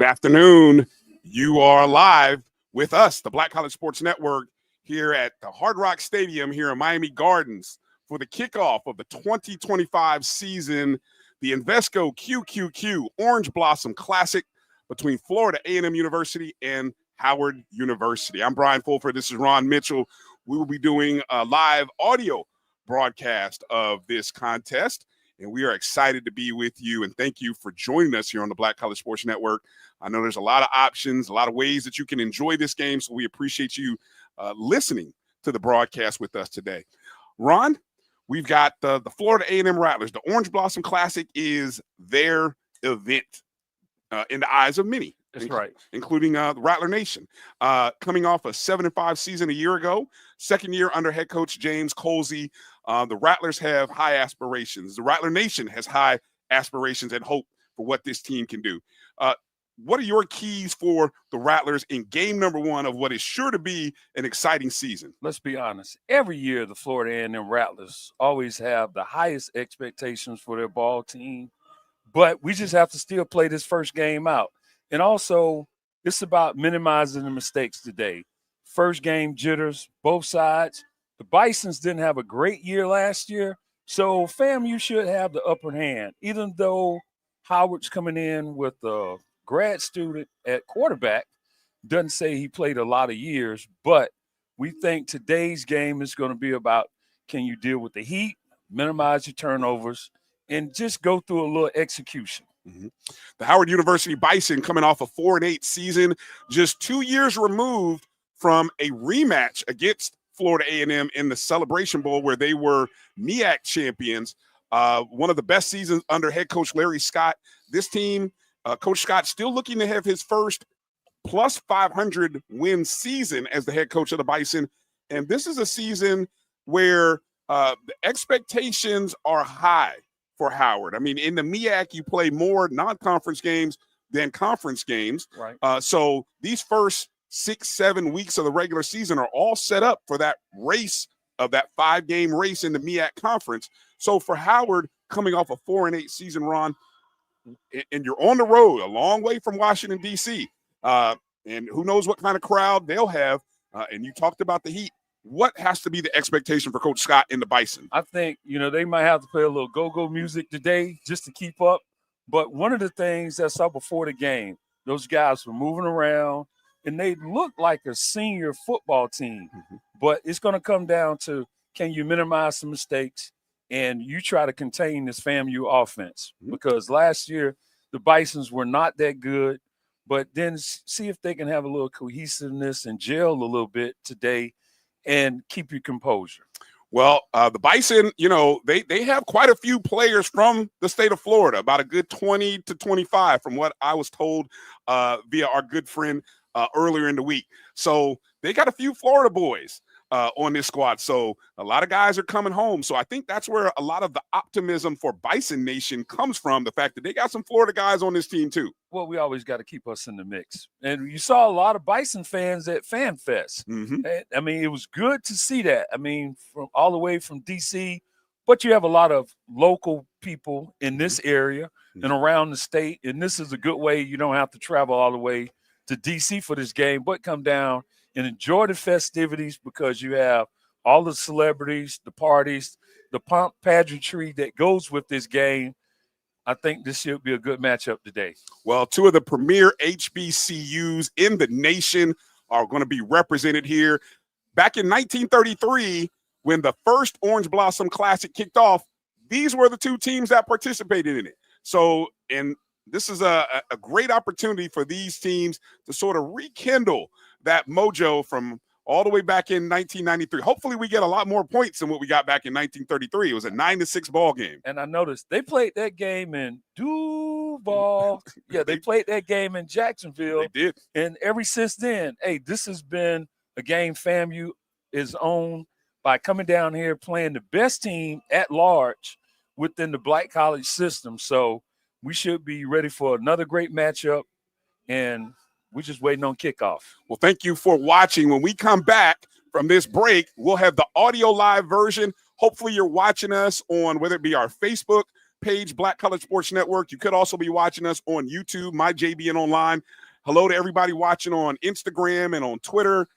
afternoon. You are live with us, the Black College Sports Network, here at the Hard Rock Stadium here in Miami Gardens for the kickoff of the 2025 season, the Invesco QQQ Orange Blossom Classic between Florida A&M University and Howard University. I'm Brian Fulford. This is Ron Mitchell. We will be doing a live audio broadcast of this contest, and we are excited to be with you, and thank you for joining us here on the Black College Sports Network. I know there's a lot of options, a lot of ways that you can enjoy this game, so we appreciate you listening to the broadcast with us today. Ron, we've got the Florida A&M Rattlers. The Orange Blossom Classic is their event in the eyes of many. That's right. Including the Rattler Nation. Coming off a 7-5 season a year ago, second year under head coach James Colsey, the Rattlers have high aspirations. The Rattler Nation has high aspirations and hope for what this team can do. What are your keys for the Rattlers in game number one of what is sure to be an exciting season? Let's be honest. Every year, the Florida A&M Rattlers always have the highest expectations for their ball team, but we just have to still play this first game out. And also, it's about minimizing the mistakes today. First game jitters, both sides. The Bisons didn't have a great year last year, so FAMU should have the upper hand, even though Howard's coming in with a grad student at quarterback. Doesn't say he played a lot of years, but we think today's game is going to be about, can you deal with the heat, minimize your turnovers, and just go through a little execution. Mm-hmm. The Howard University Bison coming off a 4-8 season, just 2 years removed from a rematch against Florida A&M in the Celebration Bowl, where they were MEAC champions. One of the best seasons under head coach Larry Scott. This team, Coach Scott, still looking to have his first plus 500 win season as the head coach of the Bison. And this is a season where the expectations are high for Howard. I mean, in the MEAC, you play more non-conference games than conference games. Right. So these first 6-7 weeks of the regular season are all set up for that race of that 5-game race in the MEAC conference. So for Howard, coming off a 4-8 season, Ron, and you're on the road a long way from Washington, D.C., and who knows what kind of crowd they'll have. And you talked about the heat. What has to be the expectation for Coach Scott in the Bison? I think, they might have to play a little go-go music today just to keep up. But one of the things I saw before the game, those guys were moving around, and they looked like a senior football team. Mm-hmm. But it's going to come down to, can you minimize some mistakes and you try to contain this FAMU offense? Mm-hmm. Because last year the Bisons were not that good. But then see if they can have a little cohesiveness and gel a little bit today and keep your composure. Well, the Bison, they have quite a few players from the state of Florida, about a good 20 to 25 from what I was told via our good friend earlier in the week. So they got a few Florida boys on this squad. So a lot of guys are coming home. So I think that's where a lot of the optimism for Bison Nation comes from, the fact that they got some Florida guys on this team too. Well, we always got to keep us in the mix. And you saw a lot of Bison fans at Fan Fest. Mm-hmm. I mean, it was good to see that. I mean, from all the way from D.C., but you have a lot of local people in this area mm-hmm. and around the state. And this is a good way. You don't have to travel all the way to D.C. for this game, but come down and enjoy the festivities, because you have all the celebrities, the parties, the pomp pageantry that goes with this game. I think this should be a good matchup today. Well, two of the premier HBCUs in the nation are going to be represented here. Back in 1933, when the first Orange Blossom Classic kicked off, these were the two teams that participated in it. So, and this is a great opportunity for these teams to sort of rekindle that mojo from all the way back in 1993. Hopefully we get a lot more points than what we got back in 1933. It was a 9-6 ball game. And I noticed they played that game in Duval. Yeah, they played that game in Jacksonville. They did. And ever since then, hey, this has been a game FAMU is owned by coming down here, playing the best team at large within the Black College system. So we should be ready for another great matchup, and we're just waiting on kickoff. Well, thank you for watching. When we come back from this break, we'll have the audio live version. Hopefully you're watching us on whether it be our Facebook, page, Black College Sports Network. You could also be watching us on YouTube, my JBN Online. Hello to everybody watching on Instagram and on Twitter.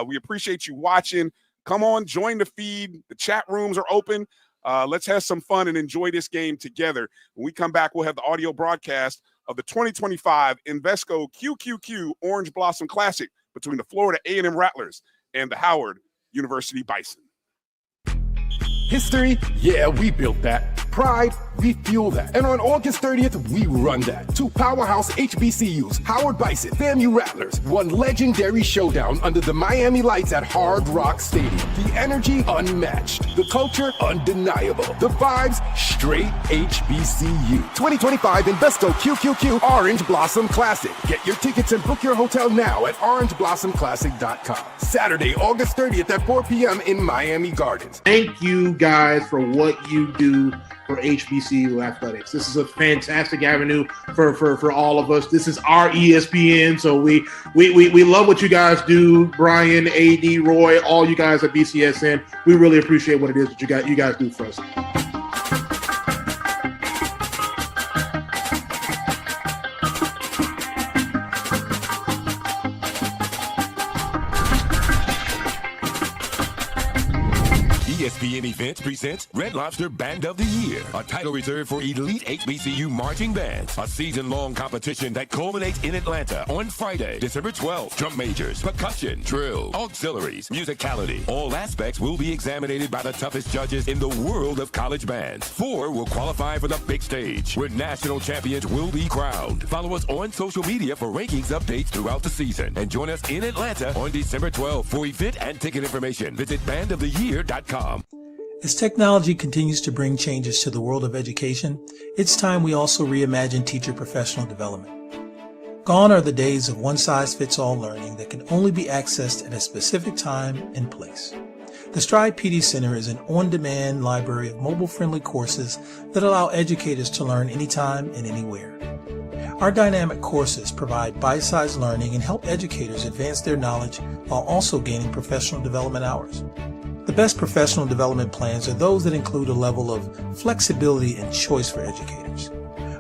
We appreciate you watching. Come on, join the feed. The chat rooms are open. Let's have some fun and enjoy this game together. When we come back, we'll have the audio broadcast of the 2025 Invesco QQQ Orange Blossom Classic between the Florida A&M Rattlers and the Howard University Bison. History? Yeah, we built that. Pride? We fuel that. And on August 30th, we run that. Two powerhouse HBCUs, Howard Bison, FAMU Rattlers, one legendary showdown under the Miami lights at Hard Rock Stadium. The energy unmatched. The culture undeniable. The vibes straight HBCU. 2025 Invesco QQQ Orange Blossom Classic. Get your tickets and book your hotel now at orangeblossomclassic.com. Saturday, August 30th at 4 p.m. in Miami Gardens. Thank you guys for what you do for HBCU athletics. This is a fantastic avenue for all of us. This is our ESPN, so we love what you guys do. Brian, AD, Roy, all you guys at BCSN. We really appreciate what it is that you guys do for us. ESPN Events presents Red Lobster Band of the Year, a title reserved for elite HBCU marching bands. A season-long competition that culminates in Atlanta on Friday, December 12th. Drum majors, percussion, drill, auxiliaries, musicality. All aspects will be examined by the toughest judges in the world of college bands. 4 will qualify for the big stage, where national champions will be crowned. Follow us on social media for rankings updates throughout the season. And join us in Atlanta on December 12th. For event and ticket information, visit bandoftheyear.com. As technology continues to bring changes to the world of education, it's time we also reimagine teacher professional development. Gone are the days of one-size-fits-all learning that can only be accessed at a specific time and place. The Stride PD Center is an on-demand library of mobile-friendly courses that allow educators to learn anytime and anywhere. Our dynamic courses provide bite-sized learning and help educators advance their knowledge while also gaining professional development hours. The best professional development plans are those that include a level of flexibility and choice for educators.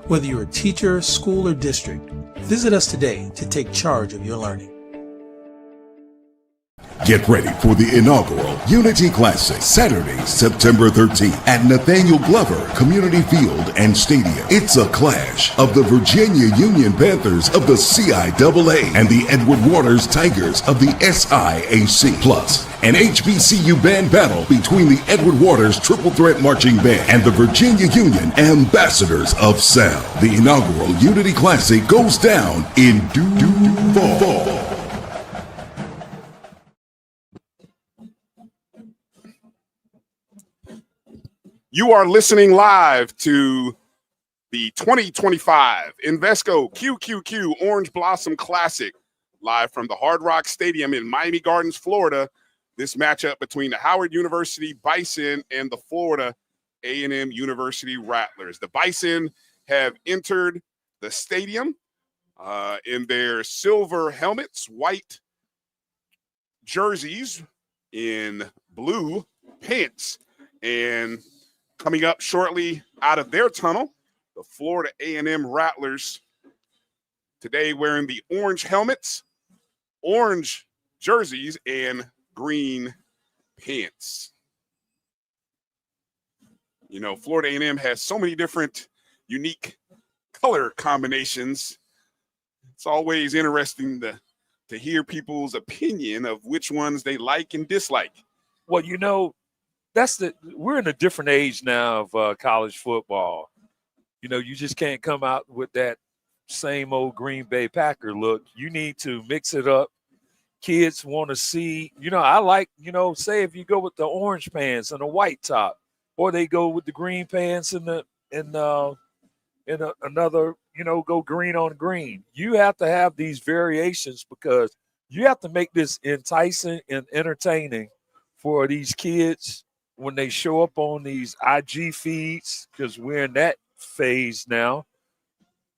Whether you're a teacher, school, or district, visit us today to take charge of your learning. Get ready for the inaugural Unity Classic, Saturday, September 13th at Nathaniel Glover Community Field and Stadium. It's a clash of the Virginia Union Panthers of the CIAA and the Edward Waters Tigers of the SIAC. Plus, an HBCU band battle between the Edward Waters Triple Threat Marching Band and the Virginia Union Ambassadors of Sound. The inaugural Unity Classic goes down in due fall. You are listening live to the 2025 Invesco QQQ Orange Blossom Classic, live from the Hard Rock Stadium in Miami Gardens, Florida. This matchup between the Howard University Bison and the Florida A&M University Rattlers. The Bison have entered the stadium in their silver helmets, white jerseys, in blue pants, and coming up shortly out of their tunnel, the Florida A&M Rattlers, today wearing the orange helmets, orange jerseys, and green pants. You know, Florida A&M has so many different unique color combinations. It's always interesting to hear people's opinion of which ones they like and dislike. Well, you know, we're in a different age now of college football. You know, you just can't come out with that same old Green Bay Packer look. You need to mix it up. Kids want to see, you know, I like, you know, say if you go with the orange pants and a white top, or they go with the green pants and another, you know, go green on green. You have to have these variations because you have to make this enticing and entertaining for these kids when they show up on these IG feeds, because we're in that phase now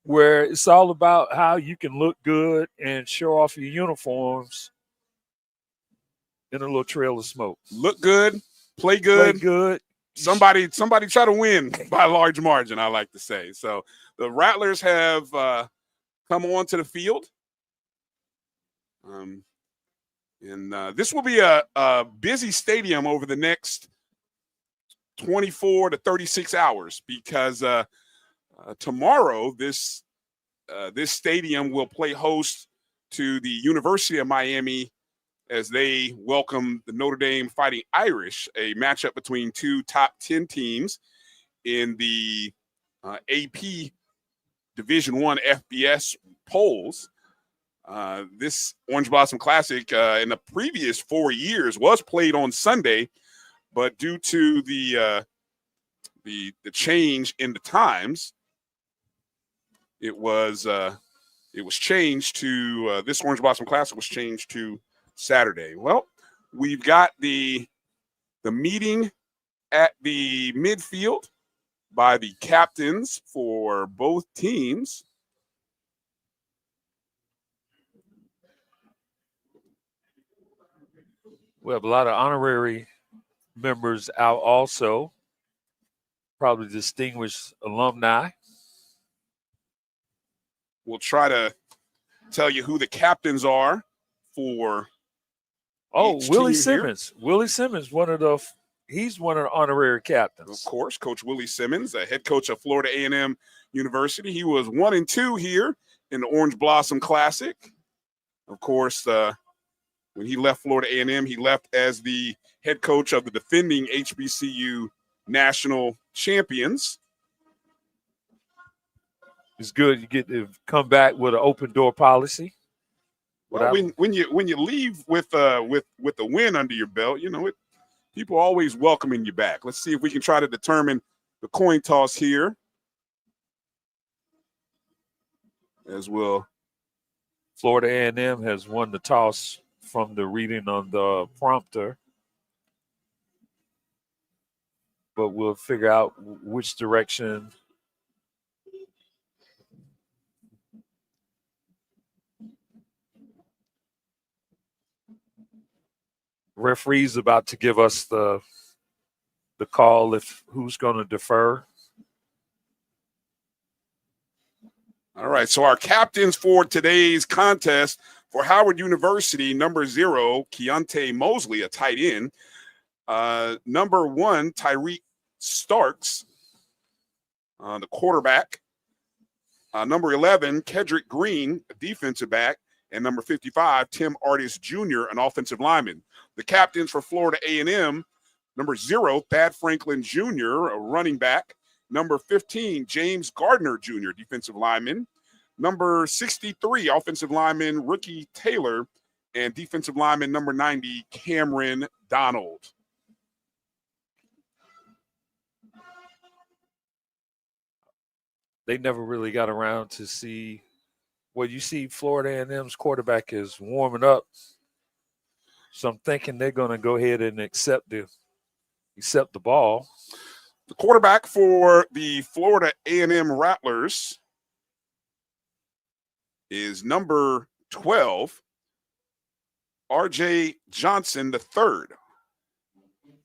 where it's all about how you can look good and show off your uniforms in a little trail of smoke. Look good, play good. Play good, somebody try to win by a large margin, I like to say. So the Rattlers have come on to the field. And this will be a busy stadium over the next 24 to 36 hours because tomorrow this stadium will play host to the University of Miami as they welcome the Notre Dame Fighting Irish, a matchup between two top 10 teams in the AP Division I FBS polls. This Orange Blossom Classic in the previous 4 years was played on Sunday, but due to the change in the times, it was changed to this Orange Blossom Classic was changed to Saturday. Well, we've got the meeting at the midfield by the captains for both teams. We have a lot of honorary members out also, probably distinguished alumni. We'll try to tell you who the captains are for Willie Simmons. Here. Willie Simmons, he's one of the honorary captains. Of course, Coach Willie Simmons, the head coach of Florida A&M University. He was 1-2 here in the Orange Blossom Classic. Of course, when he left Florida A&M, he left as the head coach of the defending HBCU national champions. It's good you get to come back with an open door policy. Well, when you leave with a win under your belt, people are always welcoming you back. Let's see if we can try to determine the coin toss here, as well. Florida A&M has won the toss from the reading on the prompter, but we'll figure out which direction. Referee's about to give us the call if who's going to defer. All right, so our captains for today's contest for Howard University, number 0, Keontae Mosley, a tight end. Number 1, Tyreek Starks, the quarterback. Number 11, Kedrick Green, a defensive back. And number 55, Tim Artis Jr., an offensive lineman. The captains for Florida A&M, number 0, Thad Franklin Jr., a running back. Number 15, James Gardner Jr., defensive lineman. Number 63, offensive lineman Ricky Taylor. And defensive lineman number 90, Cameron Donald. They never really got around to see. Well, you see Florida A&M's quarterback is warming up. So I'm thinking they're going to go ahead and accept the ball. The quarterback for the Florida A&M Rattlers is number 12, R.J. Johnson III.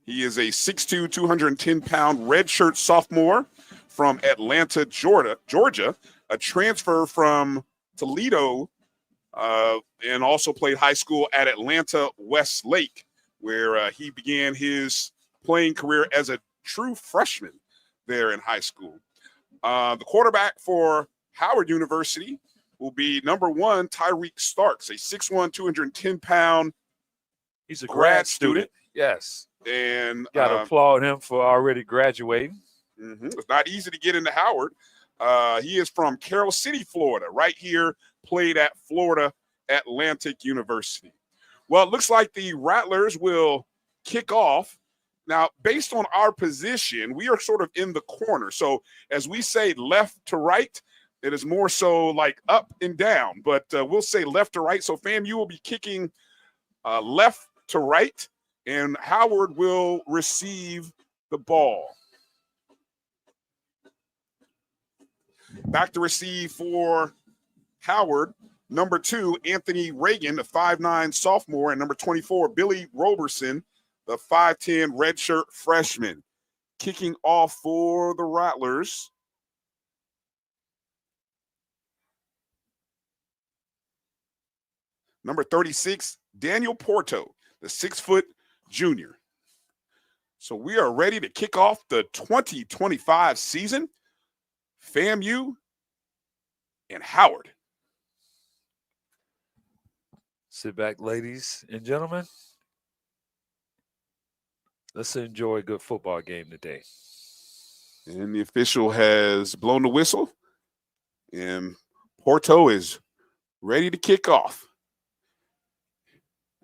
He is a 6'2", 210-pound redshirt sophomore from Atlanta, Georgia, a transfer from Toledo, and also played high school at Atlanta Westlake, where he began his playing career as a true freshman there in high school. The quarterback for Howard University will be number 1, Tyreek Starks, a 6'1", 210-pound. He's a grad student. Yes. And got to applaud him for already graduating. It's not easy to get into Howard. He is from Carroll City, Florida, right here, played at Florida Atlantic University. Well, it looks like the Rattlers will kick off. Now, based on our position, we are sort of in the corner. So as we say left to right, it is more so like up and down, but we'll say left to right. So, fam, you will be kicking left to right, and Howard will receive the ball. Back to receive for Howard, number 2, Anthony Reagan, the 5'9" sophomore, and number 24, Billy Roberson, the 5'10" redshirt freshman. kicking off for the Rattlers. Number 36, Daniel Porto, the 6-foot junior. So we are ready to kick off the 2025 season. FAMU and Howard. Sit back, ladies and gentlemen. Let's enjoy a good football game today. And the official has blown the whistle, and Porto is ready to kick off.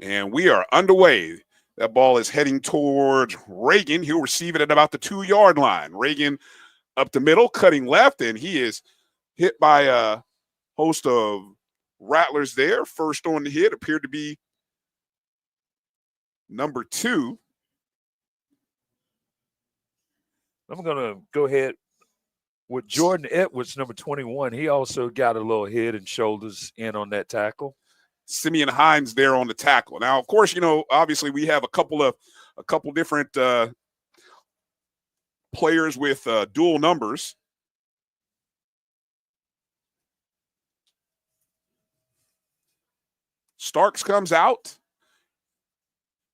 And we are underway. That ball is heading towards Reagan. He'll receive it at about the 2-yard line. Reagan up the middle, cutting left, and he is hit by a host of Rattlers there. First on the hit appeared to be number 2. I'm going to go ahead with Jordan Edwards, number 21. He also got a little head and shoulders in on that tackle. Simeon Hines there on the tackle. Now, of course, obviously we have a couple different players with dual numbers. Starks comes out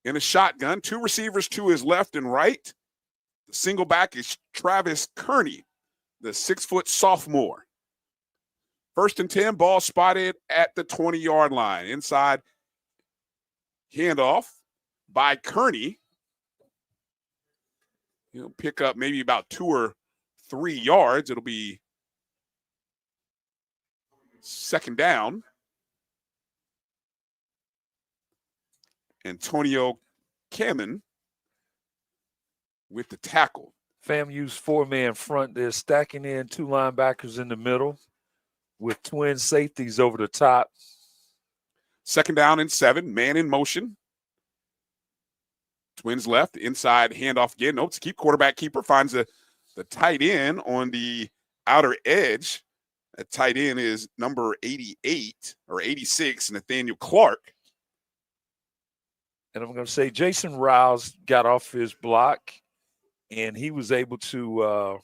in a shotgun. 2 receivers to his left and right. The single back is Travis Kearney, the 6-foot sophomore. 1st and 10, ball spotted at the 20-yard line. Inside handoff by Kearney. He'll pick up maybe about 2 or 3 yards. It'll be 2nd down. Antonio Kamen with the tackle. FAMU's 4-man front. They're stacking in 2 linebackers in the middle with twin safeties over the top. 2nd down and 7, man in motion. Twins left, inside handoff again. Notes keep quarterback keeper, finds the tight end on the outer edge. That tight end is number 88 or 86, Nathaniel Clark. And I'm going to say Jason Rouse got off his block, and he was able to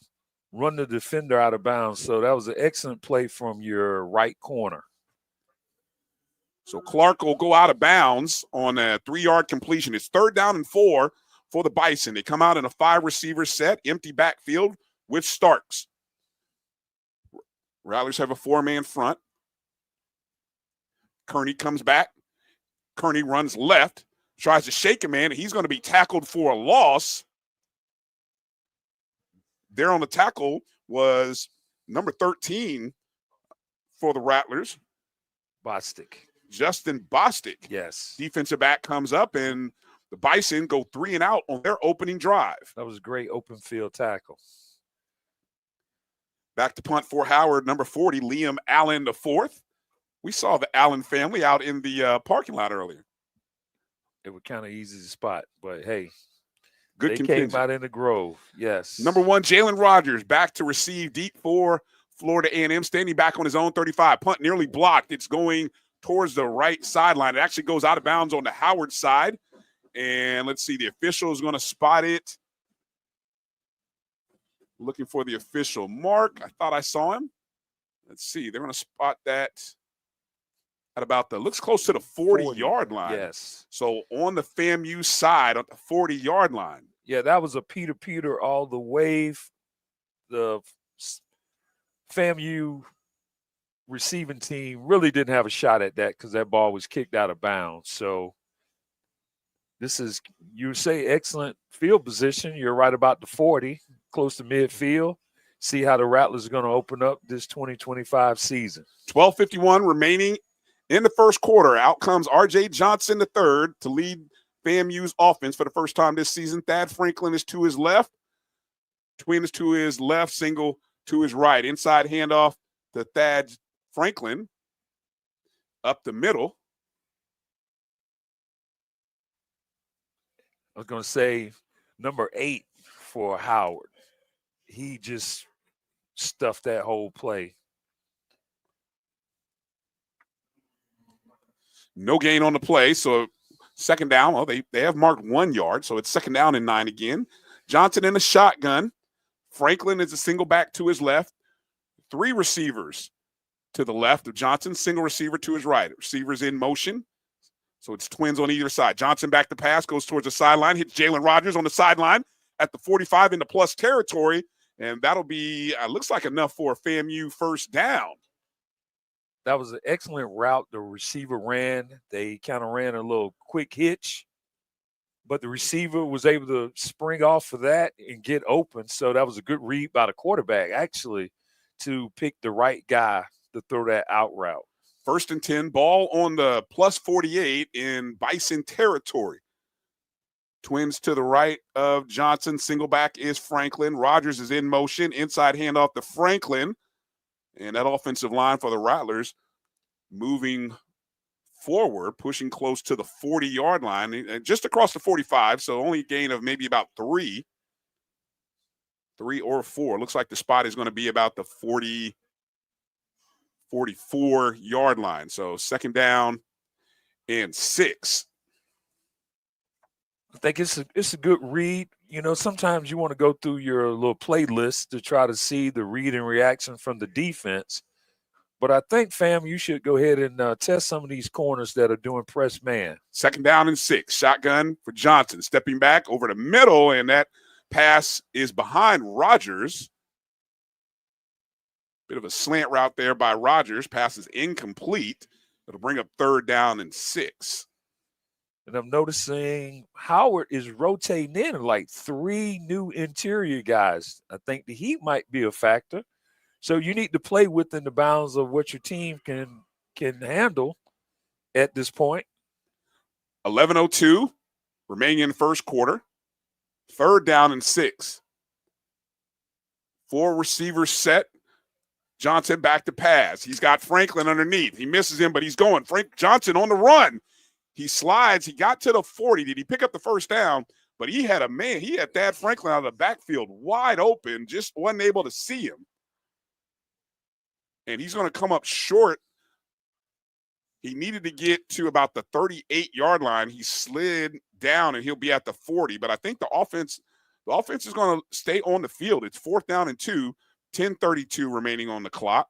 run the defender out of bounds. So that was an excellent play from your right corner. So Clark will go out of bounds on a 3-yard completion. It's 3rd down and 4 for the Bison. They come out in a 5-receiver set, empty backfield with Starks. Rattlers have a 4-man front. Kearney comes back. Kearney runs left, tries to shake a man, and he's going to be tackled for a loss. There on the tackle was number 13 for the Rattlers. Bostic. Justin Bostic. Yes. Defensive back comes up, and the Bison go 3 and out on their opening drive. That was a great open field tackle. Back to punt for Howard, number 40, Liam Allen IV. We saw the Allen family out in the parking lot earlier. It was kind of easy to spot, but hey, good they contingent. came out in the Grove. Yes. Number 1, Jalen Rogers, back to receive deep for Florida A&M, standing back on his own 35. Punt nearly blocked. It's going towards the right sideline. It actually goes out of bounds on the Howard side. And let's see, the official is going to spot it. Looking for the official mark. I thought I saw him. Let's see. They're going to spot that at about looks close to the 40-yard line. Yes. So on the FAMU side, on the 40-yard line. Yeah, that was a Peter all the way. The FAMU receiving team really didn't have a shot at that because that ball was kicked out of bounds. So this is, you say, excellent field position. You're right about the 40, close to midfield. See how the Rattlers are going to open up this 2025 season. 12:51 remaining in the first quarter. Out comes R.J. Johnson III to lead FAMU's offense for the first time this season. Thad Franklin is to his left. Twin is to his left, single to his right. Inside handoff to Thad Franklin up the middle. I was going to say number 8 for Howard. He just stuffed that whole play. No gain on the play, so 2nd down. Well, they have marked 1 yard, so it's 2nd down and 9 again. Johnson in a shotgun. Franklin is a single back to his left. 3 receivers to the left of Johnson, single receiver to his right. Receivers in motion. So it's twins on either side. Johnson back to pass, goes towards the sideline, hits Jalen Rogers on the sideline at the 45 in the plus territory. And that'll be, looks like enough for a FAMU first down. That was an excellent route the receiver ran. They kind of ran a little quick hitch, but the receiver was able to spring off of that and get open. So that was a good read by the quarterback, actually, to pick the right guy to throw that out route. 1st and 10, ball on the plus 48 in Bison territory. Twins to the right of Johnson. Single back is Franklin. Rogers is in motion. Inside handoff to Franklin. And that offensive line for the Rattlers moving forward, pushing close to the 40-yard line, just across the 45, so only a gain of maybe about 3 or 4. Looks like the spot is going to be about the 44-yard line. So 2nd down and 6. I think it's a good read. You know, sometimes you want to go through your little playlist to try to see the read and reaction from the defense. But I think, fam, you should go ahead and test some of these corners that are doing press man. 2nd down and 6. Shotgun for Johnson. Stepping back over the middle, and that pass is behind Rogers. Bit of a slant route there by Rogers. Pass is incomplete. It'll bring up 3rd down and 6. And I'm noticing Howard is rotating in like 3 new interior guys. I think the heat might be a factor. So you need to play within the bounds of what your team can handle at this point. 11:02 remaining in the first quarter. 3rd down and 6. 4 receivers set. Johnson back to pass. He's got Franklin underneath. He misses him, but he's going. Frank Johnson on the run. He slides. He got to the 40. Did he pick up the first down? But he had a man. He had Thad Franklin out of the backfield wide open, just wasn't able to see him. And he's going to come up short. He needed to get to about the 38-yard line. He slid down, and he'll be at the 40. But I think the offense is going to stay on the field. It's 4th down and 2, 10:32 remaining on the clock.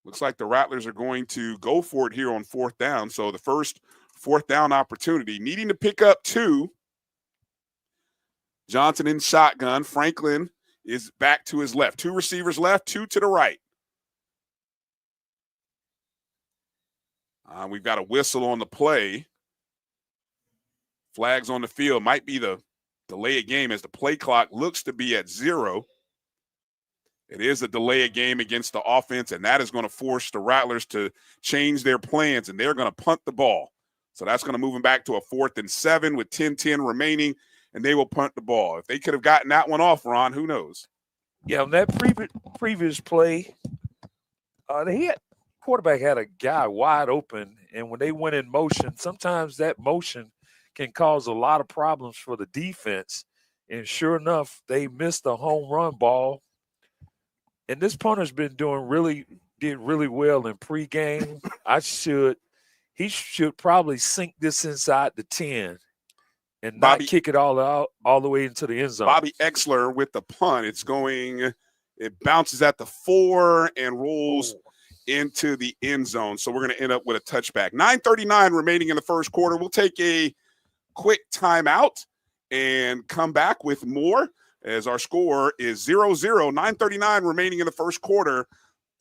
Looks like the Rattlers are going to go for it here on 4th down. So the first 4th down opportunity, needing to pick up 2. Johnson in shotgun. Franklin is back to his left. 2 receivers left, 2 to the right. We've got a whistle on the play. Flags on the field. Might be the delay of game as the play clock looks to be at 0. It is a delay of game against the offense, and that is going to force the Rattlers to change their plans, and they're going to punt the ball. So that's going to move them back to a 4th and 7 with 10:10 remaining, and they will punt the ball. If they could have gotten that one off, Ron, who knows? Yeah, on that previous play, quarterback had a guy wide open, and when they went in motion, sometimes that motion can cause a lot of problems for the defense. And sure enough, they missed a home run ball. And this punter's been did really well in pregame. He should probably sink this inside the 10 and not kick it all the way into the end zone. Bobby Exler with the punt. It bounces at the 4 and rolls into the end zone. So we're going to end up with a touchback. 9:39 remaining in the first quarter. We'll take a quick timeout and come back with more as our score is 0-0. 9:39 remaining in the first quarter.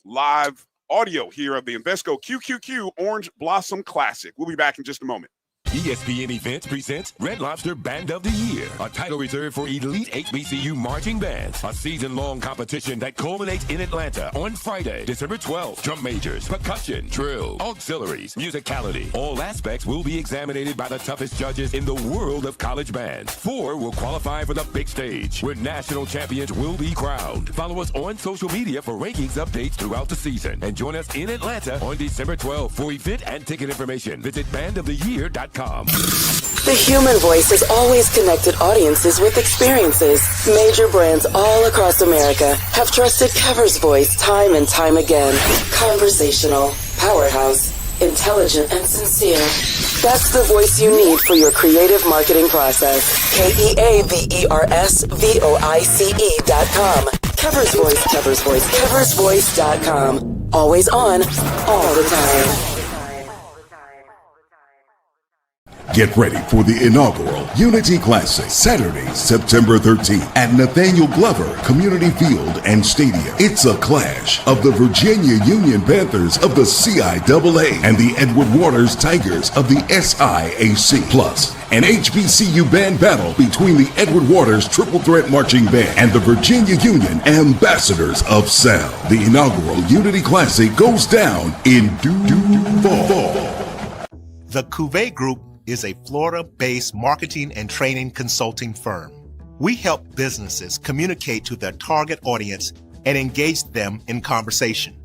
Live audio here of the Invesco QQQ Orange Blossom Classic. We'll be back in just a moment. ESPN Events presents Red Lobster Band of the Year, a title reserved for elite HBCU marching bands. A season-long competition that culminates in Atlanta on Friday, December 12th. Drum majors, percussion, drill, auxiliaries, musicality. All aspects will be examined by the toughest judges in the world of college bands. 4 will qualify for the big stage, where national champions will be crowned. Follow us on social media for rankings updates throughout the season. And join us in Atlanta on December 12th. For event and ticket information, visit bandoftheyear.com. The human voice has always connected audiences with experiences. Major brands all across America have trusted Cover's voice time and time again. Conversational, powerhouse, intelligent, and sincere. That's the voice you need for your creative marketing process. KeaversVoice.com. Kever's Voice, Kever's Voice, KeversVoice.com. Always on, all the time. Get ready for the inaugural Unity Classic, Saturday, September 13th at Nathaniel Glover Community Field and Stadium. It's a clash of the Virginia Union Panthers of the CIAA and the Edward Waters Tigers of the SIAC. Plus, an HBCU band battle between the Edward Waters Triple Threat Marching Band and the Virginia Union Ambassadors of Sound. The inaugural Unity Classic goes down in due fall. The Cuvée Group is a Florida-based marketing and training consulting firm. We help businesses communicate to their target audience and engage them in conversation.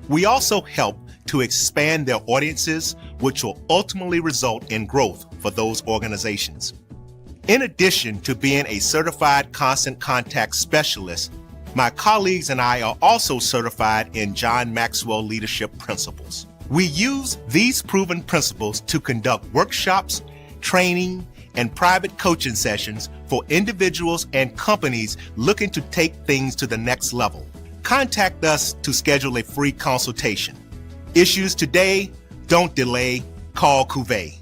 We also help to expand their audiences, which will ultimately result in growth for those organizations. In addition to being a certified constant contact specialist, my colleagues and I are also certified in John Maxwell Leadership Principles. We use these proven principles to conduct workshops, training, and private coaching sessions for individuals and companies looking to take things to the next level. Contact us to schedule a free consultation. Issues today, don't delay, call Cuvée.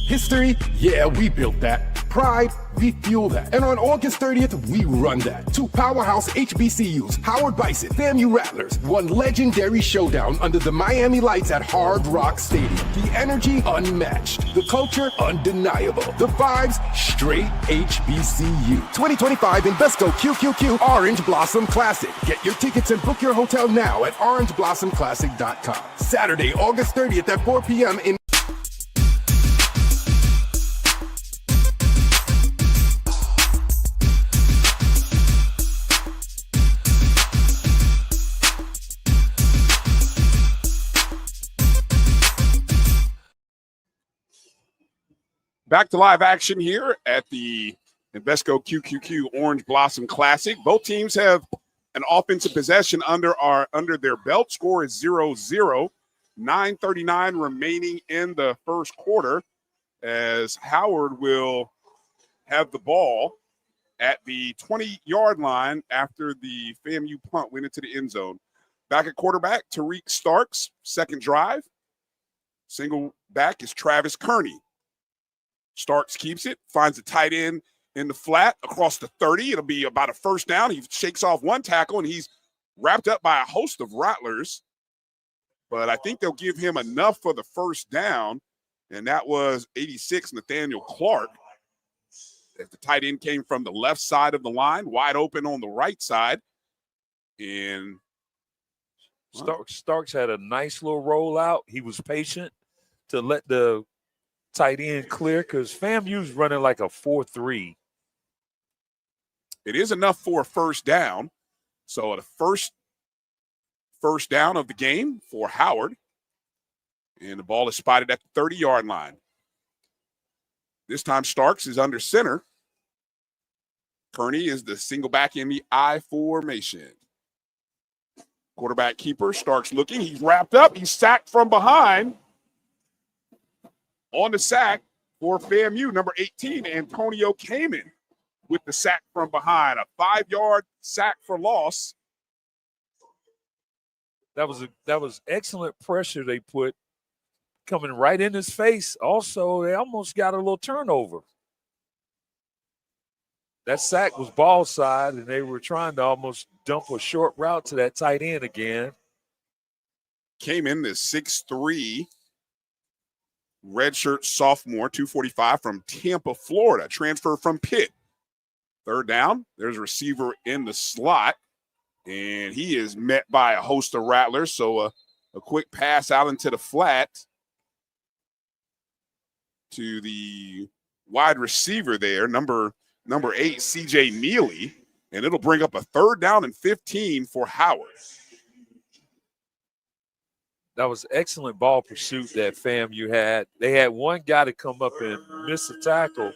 History? Yeah, we built that. Pride? We fuel that. And on August 30th, we run that. Two powerhouse HBCUs, Howard Bison, FAMU Rattlers, one legendary showdown under the Miami lights at Hard Rock Stadium. The energy unmatched. The culture undeniable. The vibes straight HBCU. 2025 Invesco QQQ Orange Blossom Classic. Get your tickets and book your hotel now at orangeblossomclassic.com. Saturday, August 30th at 4 p.m. in Back to live action here at the Invesco QQQ Orange Blossom Classic. Both teams have an offensive possession under their belt. Score is 0-0. 9:39 remaining in the first quarter as Howard will have the ball at the 20-yard line after the FAMU punt went into the end zone. Back at quarterback, Tariq Starks, second drive. Single back is Travis Kearney. Starks keeps it, finds a tight end in the flat across the 30. It'll be about a first down. He shakes off one tackle, and he's wrapped up by a host of Rattlers. But I think they'll give him enough for the first down, and that was 86, Nathaniel Clark. As the tight end came from the left side of the line, wide open on the right side. And Starks had a nice little rollout. He was patient to let the tight end clear because FAMU's running like a 4-3. It is enough for a first down. So the first down of the game for Howard. And the ball is spotted at the 30-yard line. This time Starks is under center. Kearney is the single back in the I formation. Quarterback keeper, Starks looking. He's wrapped up. He's sacked from behind. On the sack for FAMU, number 18, Antonio Kamen with the sack from behind. A 5-yard sack for loss. That was excellent pressure they put coming right in his face. Also, they almost got a little turnover. That sack was ball side, and they were trying to almost dump a short route to that tight end again. Kamen is 6'3", redshirt sophomore, 245 from Tampa, Florida, transfer from Pitt. Third down, there's a receiver in the slot, and he is met by a host of Rattlers. So a quick pass out into the flat to the wide receiver there, number 8, CJ Neely, and it'll bring up a third down and 15 for Howard. That was excellent ball pursuit that FAMU had. They had one guy to come up and miss a tackle,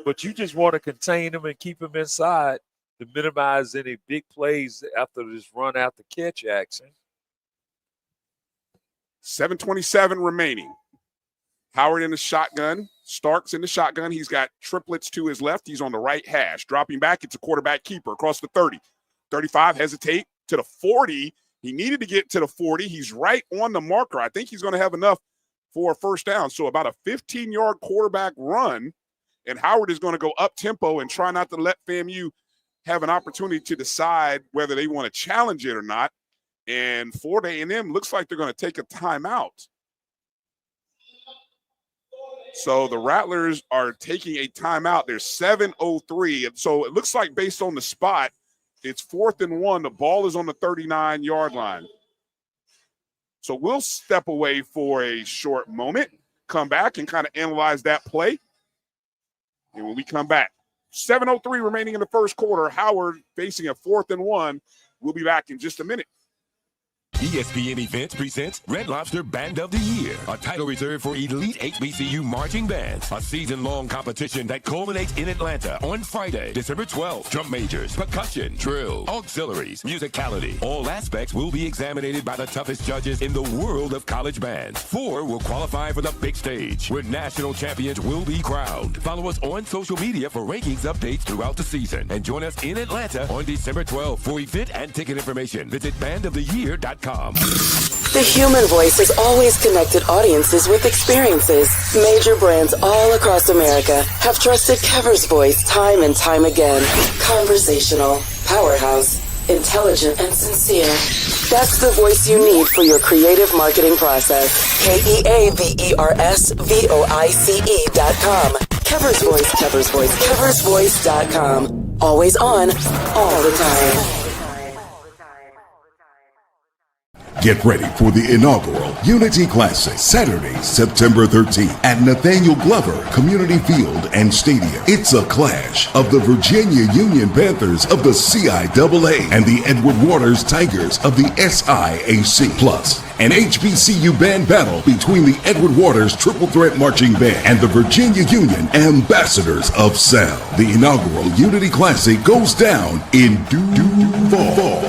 but you just want to contain him and keep him inside to minimize any big plays after this run after catch action. 7:27 remaining. Howard in the shotgun. Starks in the shotgun. He's got triplets to his left. He's on the right hash. Dropping back, it's a quarterback keeper across the 30. 35, hesitate to the 40. He needed to get to the 40. He's right on the marker. I think he's going to have enough for a first down. So about a 15-yard quarterback run, and Howard is going to go up-tempo and try not to let FAMU have an opportunity to decide whether they want to challenge it or not. And Florida A&M looks like they're going to take a timeout. So the Rattlers are taking a timeout. There's 7:03. And so it looks like based on the spot, it's 4th and 1. The ball is on the 39-yard line. So we'll step away for a short moment, come back and kind of analyze that play. And when we come back, 7:03 remaining in the first quarter, Howard facing a 4th and 1. We'll be back in just a minute. ESPN Events presents Red Lobster Band of the Year, a title reserved for elite HBCU marching bands. A season-long competition that culminates in Atlanta on Friday, December 12th. Drum majors, percussion, drill, auxiliaries, musicality. All aspects will be examined by the toughest judges in the world of college bands. 4 will qualify for the big stage, where national champions will be crowned. Follow us on social media for rankings updates throughout the season. And join us in Atlanta on December 12th. For event and ticket information, visit bandoftheyear.com. The human voice has always connected audiences with experiences. Major brands all across America have trusted Kever's voice time and time again. Conversational, powerhouse, intelligent, and sincere. That's the voice you need for your creative marketing process. KeaversVoice.com. Kever's Voice, Kever's Voice, KeversVoice.com. Always on, all the time. Get ready for the inaugural Unity Classic, Saturday, September 13th at Nathaniel Glover Community Field and Stadium. It's a clash of the Virginia Union Panthers of the CIAA and the Edward Waters Tigers of the SIAC. Plus, an HBCU band battle between the Edward Waters Triple Threat Marching Band and the Virginia Union Ambassadors of Sound. The inaugural Unity Classic goes down in Duval.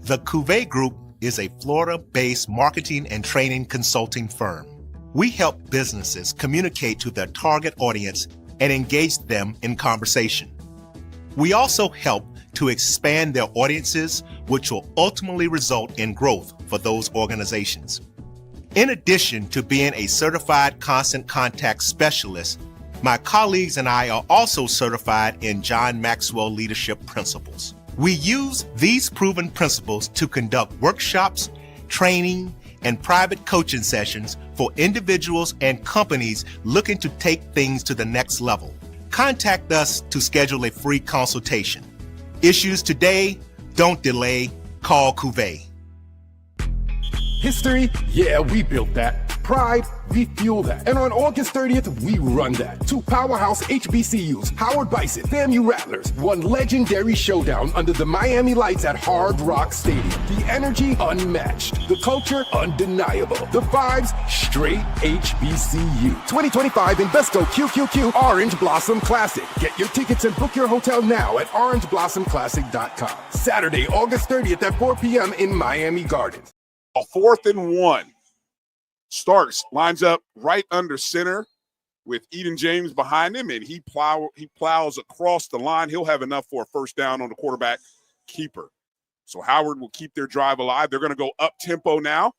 The Cuvée Group is a Florida-based marketing and training consulting firm. We help businesses communicate to their target audience and engage them in conversation. We also help to expand their audiences, which will ultimately result in growth for those organizations. In addition to being a certified constant contact specialist, my colleagues and I are also certified in John Maxwell Leadership Principles. We use these proven principles to conduct workshops, training, and private coaching sessions for individuals and companies looking to take things to the next level. Contact us to schedule a free consultation. Issues today, don't delay, call Cuvée. History? Yeah, we built that. Pride? We fuel that. And on August 30th, we run that. 2 powerhouse HBCUs, Howard Bison, FAMU Rattlers, one legendary showdown under the Miami lights at Hard Rock Stadium. The energy, unmatched. The culture, undeniable. The vibes, straight HBCU. 2025 Invesco QQQ Orange Blossom Classic. Get your tickets and book your hotel now at orangeblossomclassic.com. Saturday, August 30th at 4 p.m. in Miami Gardens. A 4th and 1. Starks lines up right under center with Eden James behind him, and he plows across the line. He'll have enough for a first down on the quarterback keeper. So Howard will keep their drive alive. They're going to go up-tempo now.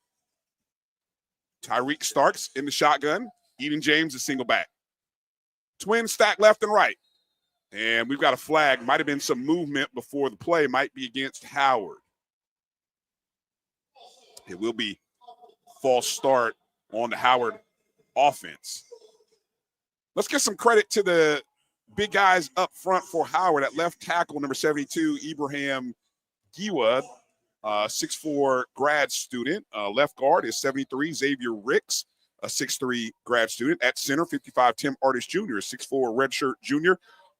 Tyreek Starks in the shotgun. Eden James is single back. Twin stack left and right. And we've got a flag. Might have been some movement before the play. Might be against Howard. It will be false start on the Howard offense. Let's give some credit to the big guys up front for Howard. At left tackle, number 72, Ibrahim Giwa, 6'4" grad student. Left guard is 73, Xavier Ricks, a 6'3" grad student. At center, 55, Tim Artis Jr., a 6'4" redshirt junior.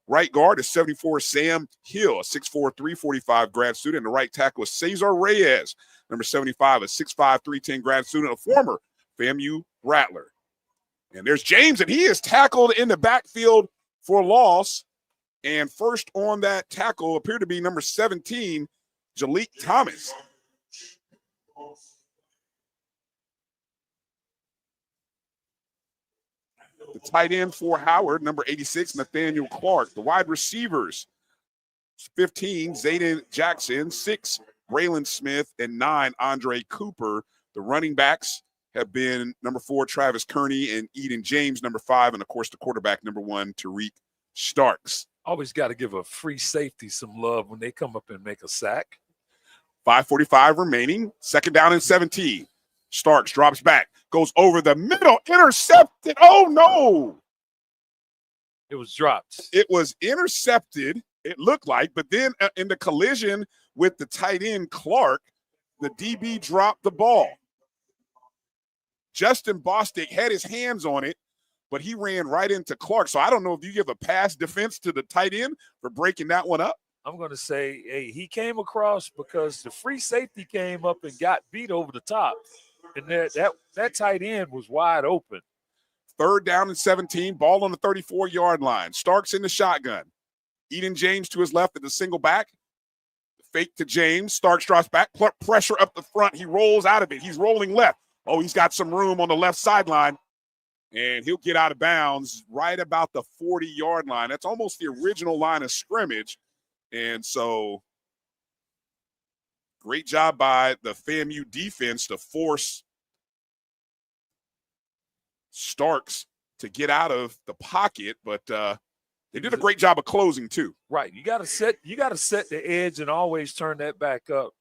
Right guard is 74, Sam Hill, a 6'4", 345 grad student. And the right tackle is Cesar Reyes, number 75, a 6'5", 310 grad student, a former FAMU Rattler. And there's James, and he is tackled in the backfield for loss. And first on that tackle appeared to be number 17, Jalik Thomas. The tight end for Howard, number 86, Nathaniel Clark. The wide receivers, 15, Zayden Jackson, 6, Braylon Smith, and 9, Andre Cooper. The running backs have been number 4, Travis Kearney, and Eden James, number 5, and, of course, the quarterback, number 1, Tariq Starks. Always got to give a free safety some love when they come up and make a sack. 5:45 remaining, second down and 17. Starks drops back, goes over the middle, intercepted. Oh, no. It was dropped. It was intercepted, it looked like, but then in the collision with the tight end, Clark, the DB dropped the ball. Justin Bostic had his hands on it, but he ran right into Clark. So I don't know if you give a pass defense to the tight end for breaking that one up. I'm going to say, hey, he came across because the free safety came up and got beat over the top. And that tight end was wide open. Third down and 17, ball on the 34-yard line. Starks in the shotgun. Eden James to his left at the single back. Fake to James. Starks drops back. Pressure up the front. He rolls out of it. He's rolling left. Oh, he's got some room on the left sideline. And he'll get out of bounds right about the 40-yard line. That's almost the original line of scrimmage. And so great job by the FAMU defense to force Starks to get out of the pocket, but they did a great job of closing too. Right. You got to set the edge and always turn that back up.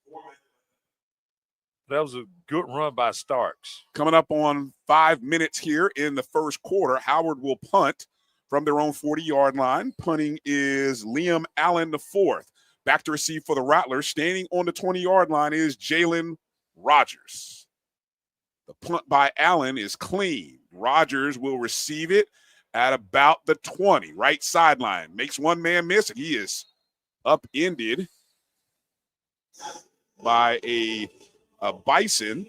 That was a good run by Starks. Coming up on 5 minutes here in the first quarter, Howard will punt from their own 40-yard line. Punting is Liam Allen IV. Back to receive for the Rattlers. Standing on the 20-yard line is Jalen Rogers. The punt by Allen is clean. Rogers will receive it at about the 20, right sideline. Makes one man miss, and he is upended by a Bison.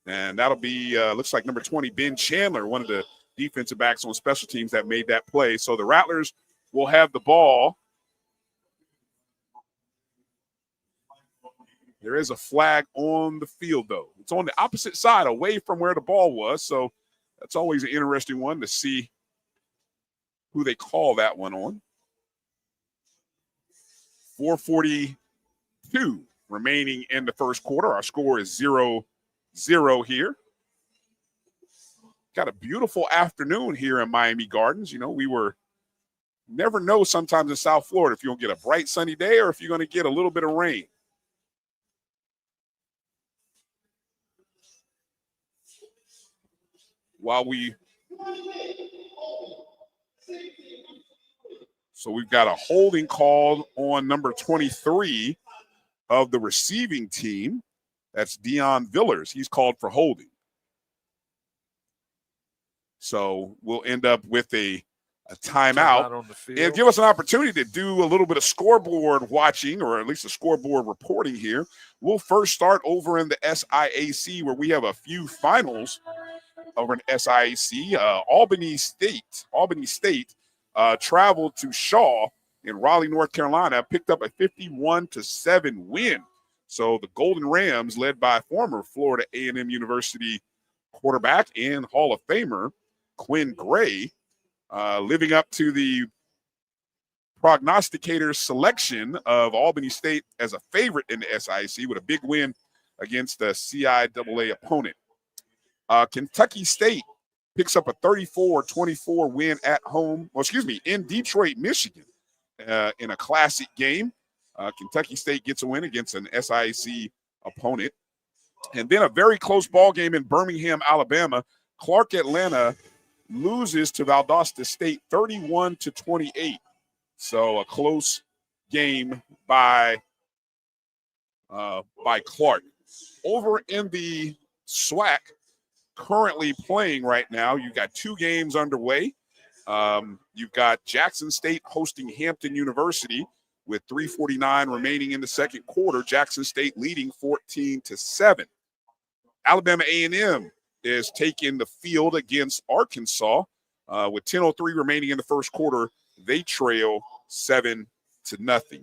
And that'll be, looks like number 20, Ben Chandler, one of the defensive backs on special teams that made that play. So the Rattlers will have the ball. There is a flag on the field, though. It's on the opposite side, away from where the ball was. So that's always an interesting one to see who they call that one on. 4:42 remaining in the first quarter. Our score is 0-0 here. Got a beautiful afternoon here in Miami Gardens. You know, we never know sometimes in South Florida if you're going to get a bright sunny day or if you're going to get a little bit of rain. So we've got a holding call on number 23 of the receiving team. That's Deion Villers. He's called for holding. So we'll end up with a timeout on the field. And give us an opportunity to do a little bit of scoreboard watching, or at least a scoreboard reporting here. We'll first start over in the SIAC, where we have a few finals over in SIAC. Albany State traveled to Shaw in Raleigh, North Carolina, picked up a 51-7 win. So the Golden Rams, led by former Florida A&M University quarterback and Hall of Famer Quinn Gray, living up to the prognosticator's selection of Albany State as a favorite in the SIAC with a big win against the CIAA opponent. Kentucky State picks up a 34-24 win at home, in Detroit, Michigan, in a classic game. Kentucky State gets a win against an SIAC opponent. And then a very close ball game in Birmingham, Alabama. Clark Atlanta loses to Valdosta State 31-28. So a close game by Clark. Over in the SWAC, currently playing right now, you've got two games underway. You've got Jackson State hosting Hampton University with 3:49 remaining in the second quarter. Jackson State leading 14-7. Alabama A&M is taking the field against Arkansas with 10:03 remaining in the first quarter. They trail 7-0.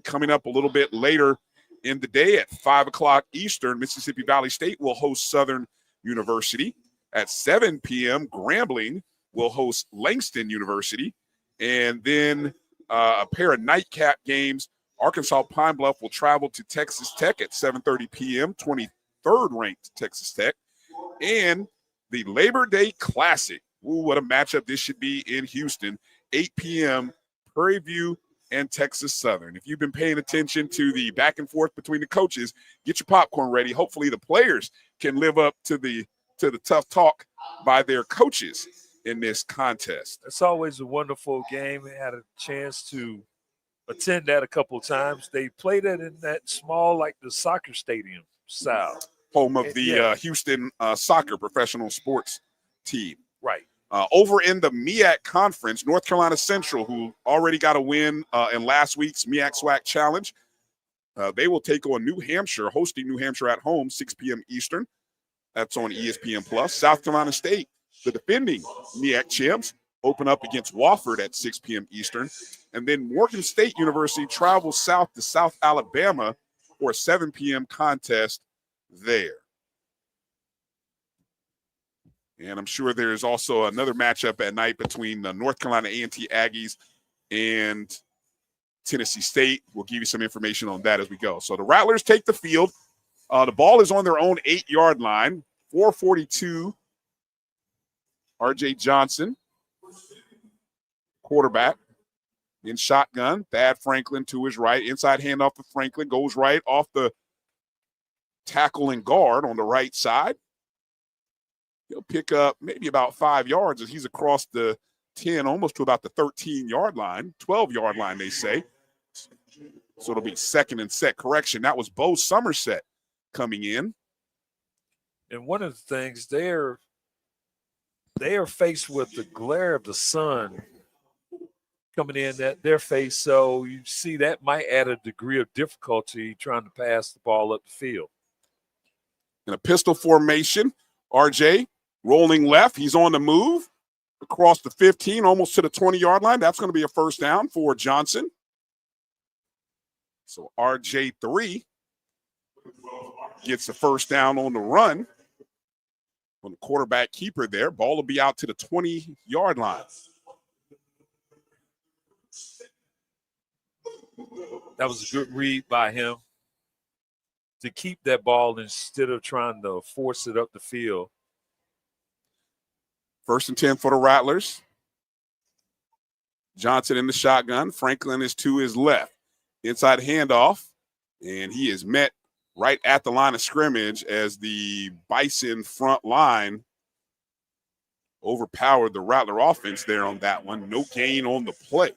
Coming up a little bit later in the day at 5 o'clock Eastern, Mississippi Valley State will host Southern University. At 7 p.m., Grambling will host Langston University. And then a pair of nightcap games. Arkansas Pine Bluff will travel to Texas Tech at 7:30 p.m., 23rd ranked Texas Tech. And the Labor Day Classic. Ooh, what a matchup this should be in Houston. 8 p.m., Prairie View and Texas Southern. If you've been paying attention to the back and forth between the coaches, get your popcorn ready. Hopefully the players can live up to the tough talk by their coaches in this contest. It's always a wonderful game. We had a chance to attend that a couple of times. They played it in that small, like the soccer stadium style. Home of the Houston soccer professional sports team. Right. Over in the MEAC Conference, North Carolina Central, who already got a win in last week's MEAC SWAC Challenge, they will take on New Hampshire, hosting New Hampshire at home, 6 p.m. Eastern. That's on ESPN+. South Carolina State, the defending MEAC champs, open up against Wofford at 6 p.m. Eastern. And then Morgan State University travels south to South Alabama for a 7 p.m. contest there. And I'm sure there's also another matchup at night between the North Carolina A&T Aggies and Tennessee State. We'll give you some information on that as we go. So the Rattlers take the field. The ball is on their own 8-yard line. 4:42. R.J. Johnson, quarterback, in shotgun. Thad Franklin to his right. Inside handoff to Franklin. Goes right off the tackle and guard on the right side. He'll pick up maybe about 5 yards as he's across the 10, almost to about the 13-yard line, 12-yard line, they say. So it'll be second and set. Correction, that was Bo Somerset coming in. And one of the things, they are faced with the glare of the sun coming in at their face. So you see that might add a degree of difficulty trying to pass the ball up the field. In a pistol formation, RJ rolling left. He's on the move across the 15, almost to the 20-yard line. That's going to be a first down for Johnson. So RJ3 gets the first down on the run. On the quarterback keeper there. Ball will be out to the 20-yard line. That was a good read by him to keep that ball instead of trying to force it up the field. First and 10 for the Rattlers. Johnson in the shotgun. Franklin is to his left. Inside handoff, and he is met right at the line of scrimmage as the Bison front line overpowered the Rattler offense there on that one. No gain on the play.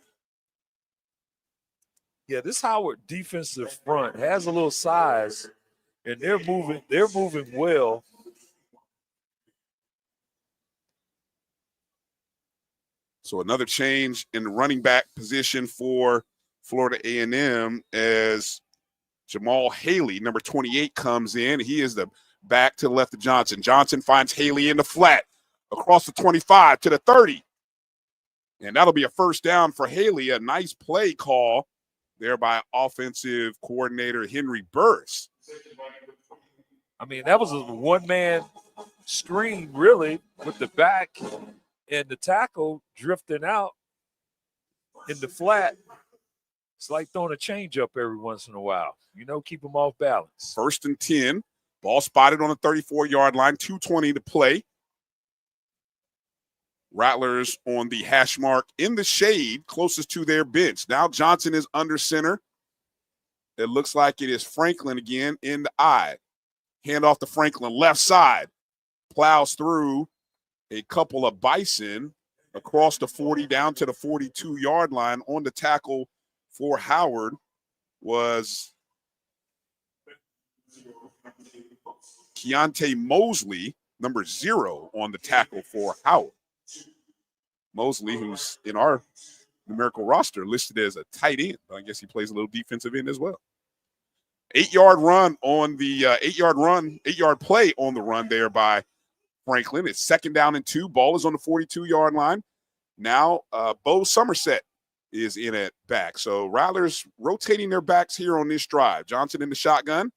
Yeah, this Howard defensive front has a little size, and they're moving well. So another change in the running back position for Florida A&M as Jamal Haley, number 28, comes in. He is the back to the left of Johnson. Johnson finds Haley in the flat across the 25 to the 30. And that'll be a first down for Haley. A nice play call there by offensive coordinator Henry Burris. I mean, that was a one-man screen, really, with the back and the tackle drifting out in the flat. It's like throwing a changeup every once in a while. Keep them off balance. First and 10. Ball spotted on the 34-yard line. 2:20 to play. Rattlers on the hash mark in the shade closest to their bench. Now Johnson is under center. It looks like it is Franklin again in the eye. Hand off to Franklin, left side. Plows through a couple of Bison across the 40 down to the 42-yard line. On the tackle for Howard was Keontae Mosley, number 0 on the tackle for Howard. Mosley, who's in our numerical roster, listed as a tight end, but I guess he plays a little defensive end as well. 8-yard run on the 8-yard play on the run there by Franklin. It's second down and 2. Ball is on the 42-yard line. Now Bo Somerset is in at back. So Rattlers rotating their backs here on this drive. Johnson in the shotgun.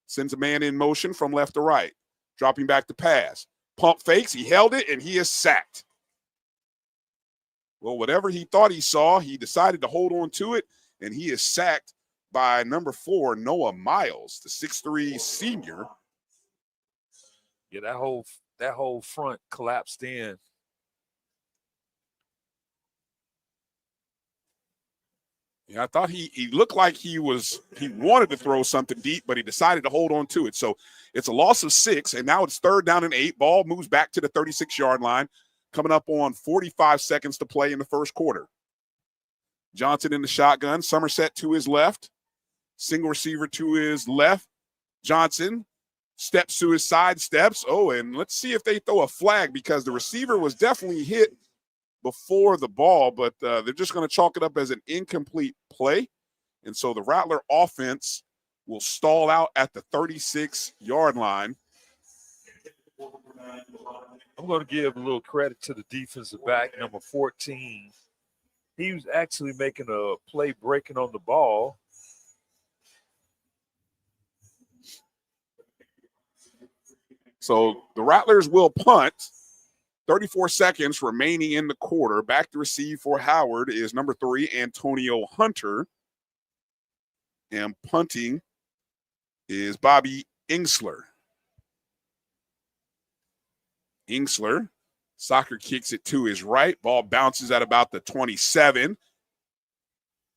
Sends a man in motion from left to right. Dropping back to pass. Pump fakes. He held it, and he is sacked. Well, whatever he thought he saw, he decided to hold on to it, and he is sacked by number 4, Noah Miles, the 6'3" senior. Yeah, that whole front collapsed in. Yeah, I thought he looked like he wanted to throw something deep, but he decided to hold on to it. So it's a loss of 6, and now it's 3rd down and 8. Ball moves back to the 36-yard line, coming up on 45 seconds to play in the first quarter. Johnson in the shotgun, Somerset to his left, single receiver to his left. Johnson steps to his side, steps. Oh, and let's see if they throw a flag, because the receiver was definitely hit before the ball, but they're just going to chalk it up as an incomplete play. And so the Rattler offense will stall out at the 36-yard line. I'm going to give a little credit to the defensive back, number 14. He was actually making a play breaking on the ball. So the Rattlers will punt. 34 seconds remaining in the quarter. Back to receive for Howard is number 3, Antonio Hunter. And punting is Bobby Ingsler. Ingsler, soccer kicks it to his right. Ball bounces at about the 27.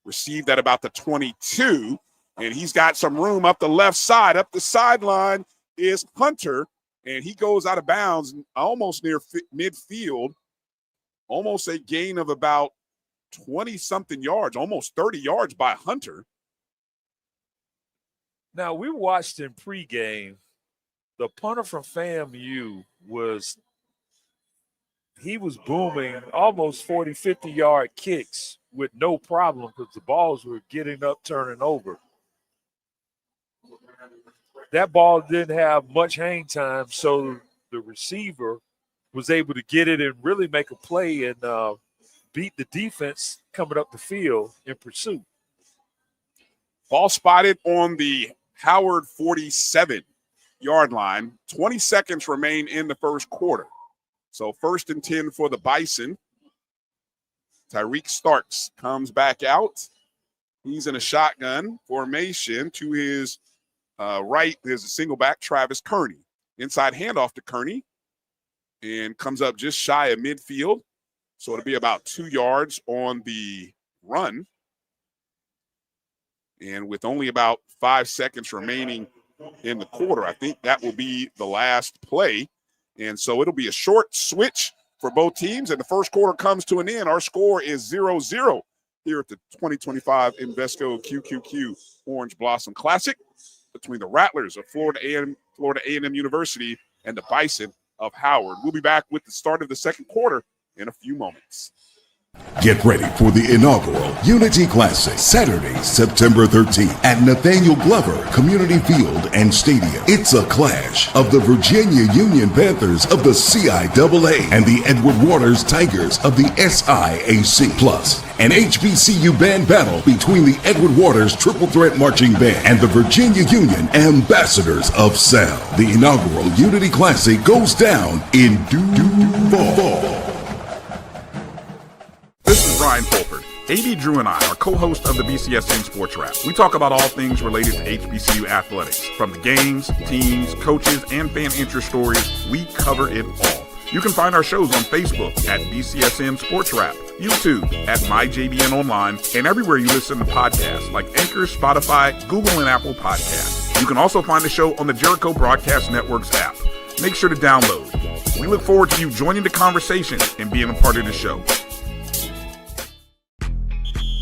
Received at about the 22. And he's got some room up the left side. Up the sideline is Hunter. And he goes out of bounds almost near midfield, almost a gain of about 20-something yards, almost 30 yards by Hunter. Now, we watched in pregame, the punter from FAMU was booming almost 40, 50-yard kicks with no problem because the balls were getting up, turning over. That ball didn't have much hang time, so the receiver was able to get it and really make a play and beat the defense coming up the field in pursuit. Ball spotted on the Howard 47-yard line. 20 seconds remain in the first quarter. So 1st and 10 for the Bison. Tyreek Starks comes back out. He's in a shotgun formation. To his right, there's a single back, Travis Kearney. Inside handoff to Kearney, and comes up just shy of midfield. So it'll be about 2 yards on the run. And with only about 5 seconds remaining in the quarter, I think that will be the last play. And so it'll be a short switch for both teams. And the first quarter comes to an end. Our score is 0-0 here at the 2025 Invesco QQQ Orange Blossom Classic between the Rattlers of Florida A&M University and the Bison of Howard. We'll be back with the start of the second quarter in a few moments. Get ready for the inaugural Unity Classic, Saturday, September 13th at Nathaniel Glover Community Field and Stadium. It's a clash of the Virginia Union Panthers of the CIAA and the Edward Waters Tigers of the SIAC. Plus, an HBCU band battle between the Edward Waters Triple Threat Marching Band and the Virginia Union Ambassadors of Sound. The inaugural Unity Classic goes down in due fall. This is Ryan Fulford. AD Drew and I are co-hosts of the BCSN Sports Wrap. We talk about all things related to HBCU athletics. From the games, teams, coaches, and fan interest stories, we cover it all. You can find our shows on Facebook at BCSN Sports Wrap, YouTube at MyJBN Online, and everywhere you listen to podcasts like Anchor, Spotify, Google, and Apple Podcasts. You can also find the show on the Jericho Broadcast Network's app. Make sure to download. We look forward to you joining the conversation and being a part of the show.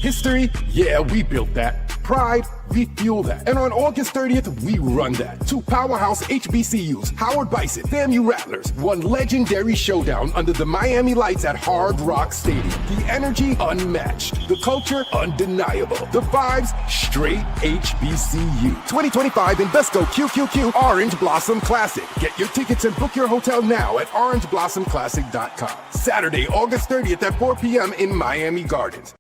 History? Yeah, we built that. Pride? We fuel that. And on August 30th, we run that. 2 powerhouse HBCUs, Howard Bison, FAMU Rattlers, one legendary showdown under the Miami lights at Hard Rock Stadium. The energy unmatched. The culture undeniable. The vibes straight HBCU. 2025 Invesco QQQ Orange Blossom Classic. Get your tickets and book your hotel now at orangeblossomclassic.com. Saturday, August 30th at 4 p.m. in Miami Gardens.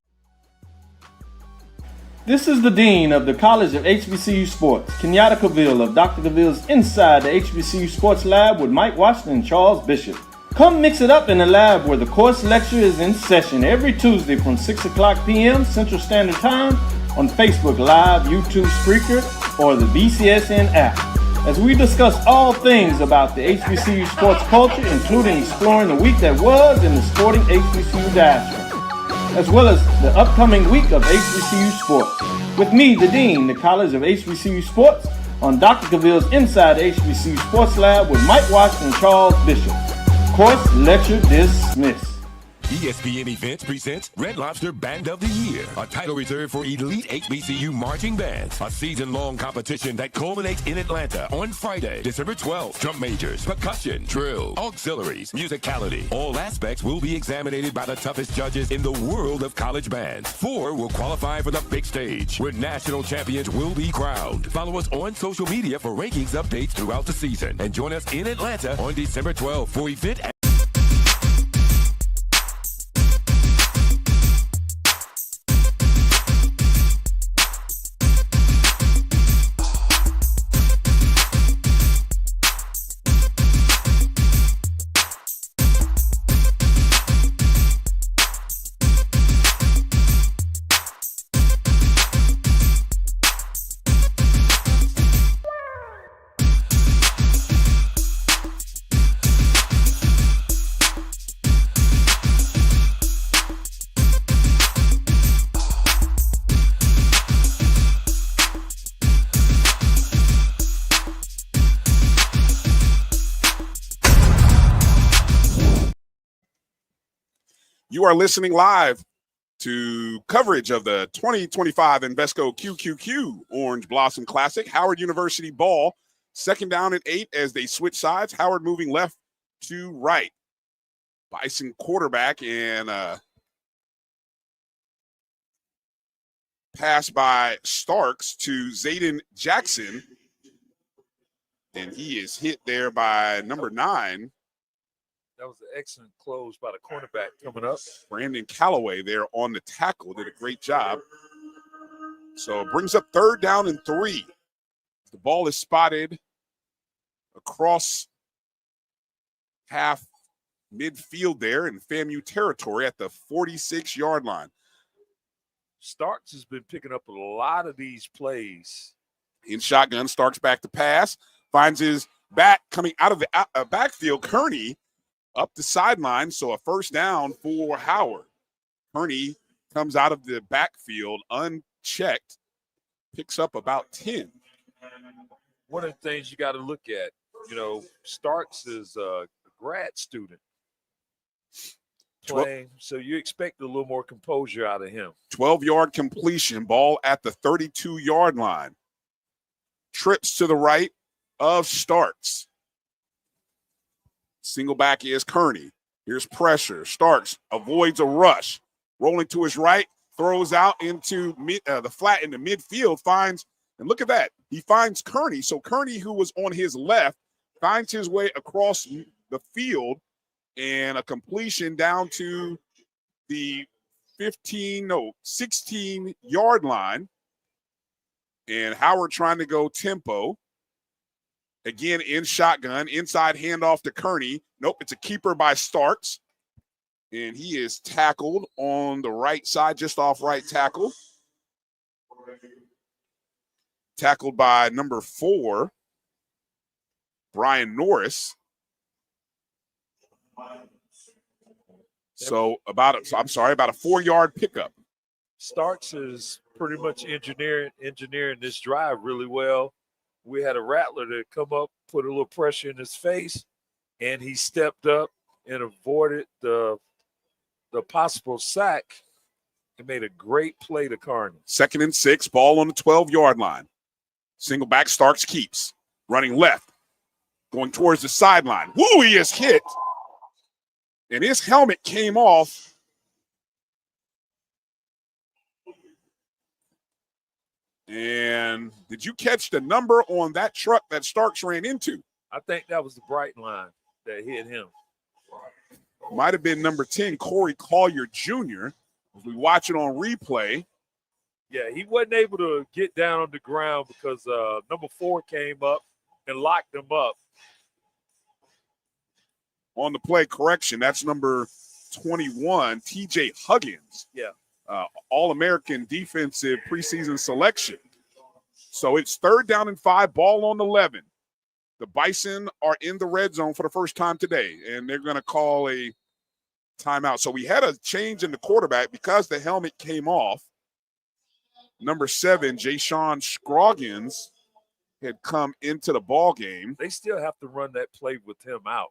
This is the Dean of the College of HBCU Sports, Kenyatta Cavill of Dr. Cavill's Inside the HBCU Sports Lab with Mike Washington and Charles Bishop. Come mix it up in the lab where the course lecture is in session every Tuesday from 6 o'clock p.m. Central Standard Time on Facebook Live, YouTube Spreaker, or the BCSN app, as we discuss all things about the HBCU sports culture, including exploring the week that was in the sporting HBCU diaspora, as well as the upcoming week of HBCU sports. With me, the Dean, the College of HBCU Sports, on Dr. Cavill's Inside HBCU Sports Lab with Mike Washington and Charles Bishop. Course lecture dismissed. ESPN Events presents Red Lobster Band of the Year, a title reserved for elite HBCU marching bands. A season-long competition that culminates in Atlanta on Friday, December 12th. Drum majors, percussion, drill, auxiliaries, musicality. All aspects will be examined by the toughest judges in the world of college bands. 4 will qualify for the big stage, where national champions will be crowned. Follow us on social media for rankings updates throughout the season. And join us in Atlanta on December 12th for event. You are listening live to coverage of the 2025 Invesco QQQ Orange Blossom Classic. Howard University ball, second down and 8 as they switch sides. Howard moving left to right. Bison quarterback and pass by Starks to Zayden Jackson. And he is hit there by number 9. That was an excellent close by the cornerback coming up. Brandon Calloway there on the tackle. Did a great job. So it brings up third down and 3. The ball is spotted across half midfield there in FAMU territory at the 46-yard line. Starks has been picking up a lot of these plays. In shotgun, Starks back to pass. Finds his back coming out of the backfield. Kearney up the sideline, so a first down for Howard. Kearney comes out of the backfield unchecked, picks up about 10. One of the things you got to look at, Starks is a grad student playing, so you expect a little more composure out of him. 12-yard completion, ball at the 32-yard line. Trips to the right of Starks. Single back is Kearney. Here's pressure. Starks avoids a rush. Rolling to his right, throws out into the flat in the midfield, finds, and look at that. He finds Kearney. So Kearney, who was on his left, finds his way across the field and a completion down to the 16-yard line. And Howard trying to go tempo. Again, in shotgun, inside handoff to Kearney. Nope, it's a keeper by Starks. And he is tackled on the right side, just off right tackle. Tackled by number 4, Brian Norris. So about a 4-yard pickup. Starks is pretty much engineering this drive really well. We had a Rattler to come up, put a little pressure in his face, and he stepped up and avoided the possible sack and made a great play to Kearney. 2nd and 6, ball on the 12-yard line. Single back, Starks keeps. Running left, going towards the sideline. Woo, he is hit. And his helmet came off. And did you catch the number on that truck that Starks ran into? I think that was the bright line that hit him. Might have been number 10, Corey Collier Jr. As we watch it on replay. Yeah, he wasn't able to get down on the ground because number 4 came up and locked him up. on the play. Correction, that's number 21, TJ Huggins. Yeah. All-American defensive preseason selection. So it's 3rd down and 5, ball on the 11. The Bison are in the red zone for the first time today, and they're going to call a timeout. So we had a change in the quarterback because the helmet came off. Number 7, Jashawn Scroggins, had come into the ball game. They still have to run that play with him out.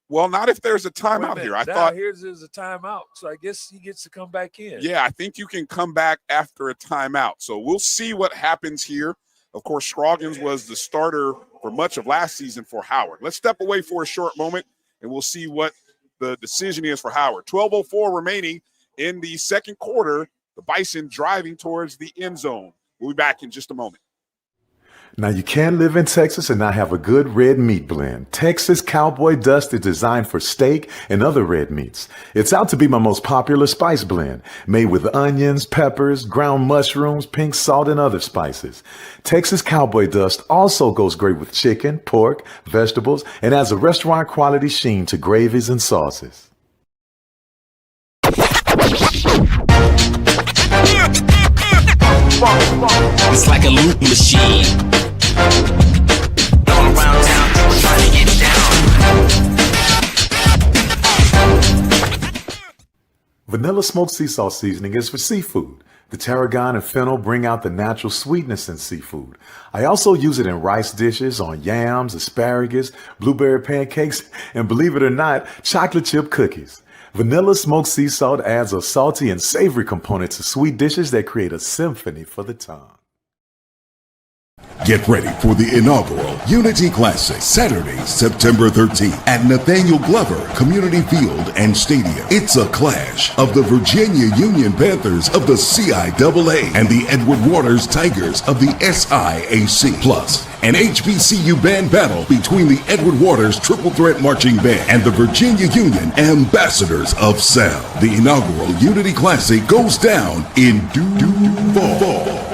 Well, not if there's a timeout here. I thought here's a timeout, so I guess he gets to come back in. Yeah, I think you can come back after a timeout. So we'll see what happens here. Of course, Scroggins was the starter for much of last season for Howard. Let's step away for a short moment, and we'll see what the decision is for Howard. 12:04 remaining in the second quarter. The Bison driving towards the end zone. We'll be back in just a moment. Now, you can live in Texas and not have a good red meat blend. Texas Cowboy Dust is designed for steak and other red meats. It's out to be my most popular spice blend, made with onions, peppers, ground mushrooms, pink salt, and other spices. Texas Cowboy Dust also goes great with chicken, pork, vegetables, and adds a restaurant-quality sheen to gravies and sauces. It's like a loop machine. Going around town, people trying to get down. Vanilla smoked sea salt seasoning is for seafood. The tarragon and fennel bring out the natural sweetness in seafood. I also use it in rice dishes, on yams, asparagus, blueberry pancakes, and believe it or not, chocolate chip cookies. Vanilla smoked sea salt adds a salty and savory component to sweet dishes that create a symphony for the tongue. Get ready for the inaugural Unity Classic, Saturday, September 13th at Nathaniel Glover Community Field and Stadium. It's a clash of the Virginia Union Panthers of the CIAA and the Edward Waters Tigers of the SIAC. Plus, an HBCU band battle between the Edward Waters Triple Threat Marching Band and the Virginia Union Ambassadors of Sound. The inaugural Unity Classic goes down in Duval.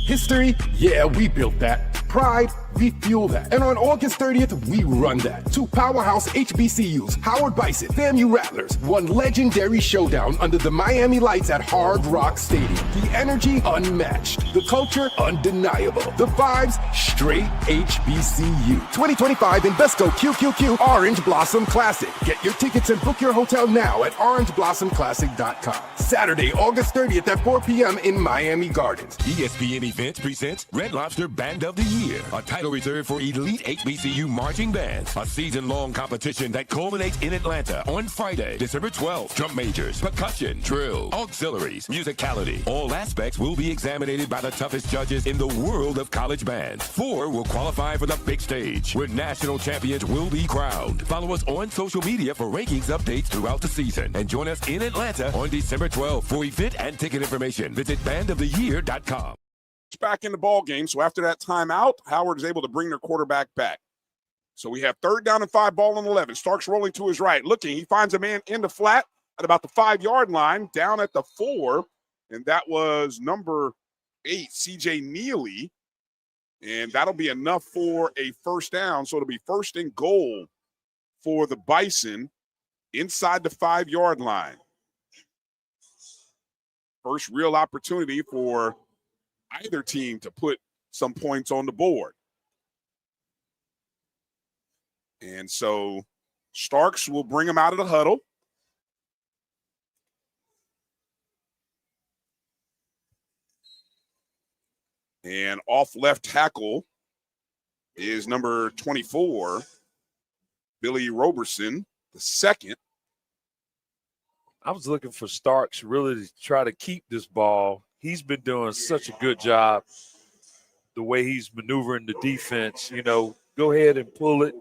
History? Yeah, we built that. Pride? We fuel that. And on August 30th, we run that. 2 powerhouse HBCUs, Howard Bison, FAMU Rattlers, one legendary showdown under the Miami lights at Hard Rock Stadium. The energy unmatched. The culture undeniable. The vibes straight HBCU. 2025 Invesco QQQ Orange Blossom Classic. Get your tickets and book your hotel now at orangeblossomclassic.com. Saturday, August 30th at 4 p.m. in Miami Gardens. ESPN Events presents Red Lobster Band of the Year, a title reserved for elite HBCU marching bands. A season-long competition that culminates in Atlanta on Friday, December 12th. Drum majors, percussion, drill, auxiliaries, musicality. All aspects will be examined by the toughest judges in the world of college bands. 4 will qualify for the big stage, where national champions will be crowned. Follow us on social media for rankings updates throughout the season. And join us in Atlanta on December 12th. For event and ticket information, visit bandoftheyear.com. Back in the ball game. So after that timeout, Howard is able to bring their quarterback back. So we have 3rd down and 5, ball on 11. Starks rolling to his right, looking. He finds a man in the flat at about the 5-yard line, down at the 4, and that was number 8, CJ Neely, and that'll be enough for a first down. So it'll be 1st and goal for the Bison inside the 5-yard line. First real opportunity for either team to put some points on the board. And so Starks will bring him out of the huddle. And off left tackle is number 24, Billy Roberson, the second. I was looking for Starks really to try to keep this ball. He's been doing such a good job the way he's maneuvering the defense. You know, go ahead and pull it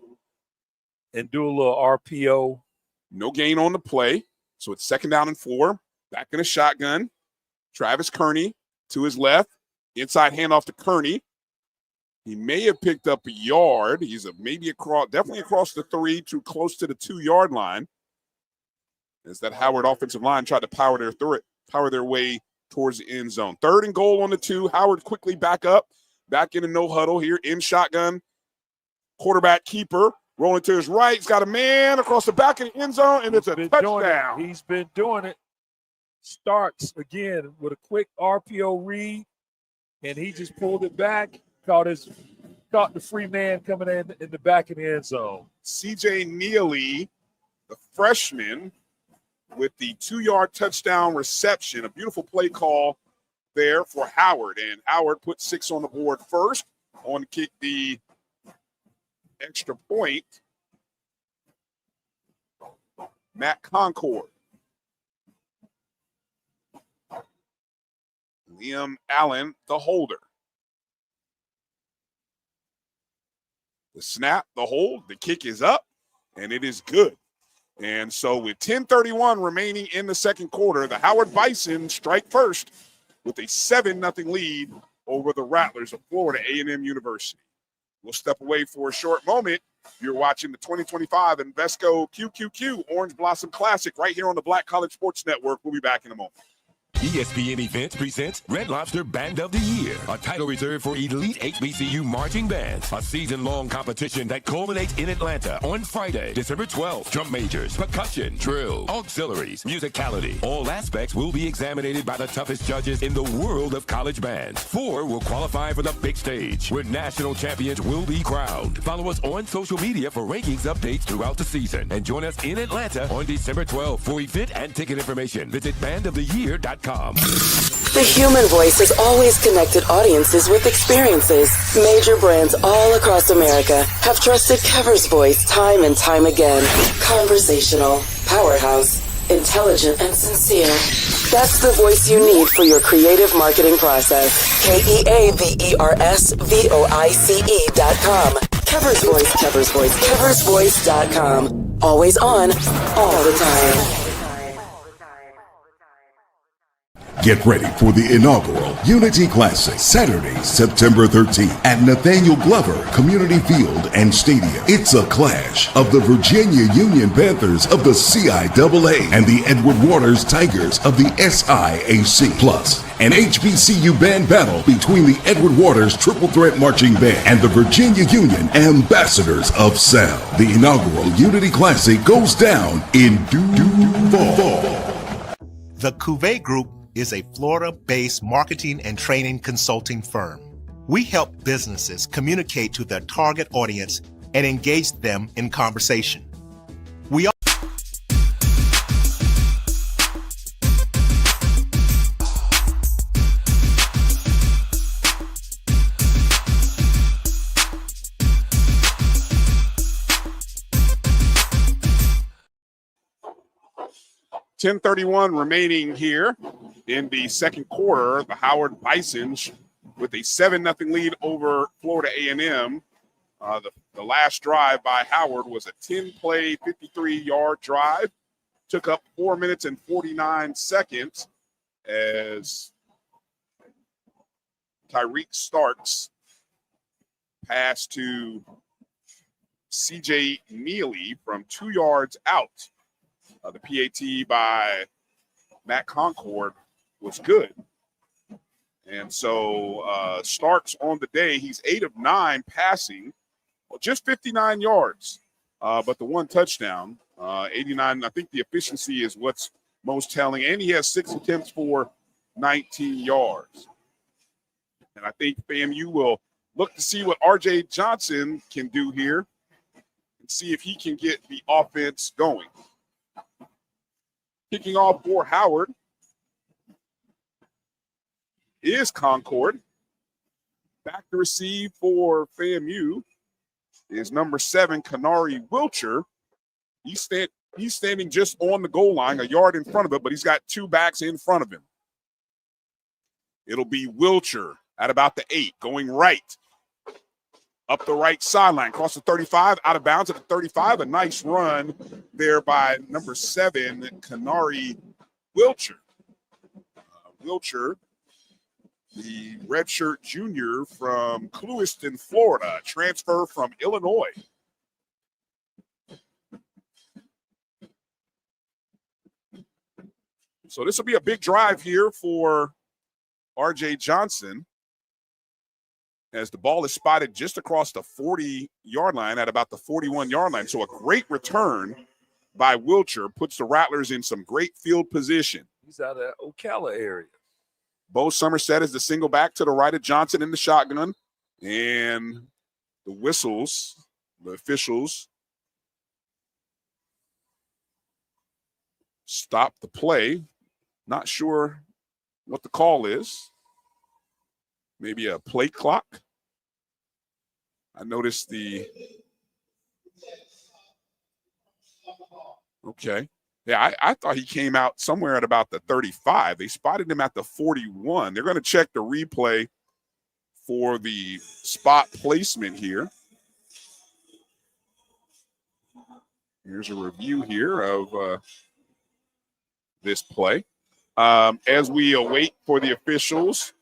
and do a little RPO. No gain on the play. So it's 2nd down and 4. Back in a shotgun. Travis Kearney to his left. Inside handoff to Kearney. He may have picked up a yard. He's definitely across the 3 to close to the 2-yard line. As that Howard offensive line tried to power their way towards the end zone. 3rd and goal on the 2. Howard quickly back up. Back in a no huddle here in shotgun. Quarterback keeper rolling to his right. He's got a man across the back of the end zone, and it's a touchdown. He's been doing it. Starks again with a quick RPO read, and he just pulled it back, caught the free man coming in the back of the end zone. CJ Neely, the freshman, with the 2-yard touchdown reception. A beautiful play call there for Howard, and Howard put 6 on the board first on to kick the extra point. Matt Concord. Liam Allen, the holder. The snap, the hold, the kick is up, and it is good. And so with 10:31 remaining in the second quarter, the Howard Bison strike first with a 7-0 lead over the Rattlers of Florida A&M University. We'll step away for a short moment. You're watching the 2025 Invesco QQQ Orange Blossom Classic right here on the Black College Sports Network. We'll be back in a moment. ESPN Events presents Red Lobster Band of the Year, a title reserved for elite HBCU marching bands. A season-long competition that culminates in Atlanta on Friday, December 12th. Drum majors, percussion, drill, auxiliaries, musicality. All aspects will be examined by the toughest judges in the world of college bands. 4 will qualify for the big stage, where national champions will be crowned. Follow us on social media for rankings updates throughout the season. And join us in Atlanta on December 12th. For event and ticket information, visit bandoftheyear.com. The human voice has always connected audiences with experiences. Major brands all across America have trusted Kever's voice time and time again. Conversational, powerhouse, intelligent, and sincere. That's the voice you need for your creative marketing process. KEAVERSVOICE.com. Kever's Voice, Kever's Voice, KeversVoice.com. Always on, all the time. Get ready for the inaugural Unity Classic, Saturday, September 13th at Nathaniel Glover Community Field and Stadium. It's a clash of the Virginia Union Panthers of the CIAA and the Edward Waters Tigers of the SIAC. Plus, an HBCU band battle between the Edward Waters Triple Threat Marching Band and the Virginia Union Ambassadors of Sound. The inaugural Unity Classic goes down in due fall. The Cuvée Group is a Florida-based marketing and training consulting firm. We help businesses communicate to their target audience and engage them in conversation. We 10:31 remaining here in the second quarter. The Howard Bison with a 7-0 lead over Florida A&M. The last drive by Howard was a 10-play, 53-yard drive. Took up 4 minutes and 49 seconds as Tyreek Starks passed to CJ Neely from 2 yards out. The PAT by Matt Concord was good. And so Starks on the day, he's 8 of 9 passing, just 59 yards, but the one touchdown, 89. I think the efficiency is what's most telling. And he has 6 attempts for 19 yards. And I think FAMU will look to see what R.J. Johnson can do here and see if he can get the offense going. Kicking off for Howard is Concord. Back to receive for FAMU is number 7, Kanari Wilcher. He's standing just on the goal line, a yard in front of it, but he's got 2 backs in front of him. It'll be Wilcher at about the 8, going right. Up the right sideline, across the 35, out of bounds at the 35. A nice run there by number 7, Kanari Wilcher. Wilcher, the redshirt junior from Clewiston, Florida, transfer from Illinois. So this will be a big drive here for R.J. Johnson. as the ball is spotted just across the 40-yard line at about the 41-yard line. So a great return by Wilcher puts the Rattlers in some great field position. He's out of that Ocala area. Bo Somerset is the single back to the right of Johnson in the shotgun. And the whistles, the officials, stop the play. Not sure what the call is. Maybe a play clock. I noticed the. Okay. Yeah, I thought he came out somewhere at about the 35. They spotted him at the 41. They're going to check the replay for the spot placement here. Here's a review here of this play. As we await for the officials,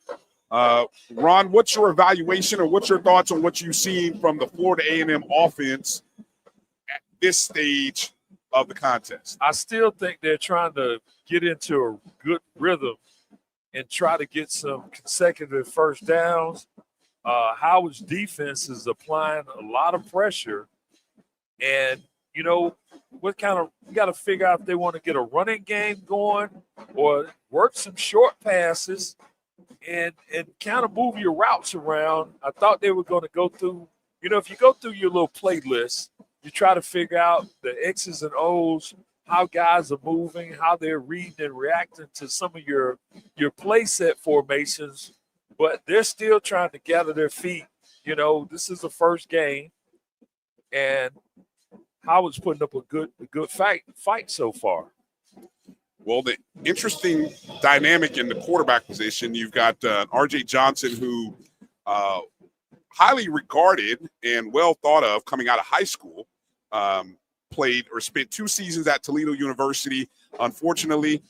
Ron, what's your evaluation or what's your thoughts on what you've seen from the Florida A&M offense at this stage of the contest? I still think they're trying to get into a good rhythm and try to get some consecutive first downs. Howard's defense is applying a lot of pressure. And, you know, you got to figure out if they want to get a running game going or work some short passes and kind of move your routes around. I thought they were going to go through, you know, if you go through your little playlist, you try to figure out the X's and O's, how guys are moving, how they're reading and reacting to some of your play set formations, but they're still trying to gather their feet. You know, this is the first game, and Howard's putting up a good fight so far. Well, the interesting dynamic in the quarterback position, you've got R.J. Johnson, who highly regarded and well thought of coming out of high school, played or spent 2 seasons at Toledo University. Unfortunately,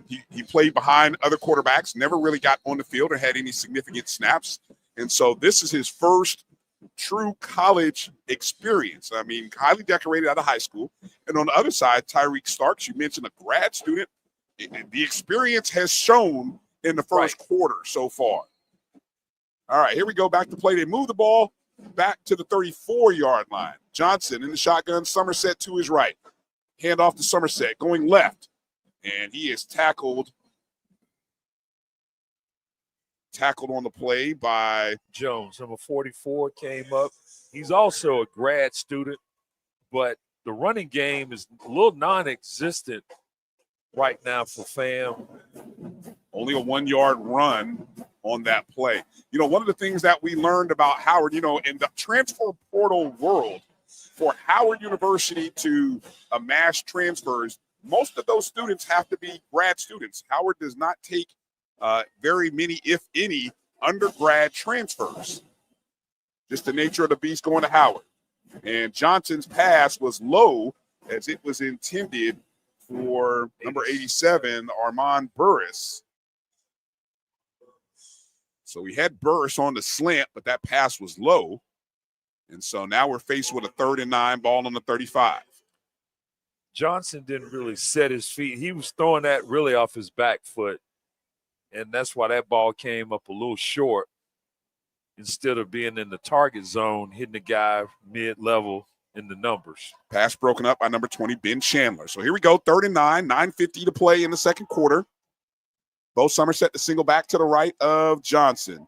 he played behind other quarterbacks, never really got on the field or had any significant snaps. And so this is his first true college experience. I mean, highly decorated out of high school. And on the other side, Tyreek Starks, you mentioned a grad student. The experience has shown in the first quarter so far. All right, here we go. Back to play. They move the ball back to the 34-yard line. Johnson in the shotgun. Somerset to his right. Hand off to Somerset, going left. And he is tackled on the play by Jones. Number 44 came up. He's also a grad student, but the running game is a little non-existent right now for FAM. Only a 1-yard run on that play. You know, one of the things that we learned about Howard, you know, in the transfer portal world, for Howard University to amass transfers, most of those students have to be grad students. Howard does not take very many, if any, undergrad transfers. Just the nature of the beast going to Howard. And Johnson's pass was low as it was intended for number 87, Armand Burris. So we had Burris on the slant, but that pass was low. And so now we're faced with a 3rd and 9, ball on the 35. Johnson didn't really set his feet. He was throwing that really off his back foot. And that's why that ball came up a little short. Instead of being in the target zone, hitting the guy mid-level in the numbers. Pass broken up by number 20, Ben Chandler. So here we go, 3rd and 9, 9:50 to play in the second quarter. Bo Somerset the single back to the right of Johnson.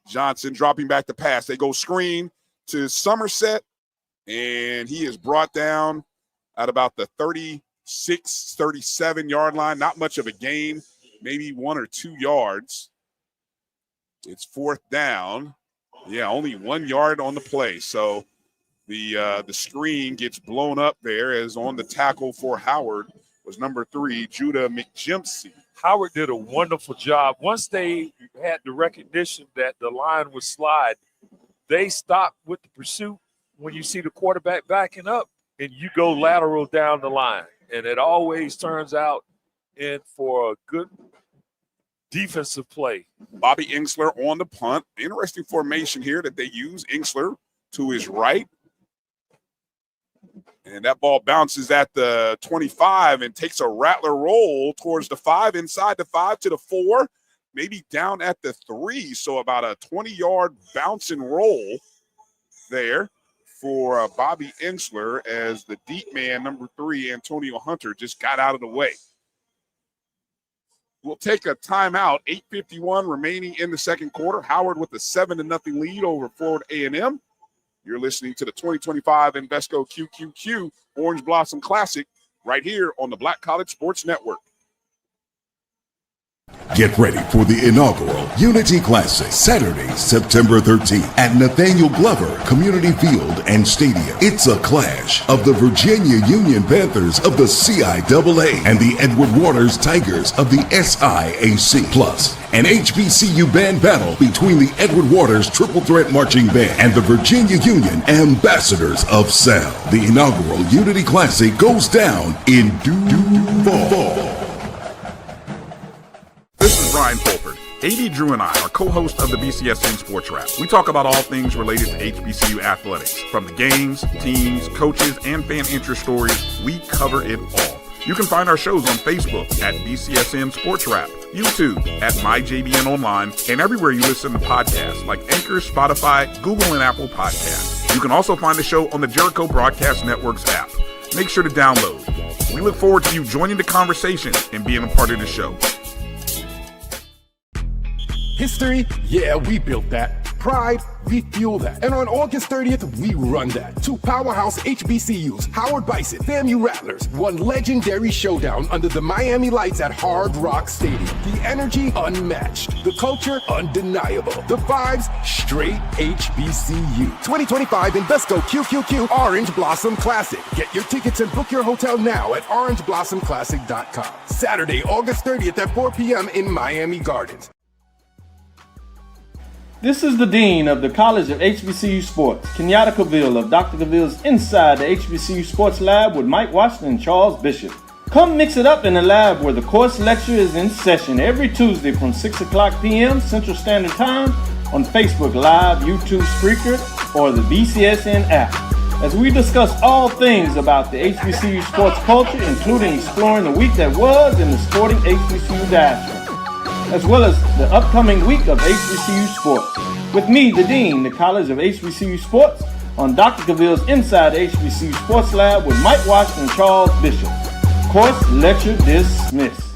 Johnson dropping back the pass. They go screen to Somerset, and he is brought down at about the 36, 37-yard line. Not much of a gain, maybe 1 or 2 yards. It's 4th down. Yeah, only 1 yard on the play. So the screen gets blown up there as on the tackle for Howard was number 3, Judah McJimsey. Howard did a wonderful job. Once they had the recognition that the line would slide, they stopped with the pursuit when you see the quarterback backing up, and you go lateral down the line. And it always turns out in for a good defensive play. Bobby Ingsler on the punt. Interesting formation here that they use. Ingsler to his right. And that ball bounces at the 25 and takes a rattler roll towards the 5, inside the 5 to the 4. maybe down at the 3. So about a 20-yard bounce and roll there for Bobby Ensler as the deep man, number 3, Antonio Hunter, just got out of the way. We'll take a timeout. 8:51 remaining in the second quarter. Howard with a 7-0 lead over Florida A&M. You're listening to the 2025 Invesco QQQ Orange Blossom Classic right here on the Black College Sports Network. Get ready for the inaugural Unity Classic, Saturday, September 13th at Nathaniel Glover Community Field and Stadium. It's a clash of the Virginia Union Panthers of the CIAA and the Edward Waters Tigers of the SIAC. Plus, an HBCU band battle between the Edward Waters Triple Threat Marching Band and the Virginia Union Ambassadors of Sound. The inaugural Unity Classic goes down in Duval. This is Brian Fulford. AD Drew and I are co-hosts of the BCSN Sports Wrap. We talk about all things related to HBCU athletics. From the games, teams, coaches, and fan interest stories, we cover it all. You can find our shows on Facebook at BCSN Sports Wrap, YouTube at MyJBN Online, and everywhere you listen to podcasts like Anchor, Spotify, Google, and Apple Podcasts. You can also find the show on the Jericho Broadcast Network's app. Make sure to download. We look forward to you joining the conversation and being a part of the show. History? Yeah, we built that. Pride? We fuel that. And on August 30th, we run that. 2 powerhouse HBCUs, Howard Bison, FAMU Rattlers, one legendary showdown under the Miami lights at Hard Rock Stadium. The energy unmatched. The culture undeniable. The vibes straight HBCU. 2025 Invesco QQQ Orange Blossom Classic. Get your tickets and book your hotel now at orangeblossomclassic.com. Saturday, August 30th at 4 p.m. in Miami Gardens. This is the Dean of the College of HBCU Sports, Kenyatta Cavill of Dr. Cavill's Inside the HBCU Sports Lab with Mike Washington and Charles Bishop. Come mix it up in the lab where the course lecture is in session every Tuesday from 6 o'clock p.m. Central Standard Time on Facebook Live, YouTube Spreaker, or the BCSN app. As we discuss all things about the HBCU sports culture, including exploring the week that was in the sporting HBCU diaspora, as well as the upcoming week of HBCU sports. With me, the Dean, the College of HBCU Sports, on Dr. Cavill's Inside HBCU Sports Lab with Mike Washington and Charles Bishop. Course lecture dismissed.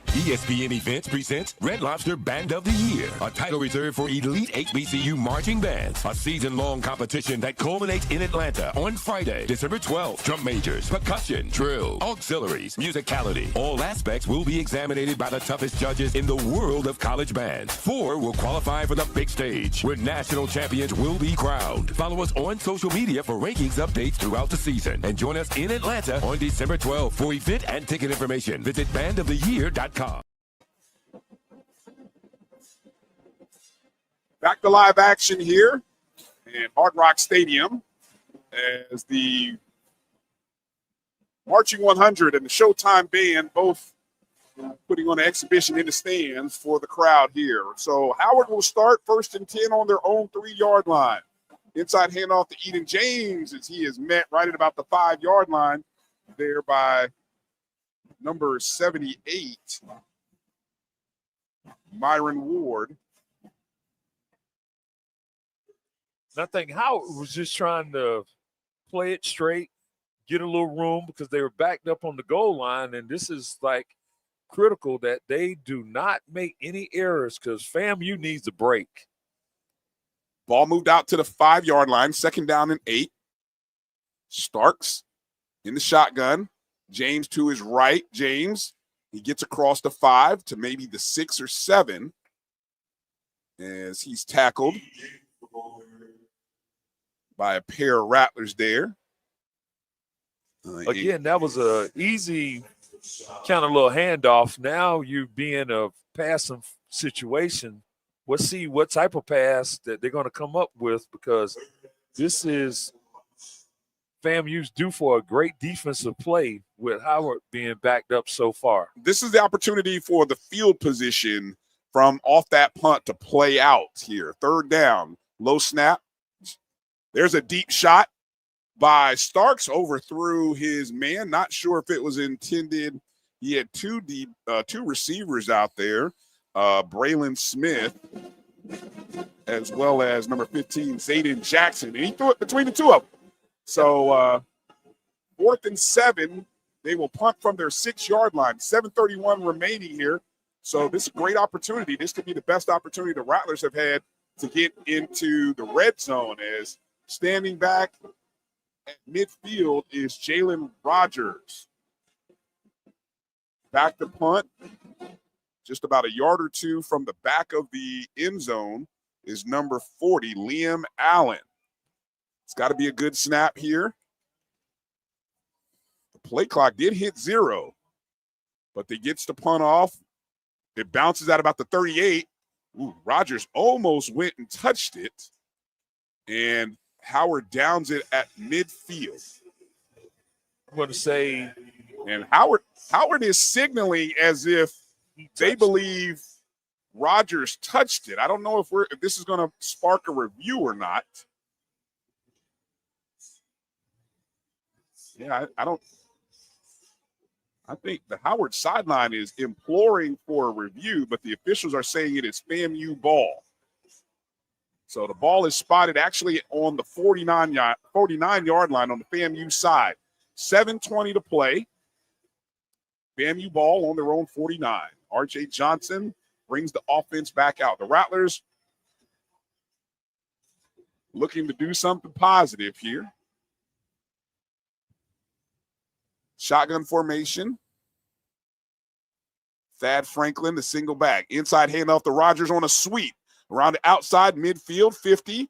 ESPN Events presents Red Lobster Band of the Year, a title reserved for elite HBCU marching bands. A season-long competition that culminates in Atlanta on Friday, December 12th. Drum majors, percussion, drill, auxiliaries, musicality. All aspects will be examined by the toughest judges in the world of college bands. 4 will qualify for the big stage, where national champions will be crowned. Follow us on social media for rankings updates throughout the season. And join us in Atlanta on December 12th. For event and ticket information, visit bandoftheyear.com. Back to live action here at Hard Rock Stadium as the Marching 100 and the Showtime Band both putting on an exhibition in the stands for the crowd here. So Howard will start 1st and 10 on their own 3-yard line. Inside handoff to Eden James as he is met right at about the 5-yard line there by number 78, Myron Ward. I think Howard was just trying to play it straight, get a little room because they were backed up on the goal line. And this is like critical that they do not make any errors because FAMU needs a break. Ball moved out to the 5-yard line, 2nd down and 8. Starks in the shotgun. James to his right. James, he gets across the 5 to maybe the 6 or 7 as he's tackled by a pair of Rattlers there. Again, that was a easy kind of little handoff. Now you be in a passing situation. Let's see what type of pass that they're going to come up with because this is FAMU's due for a great defensive play with Howard being backed up so far. This is the opportunity for the field position from off that punt to play out here. 3rd down, low snap. There's a deep shot by Starks, overthrew his man. Not sure if it was intended. He had two receivers out there. Braylon Smith, as well as number 15, Zayden Jackson. And he threw it between the two of them. So 4th and 7, they will punt from their 6-yard line. 7:31 remaining here. So this is a great opportunity. This could be the best opportunity the Rattlers have had to get into the red zone, as standing back at midfield is Jalen Rogers. Back to punt. Just about a yard or two from the back of the end zone is number 40, Liam Allen. It's got to be a good snap here. The play clock did hit 0, but they gets the punt off. It bounces at about the 38. Ooh, Rogers almost went and touched it, and Howard downs it at midfield. I'm going to say, and Howard is signaling as if they believe Rogers touched it. I don't know if this is going to spark a review or not. Yeah, I think the Howard sideline is imploring for a review, but the officials are saying it is FAMU ball. So the ball is spotted actually on the 49-yard line on the FAMU side. 7:20 to play. FAMU ball on their own 49. R.J. Johnson brings the offense back out. The Rattlers looking to do something positive here. Shotgun formation. Thad Franklin, the single back. Inside handoff to Rogers on a sweep. Around the outside, midfield, 50.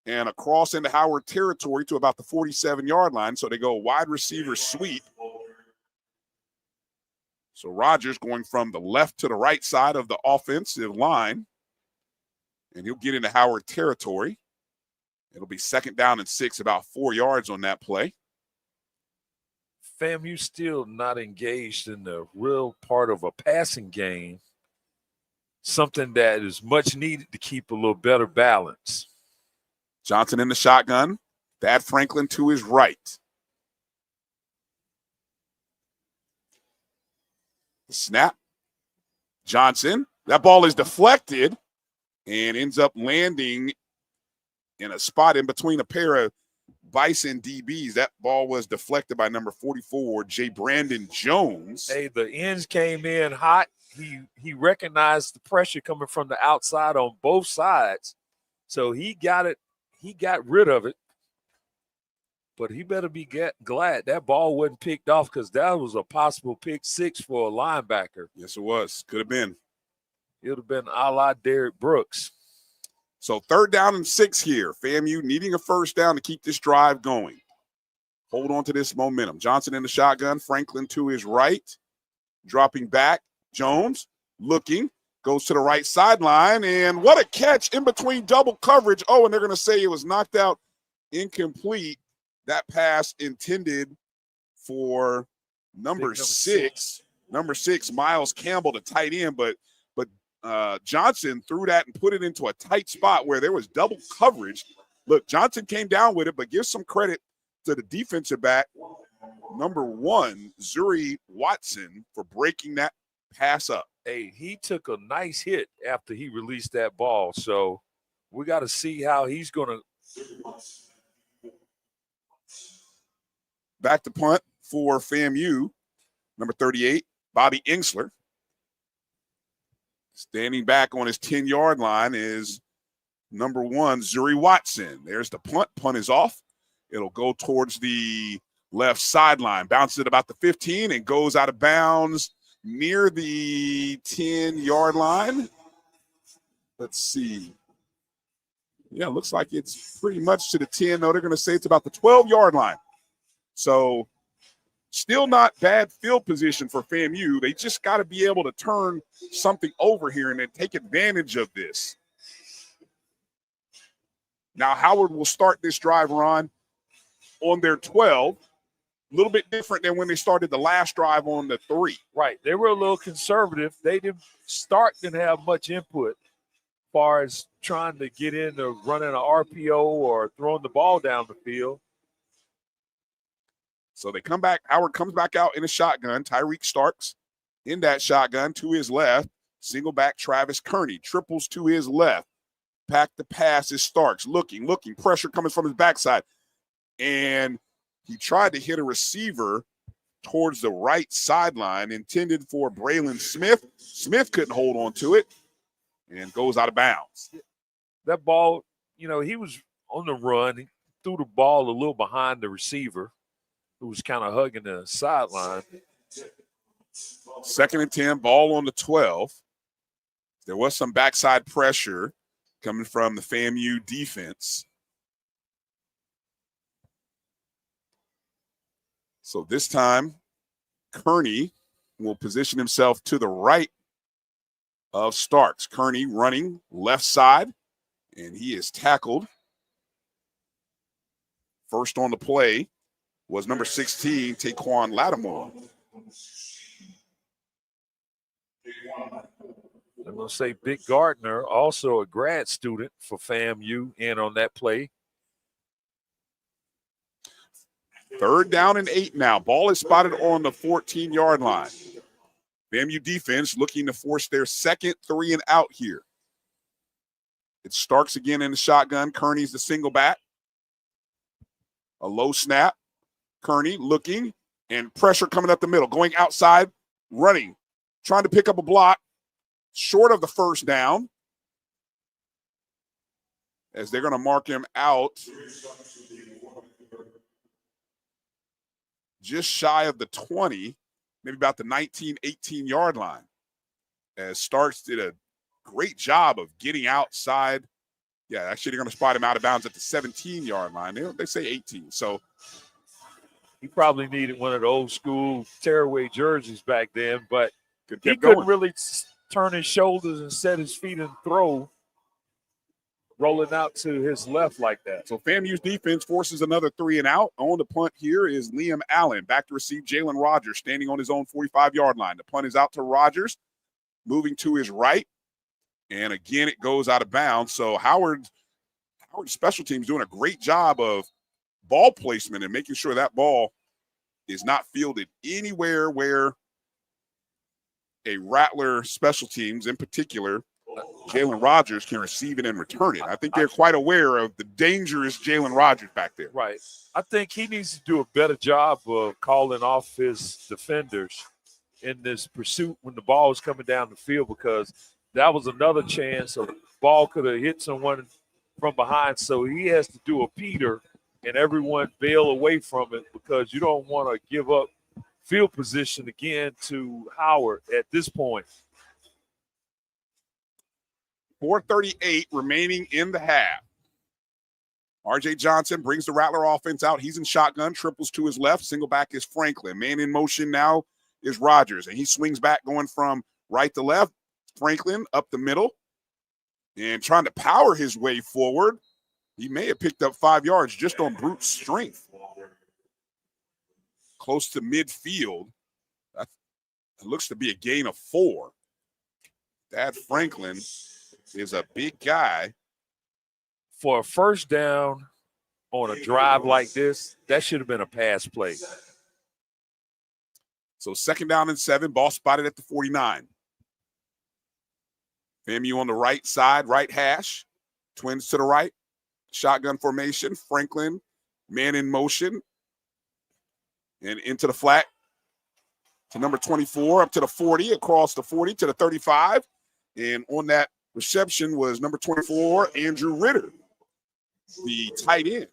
And across into Howard territory to about the 47-yard line. So they go wide receiver sweep. So Rogers going from the left to the right side of the offensive line. And he'll get into Howard territory. It'll be 2nd down and 6, about 4 yards on that play. FAMU still not engaged in the real part of a passing game, something that is much needed to keep a little better balance. Johnson in the shotgun. Thad Franklin to his right. Snap. Johnson. That ball is deflected and ends up landing in a spot in between a pair of Bison DBs. That ball was deflected by number 44, J. Brandon Jones. Hey, the ends came in hot. He recognized the pressure coming from the outside on both sides. So he got it. He got rid of it. But he better be glad that ball wasn't picked off, because that was a possible pick 6 for a linebacker. Yes, it was. Could have been. It would have been a la Derrick Brooks. So 3rd down and 6 here. FAMU needing a 1st down to keep this drive going. Hold on to this momentum. Johnson in the shotgun. Franklin to his right. Dropping back. Jones looking. Goes to the right sideline. And what a catch in between double coverage. Oh, and they're going to say it was knocked out incomplete. That pass intended for number 6. Number 6, Miles Campbell, the tight end. But Johnson threw that and put it into a tight spot where there was double coverage. Look, Johnson came down with it, but give some credit to the defensive back, number 1, Zuri Watson, for breaking that pass up. Hey, he took a nice hit after he released that ball. So we got to see how he's going to. Back to punt for FAMU, number 38, Bobby Ingsler. Standing back on his 10-yard line is number 1, Zuri Watson. There's the punt. Punt is off. It'll go towards the left sideline. Bounces at about the 15 and goes out of bounds near the 10-yard line. Let's see. Yeah, looks like it's pretty much to the 10. No, they're going to say it's about the 12-yard line. So still not bad field position for FAMU. They just got to be able to turn something over here and then take advantage of this. Now Howard will start this drive, Ron, on their 12. A little bit different than when they started the last drive on the 3. Right. They were a little conservative. They didn't have much input as far as trying to get into running an RPO or throwing the ball down the field. So they come back. Howard comes back out in a shotgun. Tyreek Starks in that shotgun to his left. Single back Travis Kearney. Triples to his left. Pack the pass is Starks. Looking. Pressure coming from his backside. And he tried to hit a receiver towards the right sideline, intended for Braylon Smith. Smith couldn't hold on to it and goes out of bounds. That ball, he was on the run. He threw the ball a little behind the receiver, who was kind of hugging the sideline. 2nd and 10, ball on the 12. There was some backside pressure coming from the FAMU defense. So this time, Kearney will position himself to the right of Starks. Kearney running left side, and he is tackled. First on the play was number 16, Taquan Lattimore. I'm going to say Big Gardner, also a grad student for FAMU, in on that play. 3rd down and 8 now. Ball is spotted on the 14-yard line. FAMU defense looking to force their second 3 and out here. It's Starks again in the shotgun. Kearney's the single back. A low snap. Kearney looking, and pressure coming up the middle. Going outside, running, trying to pick up a block. Short of the first down, as they're going to mark him out just shy of the 20, maybe about the 19, 18-yard line, as Starks did a great job of getting outside. Yeah, actually, they're going to spot him out of bounds at the 17-yard line. They say 18, so. He probably needed one of the old school tearaway jerseys back then, but he couldn't going. really turn his shoulders and set his feet and throw, rolling out to his left like that. So FAMU's defense forces another 3 and out. On the punt here is Liam Allen. Back to receive Jalen Rogers, standing on his own 45-yard line. The punt is out to Rogers, moving to his right. And again, it goes out of bounds. So Howard's special teams doing a great job of ball placement and making sure that ball is not fielded anywhere where a Rattler special teams, in particular, Jalen Rogers, can receive it and return it. I think they're quite aware of the dangerous Jalen Rogers back there. Right. I think he needs to do a better job of calling off his defenders in this pursuit when the ball is coming down the field, because that was another chance a ball could have hit someone from behind. So he has to do a Peter and everyone bail away from it, because you don't want to give up field position again to Howard at this point. 4:38 remaining in the half. R.J. Johnson brings the Rattler offense out. He's in shotgun, triples to his left. Single back is Franklin. Man in motion now is Rogers, and he swings back going from right to left. Franklin up the middle and trying to power his way forward. He may have picked up 5 yards just on brute strength. Close to midfield. It looks to be a gain of 4. Thad Franklin is a big guy. For a first down on a drive like this, that should have been a pass play. So 2nd down and 7, ball spotted at the 49. FAMU on the right side, right hash. Twins to the right. Shotgun formation. Franklin, man in motion. And into the flat to number 24, up to the 40, across the 40 to the 35. And on that reception was number 24, Andrew Ritter, the tight end,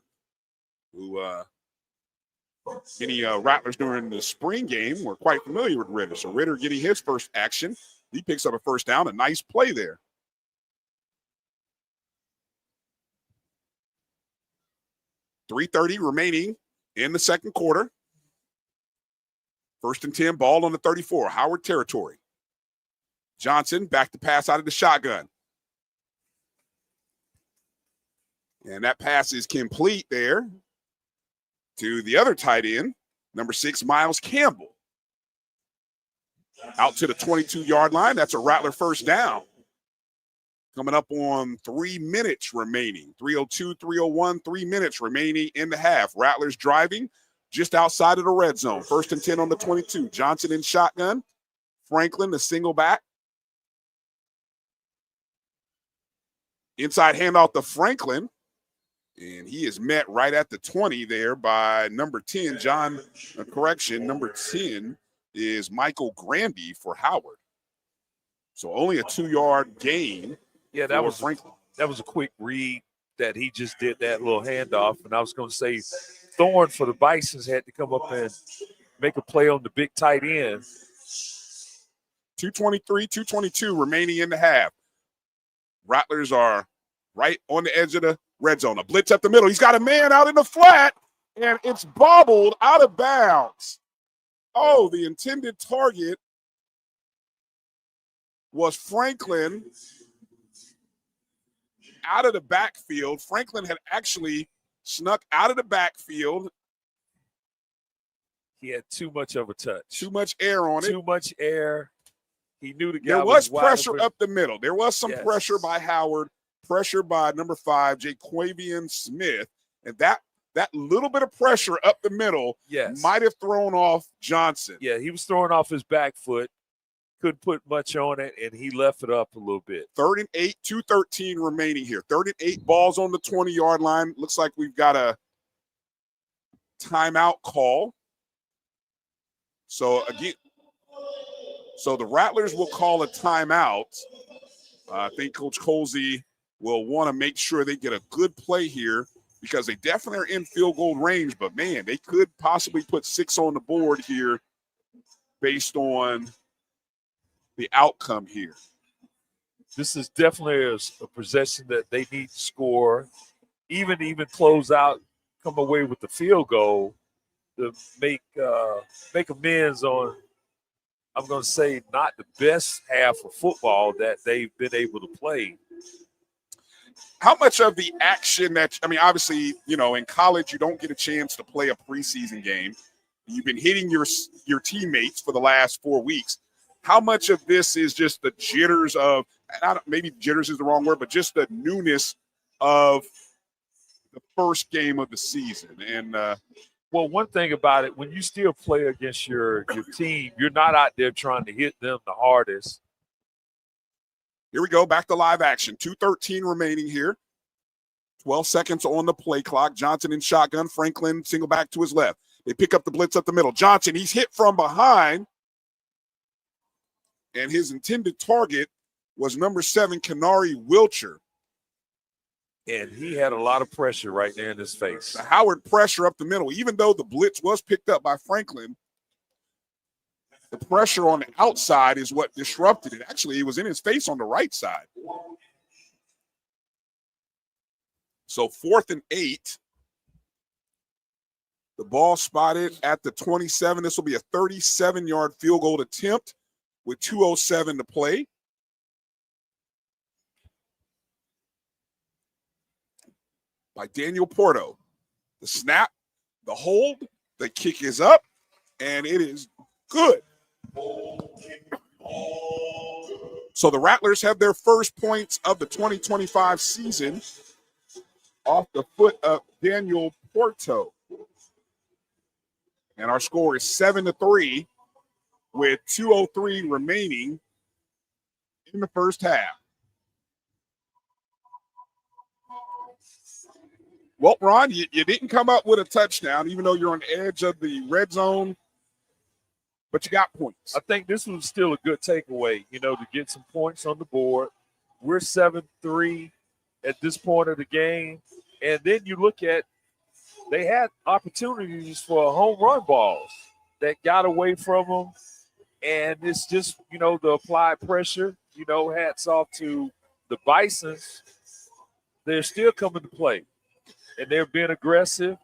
who many Rattlers during the spring game were quite familiar with Ritter. So Ritter getting his first action. He picks up a first down, a nice play there. .330 remaining in the second quarter. 1st and 10, ball on the 34, Howard territory. Johnson back to pass out of the shotgun. And that pass is complete there to the other tight end, number 6, Miles Campbell. Out to the 22-yard line. That's a Rattler first down. Coming up on 3 minutes remaining. 3:02, 3:01, 3 minutes remaining in the half. Rattlers driving just outside of the red zone. 1st and 10 on the 22. Johnson in shotgun. Franklin, the single back. Inside handoff to Franklin. And he is met right at the 20 there by number 10, number 10 is Michael Grandy for Howard. So only a 2-yard gain. Yeah, that was Franklin. That was a quick read that he just did that little handoff. And I was going to say Thorne for the Bisons had to come up and make a play on the big tight end. 2:23, 2:22 remaining in the half. Rattlers are right on the edge of the red zone. A blitz up the middle. He's got a man out in the flat, and it's bobbled out of bounds. Oh, the intended target was Franklin out of the backfield. Franklin had actually snuck out of the backfield. He had too much of a touch. Too much air on it. Too much air. He knew the guy There was wide pressure open. up the middle. There was some pressure by Howard, pressure by number 5, Jaquavian Smith. And that little bit of pressure up the middle might have thrown off Johnson. Yeah, he was throwing off his back foot. Couldn't put much on it, and he left it up a little bit. 3rd and 8, 2:13 remaining here. 3rd and 8, balls on the 20-yard line. Looks like we've got a timeout call. So, again, the Rattlers will call a timeout. I think Coach Colsey will want to make sure they get a good play here because they definitely are in field goal range. But, man, they could possibly put 6 on the board here based on the outcome here. This is definitely a possession that they need to score, even close out, come away with the field goal to make amends on, I'm going to say, not the best half of football that they've been able to play. How much of the action obviously, in college you don't get a chance to play a preseason game. You've been hitting your teammates for the last 4 weeks. How much of this is just the jitters of, maybe jitters is the wrong word, but just the newness of the first game of the season? And well, one thing about it, when you still play against your team, you're not out there trying to hit them the hardest. Here we go, back to live action. 2:13 remaining here. 12 seconds on the play clock. Johnson in shotgun. Franklin single back to his left. They pick up the blitz up the middle. Johnson, he's hit from behind. And his intended target was number 7, Kenari Wilcher. And he had a lot of pressure right there in his face. The Howard pressure up the middle. Even though the blitz was picked up by Franklin, the pressure on the outside is what disrupted it. Actually, it was in his face on the right side. So 4th and 8. The ball spotted at the 27. This will be a 37-yard field goal attempt with 2:07 to play. By Daniel Porto. The snap, the hold, the kick is up, and it is good. So the Rattlers have their first points of the 2025 season off the foot of Daniel Porto. And our score is 7-3 with 2:03 remaining in the first half. Well, Ron, you didn't come up with a touchdown, even though you're on the edge of the red zone, but you got points. I think this was still a good takeaway, to get some points on the board. We're 7-3 at this point of the game. And then you look at, they had opportunities for home run balls that got away from them. And it's just, the applied pressure, hats off to the Bisons. They're still coming to play. And they're being aggressive.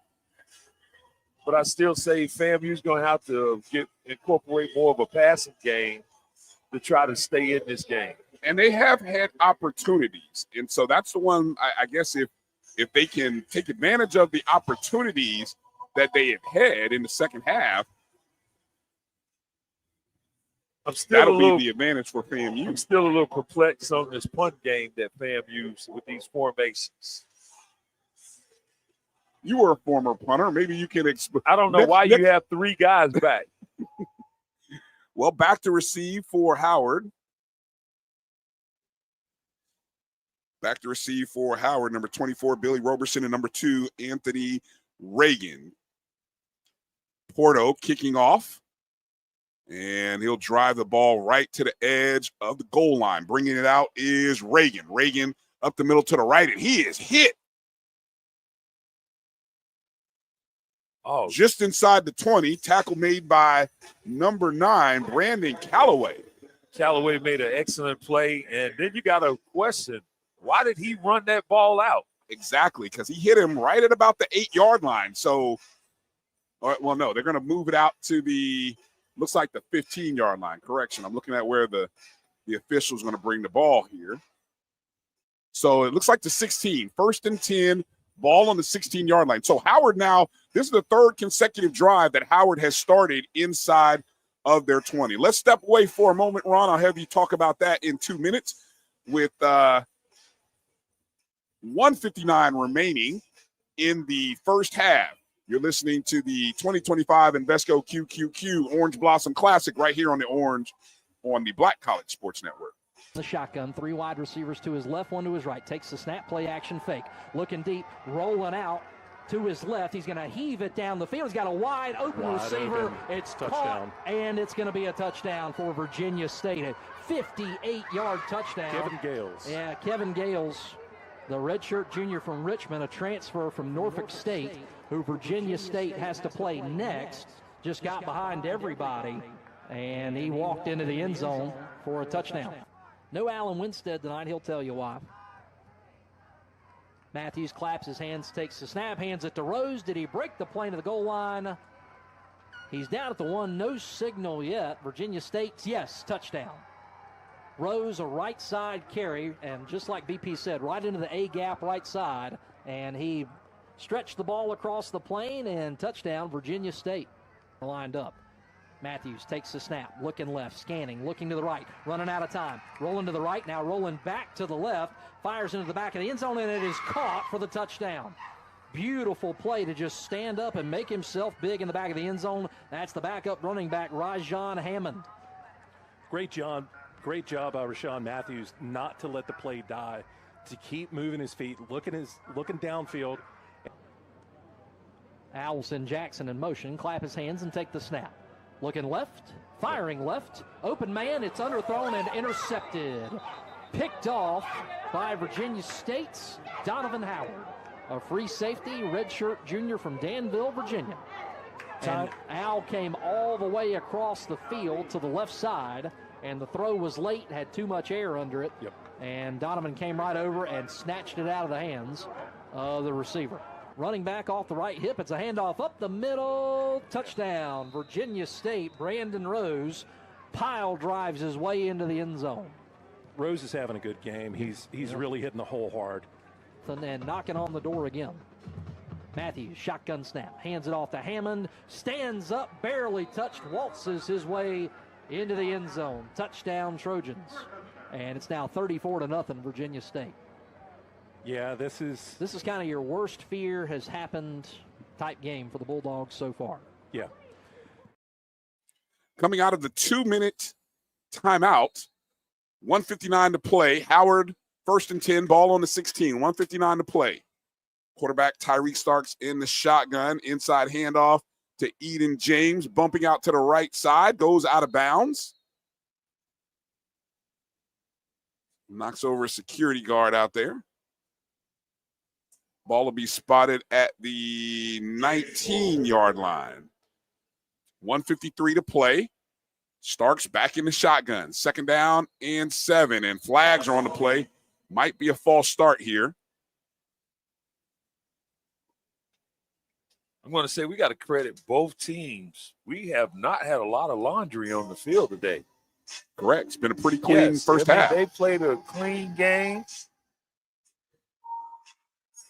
But I still say FAMU's going to have to incorporate more of a passing game to try to stay in this game. And they have had opportunities. And so that's the one, I guess, if they can take advantage of the opportunities that they have had in the second half, that'll be the advantage for FAMU. I'm still a little perplexed on this punt game that FAMU's with these formations. You were a former punter. Maybe you can explain. I don't know why you have 3 guys back. Well, back to receive for Howard. Back to receive for Howard, number 24, Billy Roberson, and number 2, Anthony Reagan. Porto kicking off, and he'll drive the ball right to the edge of the goal line. Bringing it out is Reagan. Reagan up the middle to the right, and he is hit. Oh, just inside the 20. Tackle made by number 9, Brandon Callaway. Callaway made an excellent play, and then you got to question, why did he run that ball out? Exactly, because he hit him right at about the 8-yard line. So, well, no, they're going to move it out to the, looks like the 15-yard line. Correction, I'm looking at where the official's going to bring the ball here. So it looks like the 16, 1st and 10, ball on the 16-yard line. So Howard now, this is the 3rd consecutive drive that Howard has started inside of their 20. Let's step away for a moment, Ron. I'll have you talk about that in 2 minutes with 1:59 remaining in the first half. You're listening to the 2025 Invesco QQQ Orange Blossom Classic right here on the Black College Sports Network. The shotgun, 3 wide receivers to his left, 1 to his right. Takes the snap, play action fake. Looking deep, rolling out to his left. He's going to heave it down the field. He's got a wide open receiver. It's touchdown. Caught, and it's going to be a touchdown for Virginia State. A 58-yard touchdown. Kevin Gales. Yeah, Kevin Gales, the redshirt junior from Richmond, a transfer from Norfolk State, who Virginia State has to play next. Just got behind everybody, and he walked into the end zone for a touchdown. No Allen Winstead tonight. He'll tell you why. Matthews claps his hands, takes the snap, hands it to Rose. Did he break the plane to the goal line? He's down at the 1. No signal yet. Virginia State, yes, touchdown. Rose, a right side carry, and just like BP said, right into the A gap right side, and he stretched the ball across the plane, and touchdown, Virginia State. Lined up. Matthews takes the snap, looking left, scanning, looking to the right, running out of time, rolling to the right, now rolling back to the left, fires into the back of the end zone, and it is caught for the touchdown. Beautiful play to just stand up and make himself big in the back of the end zone. That's the backup running back, Rajon Hammond. Great job by Rashawn Matthews not to let the play die, to keep moving his feet, looking downfield. Owls and Jackson in motion, clap his hands and take the snap. Looking left, firing left, open man, it's underthrown and intercepted. Picked off by Virginia State's Donovan Howard, a free safety, redshirt junior from Danville, Virginia. And Al came all the way across the field to the left side, and the throw was late, had too much air under it. Yep. And Donovan came right over and snatched it out of the hands of the receiver. Running back off the right hip. It's a handoff up the middle. Touchdown. Virginia State. Brandon Rose pile drives his way into the end zone. Rose is having a good game. He's really hitting the hole hard. And knocking on the door again. Matthews, shotgun snap. Hands it off to Hammond. Stands up, barely touched, waltzes his way into the end zone. Touchdown Trojans. And it's now 34-0 Virginia State. Yeah, this is kind of your worst fear has happened type game for the Bulldogs so far. Yeah. Coming out of the 2-minute timeout, 1:59 to play. Howard, 1st and 10, ball on the 16, 1:59 to play. Quarterback Tyreek Starks in the shotgun, inside handoff to Eden James, bumping out to the right side, goes out of bounds. Knocks over a security guard out there. Ball will be spotted at the 19-yard line. 1:53 to play. Starks back in the shotgun. 2nd down and 7. And flags are on the play. Might be a false start here. I'm going to say we got to credit both teams. We have not had a lot of laundry on the field today. Correct. It's been a pretty clean first half. They played a clean game.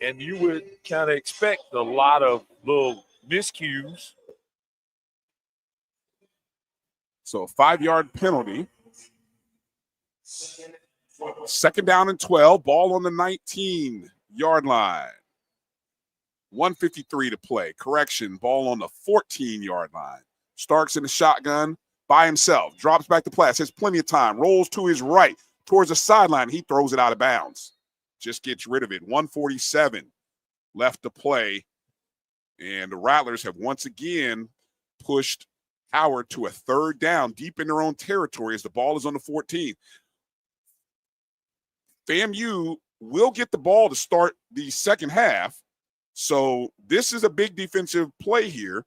And you would kind of expect a lot of little miscues. So a 5-yard penalty. 2nd down and 12. Ball on the 19-yard line. 1:53 to play. Correction. Ball on the 14-yard line. Starks in the shotgun by himself. Drops back to pass. Has plenty of time. Rolls to his right towards the sideline. He throws it out of bounds. just gets rid of it. 147 left to play. And the Rattlers have once again pushed Howard to a third down deep in their own territory as the ball is on the 14. FAMU will get the ball to start the second half. So this is a big defensive play here.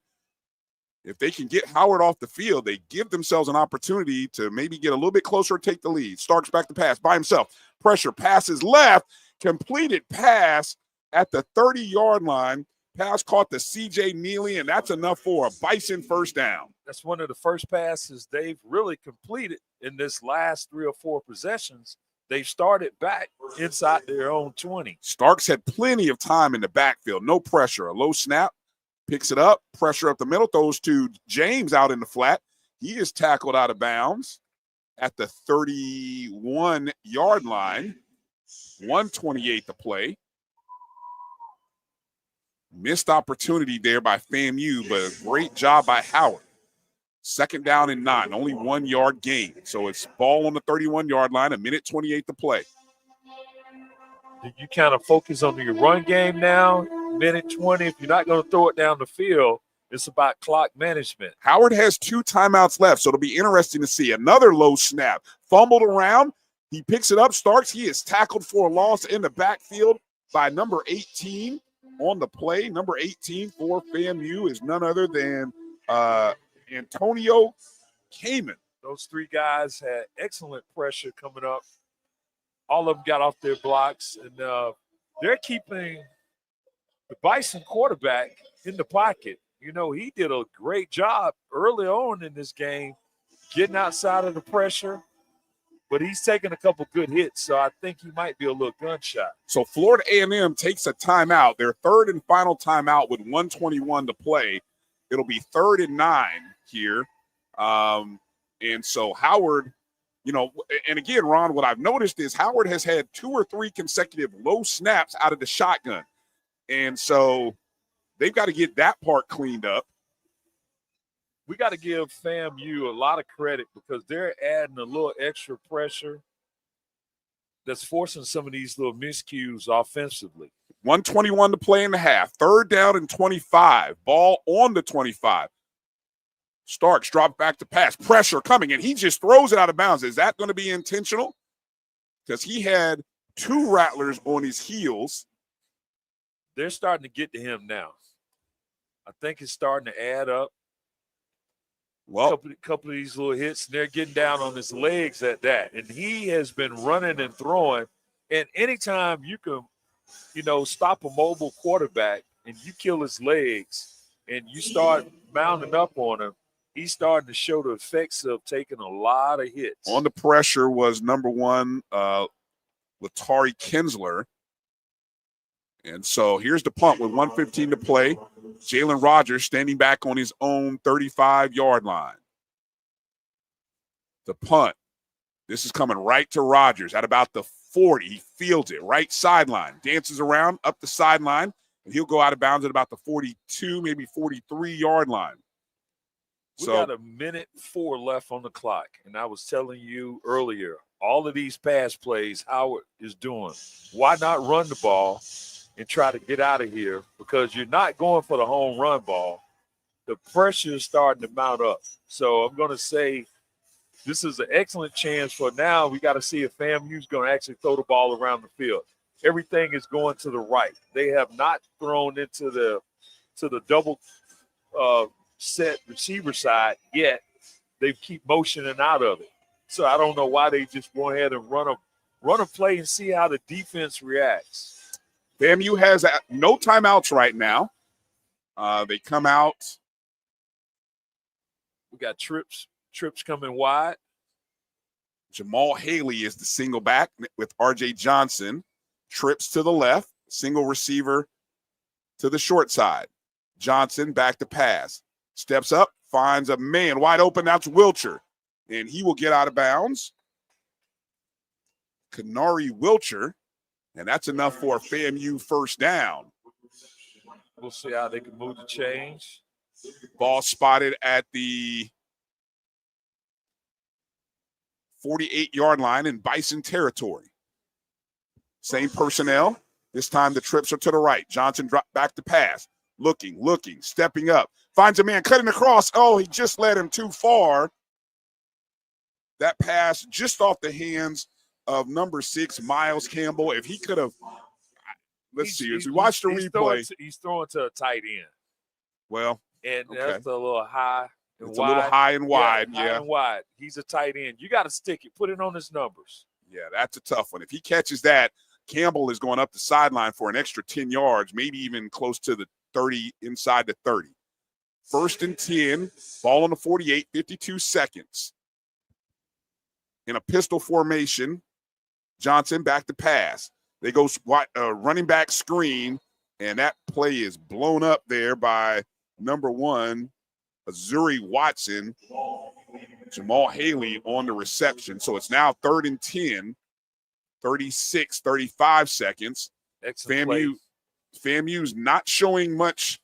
If they can get Howard off the field, they give themselves an opportunity to maybe get a little bit closer and take the lead. Starks back to pass by himself. Pressure, passes left, completed pass at the 30-yard line. Pass caught to C.J. Neely, and that's enough for a Bison first down. That's one of the first passes they've really completed in this last 3 or 4 possessions. They've started back inside their own 20. Starks had plenty of time in the backfield. No pressure. A low snap. Picks it up. Pressure up the middle. Throws to James out in the flat. He is tackled out of bounds at the 31-yard line. 1:28 to play. Missed opportunity there by FAMU, but a great job by Howard. Second down and 9, only 1 yard gain. So it's ball on the 31-yard line, 1:28 to play. Do you kind of focus on your run game now? 1:20. If you're not going to throw it down the field, it's about clock management. Howard has 2 timeouts left, so it'll be interesting to see. Another low snap. Fumbled around. He picks it up. Starks. He is tackled for a loss in the backfield by number 18 on the play. Number 18 for FAMU is none other than Antonio Kamen. Those 3 guys had excellent pressure coming up. All of them got off their blocks, and they're keeping the Bison quarterback in the pocket. You know, he did a great job early on in this game getting outside of the pressure, but he's taking a couple good hits, so I think he might be a little gunshot. So Florida A&M takes a timeout, their third and final timeout with 1:21 to play. It'll be 3rd and 9 here. And so Howard, you know, and again, Ron, what I've noticed is Howard has had 2 or 3 consecutive low snaps out of the shotgun. And so they've got to get that part cleaned up. We got to give FAMU a lot of credit because they're adding a little extra pressure that's forcing some of these little miscues offensively. 1:21 to play in the half. 3rd down and 25. Ball on the 25. Starks drop back to pass. Pressure coming, and he just throws it out of bounds. Is that going to be intentional? Because he had 2 Rattlers on his heels. They're starting to get to him now. I think it's starting to add up. Well, couple of these little hits, and they're getting down on his legs at that. And he has been running and throwing. And anytime you can, you know, stop a mobile quarterback and you kill his legs and you start mounting up on him, he's starting to show the effects of taking a lot of hits. On the pressure was number 1, Latari Kinsler. And so here's the punt with 1:15 to play. Jalen Rogers standing back on his own 35-yard line. The punt. This is coming right to Rogers at about the 40. He fields it right sideline, dances around up the sideline, and he'll go out of bounds at about the 42, maybe 43-yard line. We got 1:04 left on the clock, and I was telling you earlier, all of these pass plays Howard is doing. Why not run the ball and try to get out of here? Because you're not going for the home run ball. The pressure is starting to mount up. So I'm going to say this is an excellent chance for now. We got to see if FAMU's going to actually throw the ball around the field. Everything is going to the right. They have not thrown into the double set receiver side yet. They keep motioning out of it. So I don't know why they just go ahead and run a play and see how the defense reacts. FAMU has no timeouts right now. They come out. We got trips coming wide. Jamal Haley is the single back with R.J. Johnson. Trips to the left, single receiver to the short side. Johnson back to pass. Steps up, finds a man wide open. That's Wilcher. And he will get out of bounds. Kanari Wilcher. And that's enough for a FAMU first down. We'll see how they can move the change. Ball spotted at the 48-yard line in Bison territory. Same personnel. This time the trips are to the right. Johnson dropped back to pass. Looking, stepping up. Finds a man cutting across. Oh, he just led him too far. That pass just off the hands of number 6, Miles Campbell. If he could have, let's see. As we watch the replay. He's throwing to a tight end. Well, and okay. That's a little high and it's wide. A little high and wide, High and wide. He's a tight end. You got to stick it. Put it on his numbers. Yeah, that's a tough one. If he catches that, Campbell is going up the sideline for an extra 10 yards, maybe even close to the 30, inside the 30. 1st and 10, ball on the 48, 52 seconds. In a pistol formation, Johnson back to pass. They go running back screen, and that play is blown up there by number 1, Azuri Watson. Jamal Haley on the reception. So it's now 3rd and 10, 36, 35 seconds. FAMU's not showing much.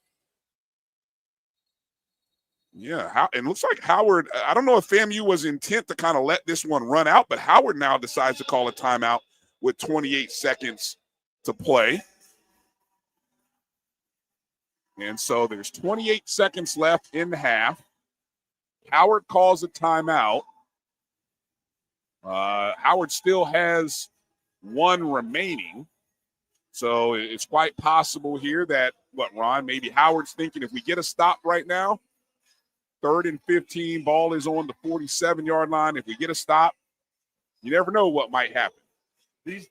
Yeah, and it looks like Howard, I don't know if FAMU was intent to kind of let this one run out, but Howard now decides to call a timeout with 28 seconds to play. And so there's 28 seconds left in the half. Howard calls a timeout. Howard still has 1 remaining. So it's quite possible here that, Ron, maybe Howard's thinking if we get a stop right now, 3rd and 15, ball is on the 47-yard line. If we get a stop, you never know what might happen.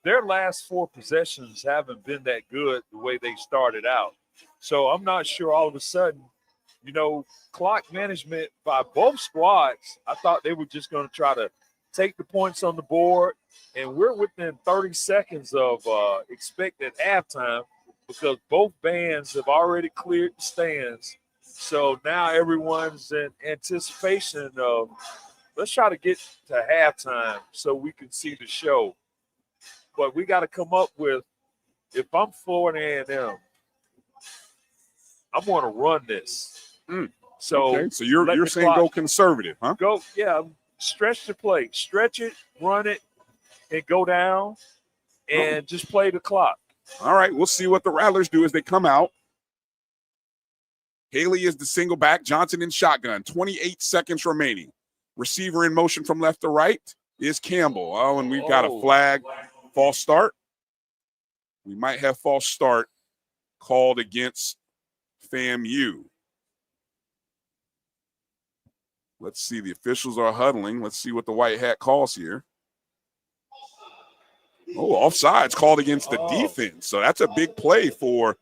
Their last 4 possessions haven't been that good the way they started out. So I'm not sure all of a sudden, clock management by both squads, I thought they were just going to try to take the points on the board, and we're within 30 seconds of expected halftime because both bands have already cleared the stands. So now everyone's in anticipation of let's try to get to halftime so we can see the show. But we got to come up with, if I'm Florida A&M, I'm going to run this. So you're saying go conservative, huh? Stretch the play. Stretch it, run it, and go down, and just play the clock. All right, we'll see what the Rattlers do as they come out. Haley is the single back. Johnson in shotgun. 28 seconds remaining. Receiver in motion from left to right is Campbell. Oh, and we've got a flag. False start. We might have false start called against FAMU. Let's see. The officials are huddling. Let's see what the white hat calls here. Offsides called against the defense. So that's a big play for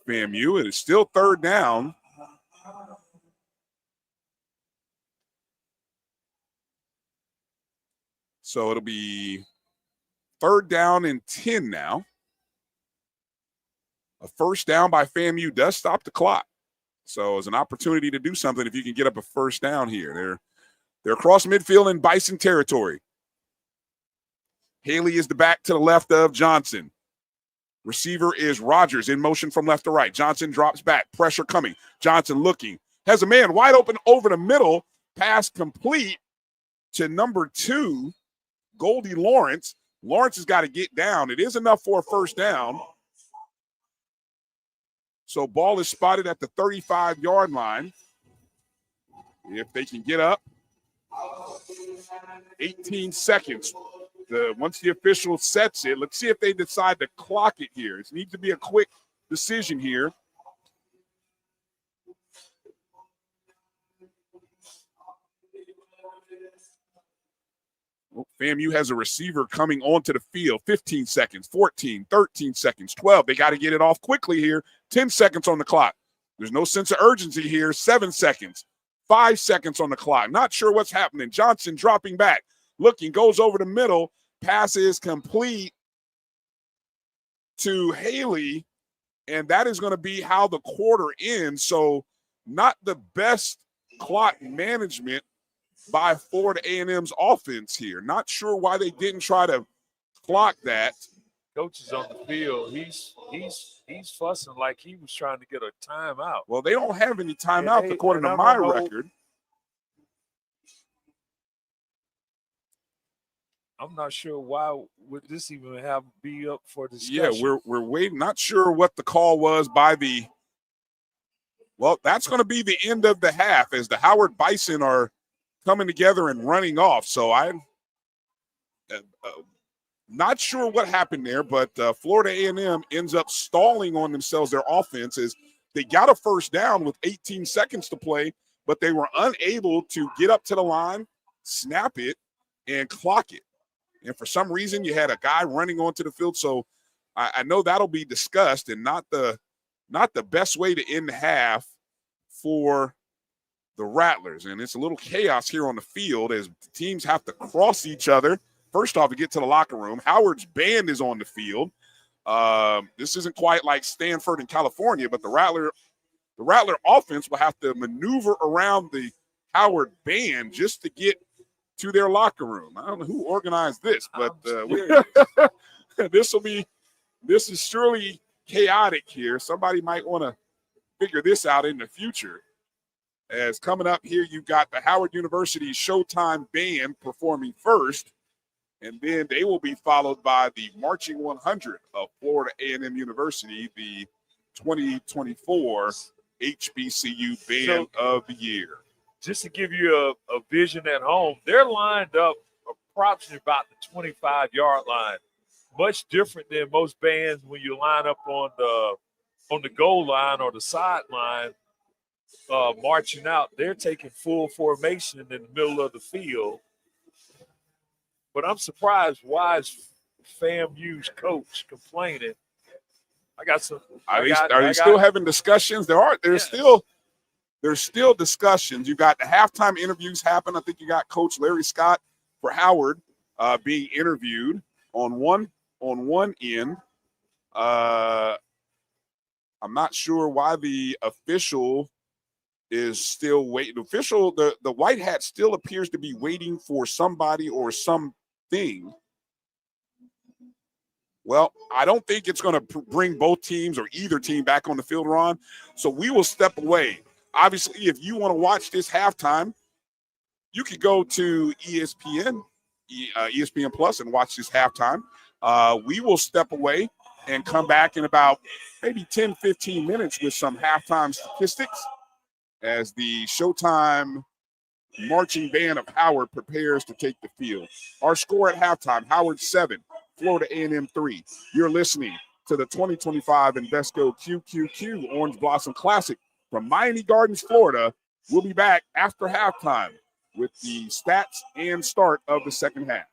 FAMU. It is still 3rd down. So it'll be 3rd down and 10 now. A first down by FAMU does stop the clock. So it's an opportunity to do something if you can get up a first down here. They're across midfield in Bison territory. Haley is the back to the left of Johnson. Receiver is Rogers in motion from left to right. Johnson drops back. Pressure coming. Johnson looking. Has a man wide open over the middle. Pass complete to number 2, Goldie Lawrence. Lawrence has got to get down. It is enough for a first down. So ball is spotted at the 35-yard line. If they can get up. 18 seconds. Once the official sets it, let's see if they decide to clock it here. It needs to be a quick decision here. FAMU has a receiver coming onto the field. 15 seconds, 14, 13 seconds, 12. They got to get it off quickly here. 10 seconds on the clock. There's no sense of urgency here. 7 seconds, 5 seconds on the clock. Not sure what's happening. Johnson dropping back. Looking, goes over the middle. Pass is complete to Haley, and that is going to be how the quarter ends. So not the best clock management by Florida A&M's offense here. Not sure why they didn't try to clock that. Coach is on the field. He's fussing like he was trying to get a timeout. Well, they don't have any timeouts according to my record. I'm not sure why would this even have be up for Yeah, discussion. we're waiting. Not sure what the call was by the. Well, that's going to be the end of the half as the Howard Bison are coming together and running off. So I'm not sure what happened there, but Florida A&M ends up stalling on themselves. Their offense is they got a first down with 18 seconds to play, but they were unable to get up to the line, snap it, and clock it. And for some reason, you had a guy running onto the field. So I know that'll be discussed, and not the best way to end the half for the Rattlers. And it's a little chaos here on the field as teams have to cross each other. First off, to get to the locker room, Howard's band is on the field. This isn't quite like Stanford in California, but the Rattler offense will have to maneuver around the Howard band just to get to their locker room. I don't know who organized this, but this is surely chaotic here. Somebody might want to figure this out in the future. As coming up here, you've got the Howard University Showtime Band performing first, and then they will be followed by the Marching 100 of Florida A&M University, the 2024 HBCU Band of the Year. Just to give you a vision at home, they're lined up approximately about the 25-yard line. Much different than most bands when you line up on the goal line or the sideline marching out. They're taking full formation in the middle of the field. But I'm surprised why is FAMU's coach complaining. Are they still having discussions? There's still discussions. You got the halftime interviews happen. I think you got Coach Larry Scott for Howard being interviewed on one end. I'm not sure why the official is still waiting. The white hat still appears to be waiting for somebody or something. Well, I don't think it's going to bring both teams or either team back on the field, Ron. So we will step away. Obviously, if you want to watch this halftime, you could go to ESPN Plus and watch this halftime. We will step away and come back in about maybe 10, 15 minutes with some halftime statistics as the Showtime marching band of Howard prepares to take the field. Our score at halftime, Howard 7, Florida A&M 3. You're listening to the 2025 Invesco QQQ Orange Blossom Classic from Miami Gardens, Florida. We'll be back after halftime with the stats and start of the second half.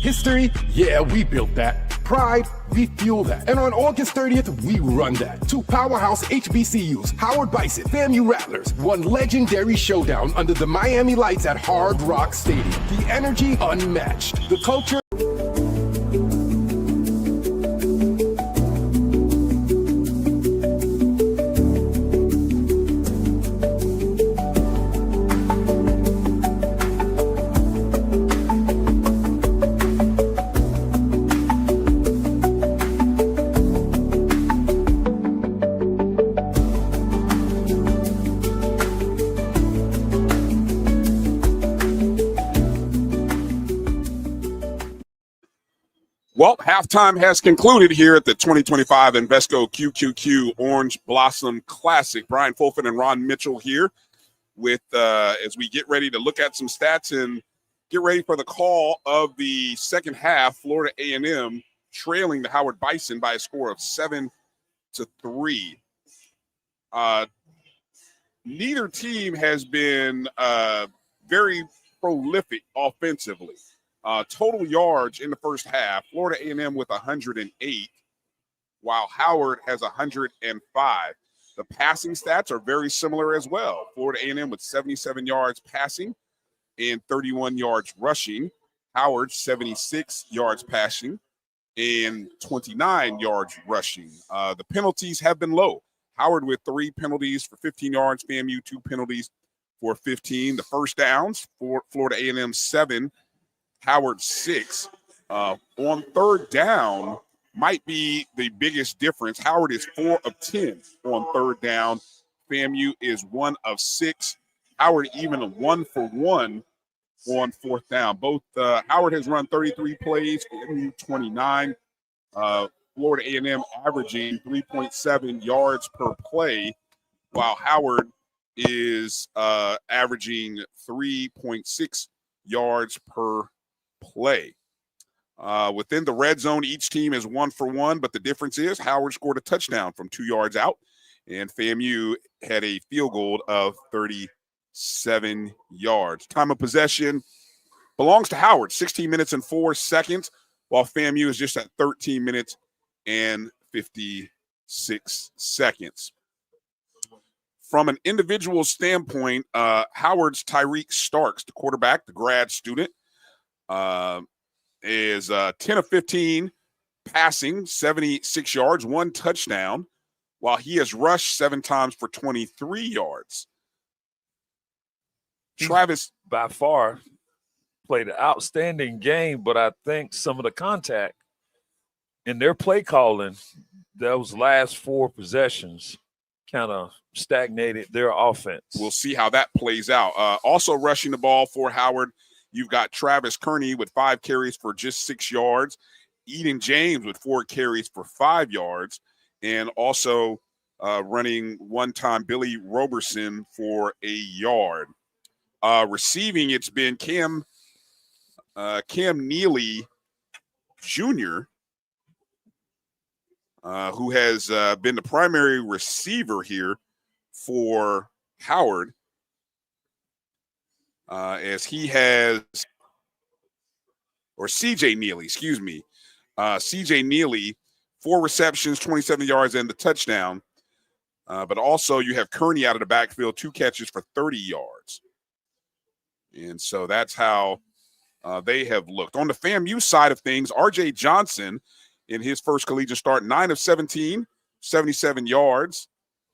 History? Yeah, we built that. Pride? We fuel that. And on August 30th, we run that. Two powerhouse HBCUs, Howard Bison, FAMU Rattlers, one legendary showdown under the Miami lights at Hard Rock Stadium. The energy unmatched. The culture. Well, halftime has concluded here at the 2025 Invesco QQQ Orange Blossom Classic. Brian Fulford and Ron Mitchell here with as we get ready to look at some stats and get ready for the call of the second half. Florida A&M trailing the Howard Bison by a score of 7-3. Neither team has been very prolific offensively. Total yards in the first half, Florida A&M with 108, while Howard has 105. The passing stats are very similar as well. Florida A&M with 77 yards passing and 31 yards rushing. Howard 76 yards passing and 29 yards rushing. The penalties have been low. Howard with 3 penalties for 15 yards, FAMU 2 penalties for 15. The first downs for Florida A&M 7. Howard 6. On third down might be the biggest difference. Howard is 4 of 10 on third down. FAMU is 1 of 6. Howard even 1 for 1 on fourth down. Both Howard has run 33 plays, FAMU 29. Florida A&M averaging 3.7 yards per play, while Howard is averaging 3.6 yards per play. Within the red zone, each team is 1 for 1, but the difference is Howard scored a touchdown from 2 yards out, and FAMU had a field goal of 37 yards. Time of possession belongs to Howard, 16 minutes and 4 seconds, while FAMU is just at 13 minutes and 56 seconds. From an individual standpoint, Howard's Tyreek Starks, the quarterback, the grad student, is 10 of 15 passing, 76 yards, 1 touchdown, while he has rushed 7 times for 23 yards. Travis, by far, played an outstanding game, but I think some of the contact in their play calling, those last 4 possessions kind of stagnated their offense. We'll see how that plays out. Also rushing the ball for Howard, you've got Travis Kearney with 5 carries for just 6 yards, Eden James with 4 carries for 5 yards, and also running one-time Billy Roberson for a yard. Receiving, it's been Cam Neely Jr., who has been the primary receiver here for Howard, as he has, or CJ Neely, excuse me. CJ Neely, 4 receptions, 27 yards, and the touchdown. But also you have Kearney out of the backfield, 2 catches for 30 yards. And so that's how they have looked. On the FAMU side of things, R.J. Johnson, in his first collegiate start, 9 of 17, 77 yards.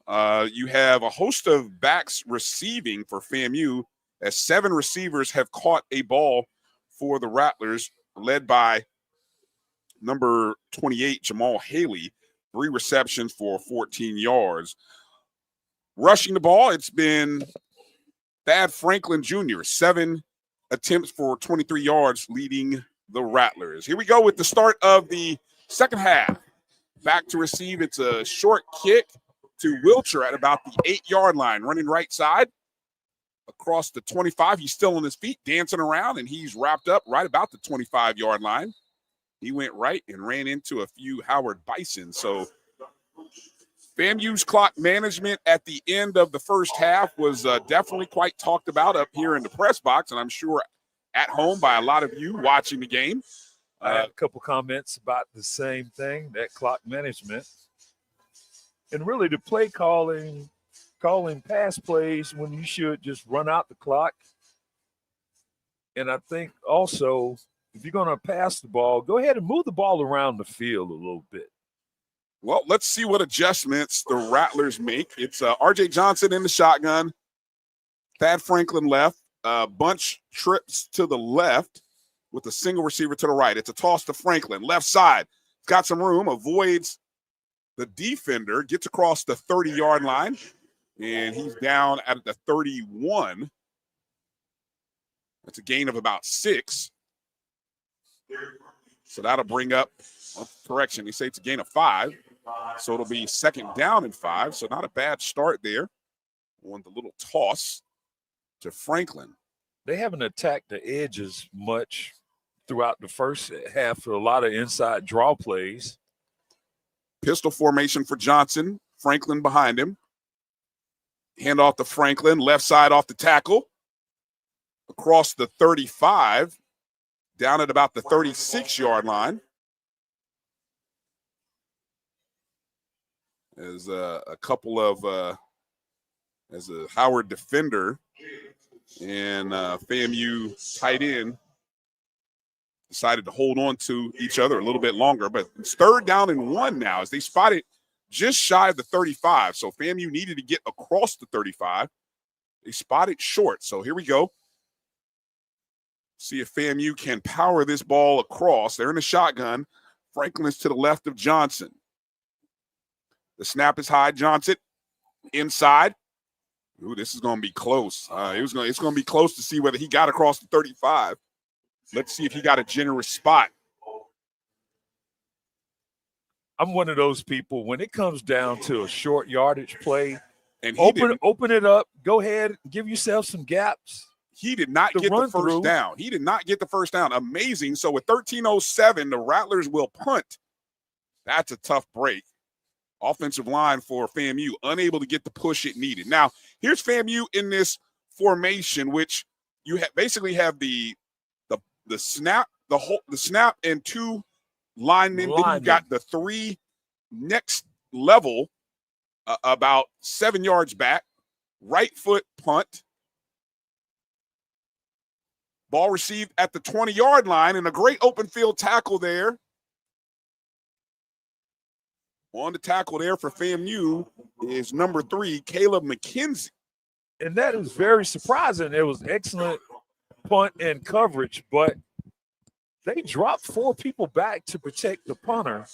You have a host of backs receiving for FAMU, as 7 receivers have caught a ball for the Rattlers, led by number 28, Jamal Haley, 3 receptions for 14 yards. Rushing the ball, it's been Thad Franklin Jr., 7 attempts for 23 yards, leading the Rattlers. Here we go with the start of the second half. Back to receive, it's a short kick to Wilcher at about the 8-yard line, running right side across the 25. He's still on his feet, dancing around, and he's wrapped up right about the 25-yard line. He went right and ran into a few Howard Bison. So FAMU's clock management at the end of the first half was definitely quite talked about up here in the press box, and I'm sure at home by a lot of you watching the game. I had a couple comments about the same thing, that clock management. And really the play calling pass plays when you should just run out the clock. And I think also, if you're going to pass the ball, go ahead and move the ball around the field a little bit. Well, let's see what adjustments the Rattlers make. It's R.J. Johnson in the shotgun. Thad Franklin left. Bunch trips to the left with a single receiver to the right. It's a toss to Franklin. Left side. Got some room. Avoids the defender. Gets across the 30-yard line. And he's down at the 31. That's a gain of about 6. So that'll bring up, correction, they say it's a gain of 5. So it'll be 2nd down and 5. So not a bad start there on the little toss to Franklin. They haven't attacked the edges much throughout the first half of a lot of inside draw plays. Pistol formation for Johnson. Franklin behind him. Hand off to Franklin. Left side off the tackle. Across the 35. Down at about the 36-yard line. As a couple of as a Howard defender and FAMU tight end decided to hold on to each other a little bit longer. But it's 3rd down and 1 now as they spotted just shy of the 35. So FAMU needed to get across the 35. They spotted short. So here we go. See if FAMU can power this ball across. They're in the shotgun. Franklin's to the left of Johnson. The snap is high. Johnson inside. Ooh, this is going to be close. It's going to be close to see whether he got across the 35. Let's see if he got a generous spot. I'm one of those people, when it comes down to a short yardage play, and open it up, go ahead, give yourself some gaps. He did not get the first down. He did not get the first down. Amazing. So with 13:07, the Rattlers will punt. That's a tough break. Offensive line for FAMU, unable to get the push it needed. Now, here's FAMU in this formation, which you basically have the snap, the snap and 2 linemen. Then you got the 3 next level, about 7 yards back. Right foot punt. Ball received at the 20-yard line, and a great open field tackle there. On the tackle there for FAMU is number 3, Caleb McKenzie. And that is very surprising. It was excellent punt and coverage, but they dropped 4 people back to protect the punter.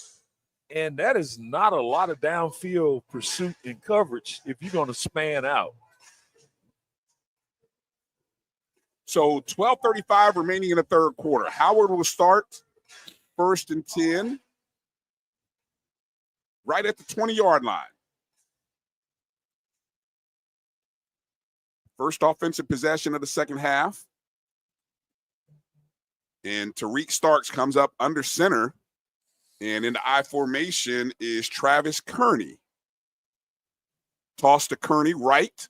And that is not a lot of downfield pursuit and coverage if you're going to span out. So 12:35 remaining in the 3rd quarter. Howard will start 1st and 10. Right at the 20-yard line. First offensive possession of the second half. And Tariq Starks comes up under center. And in the I formation is Travis Kearney. Toss to Kearney, right,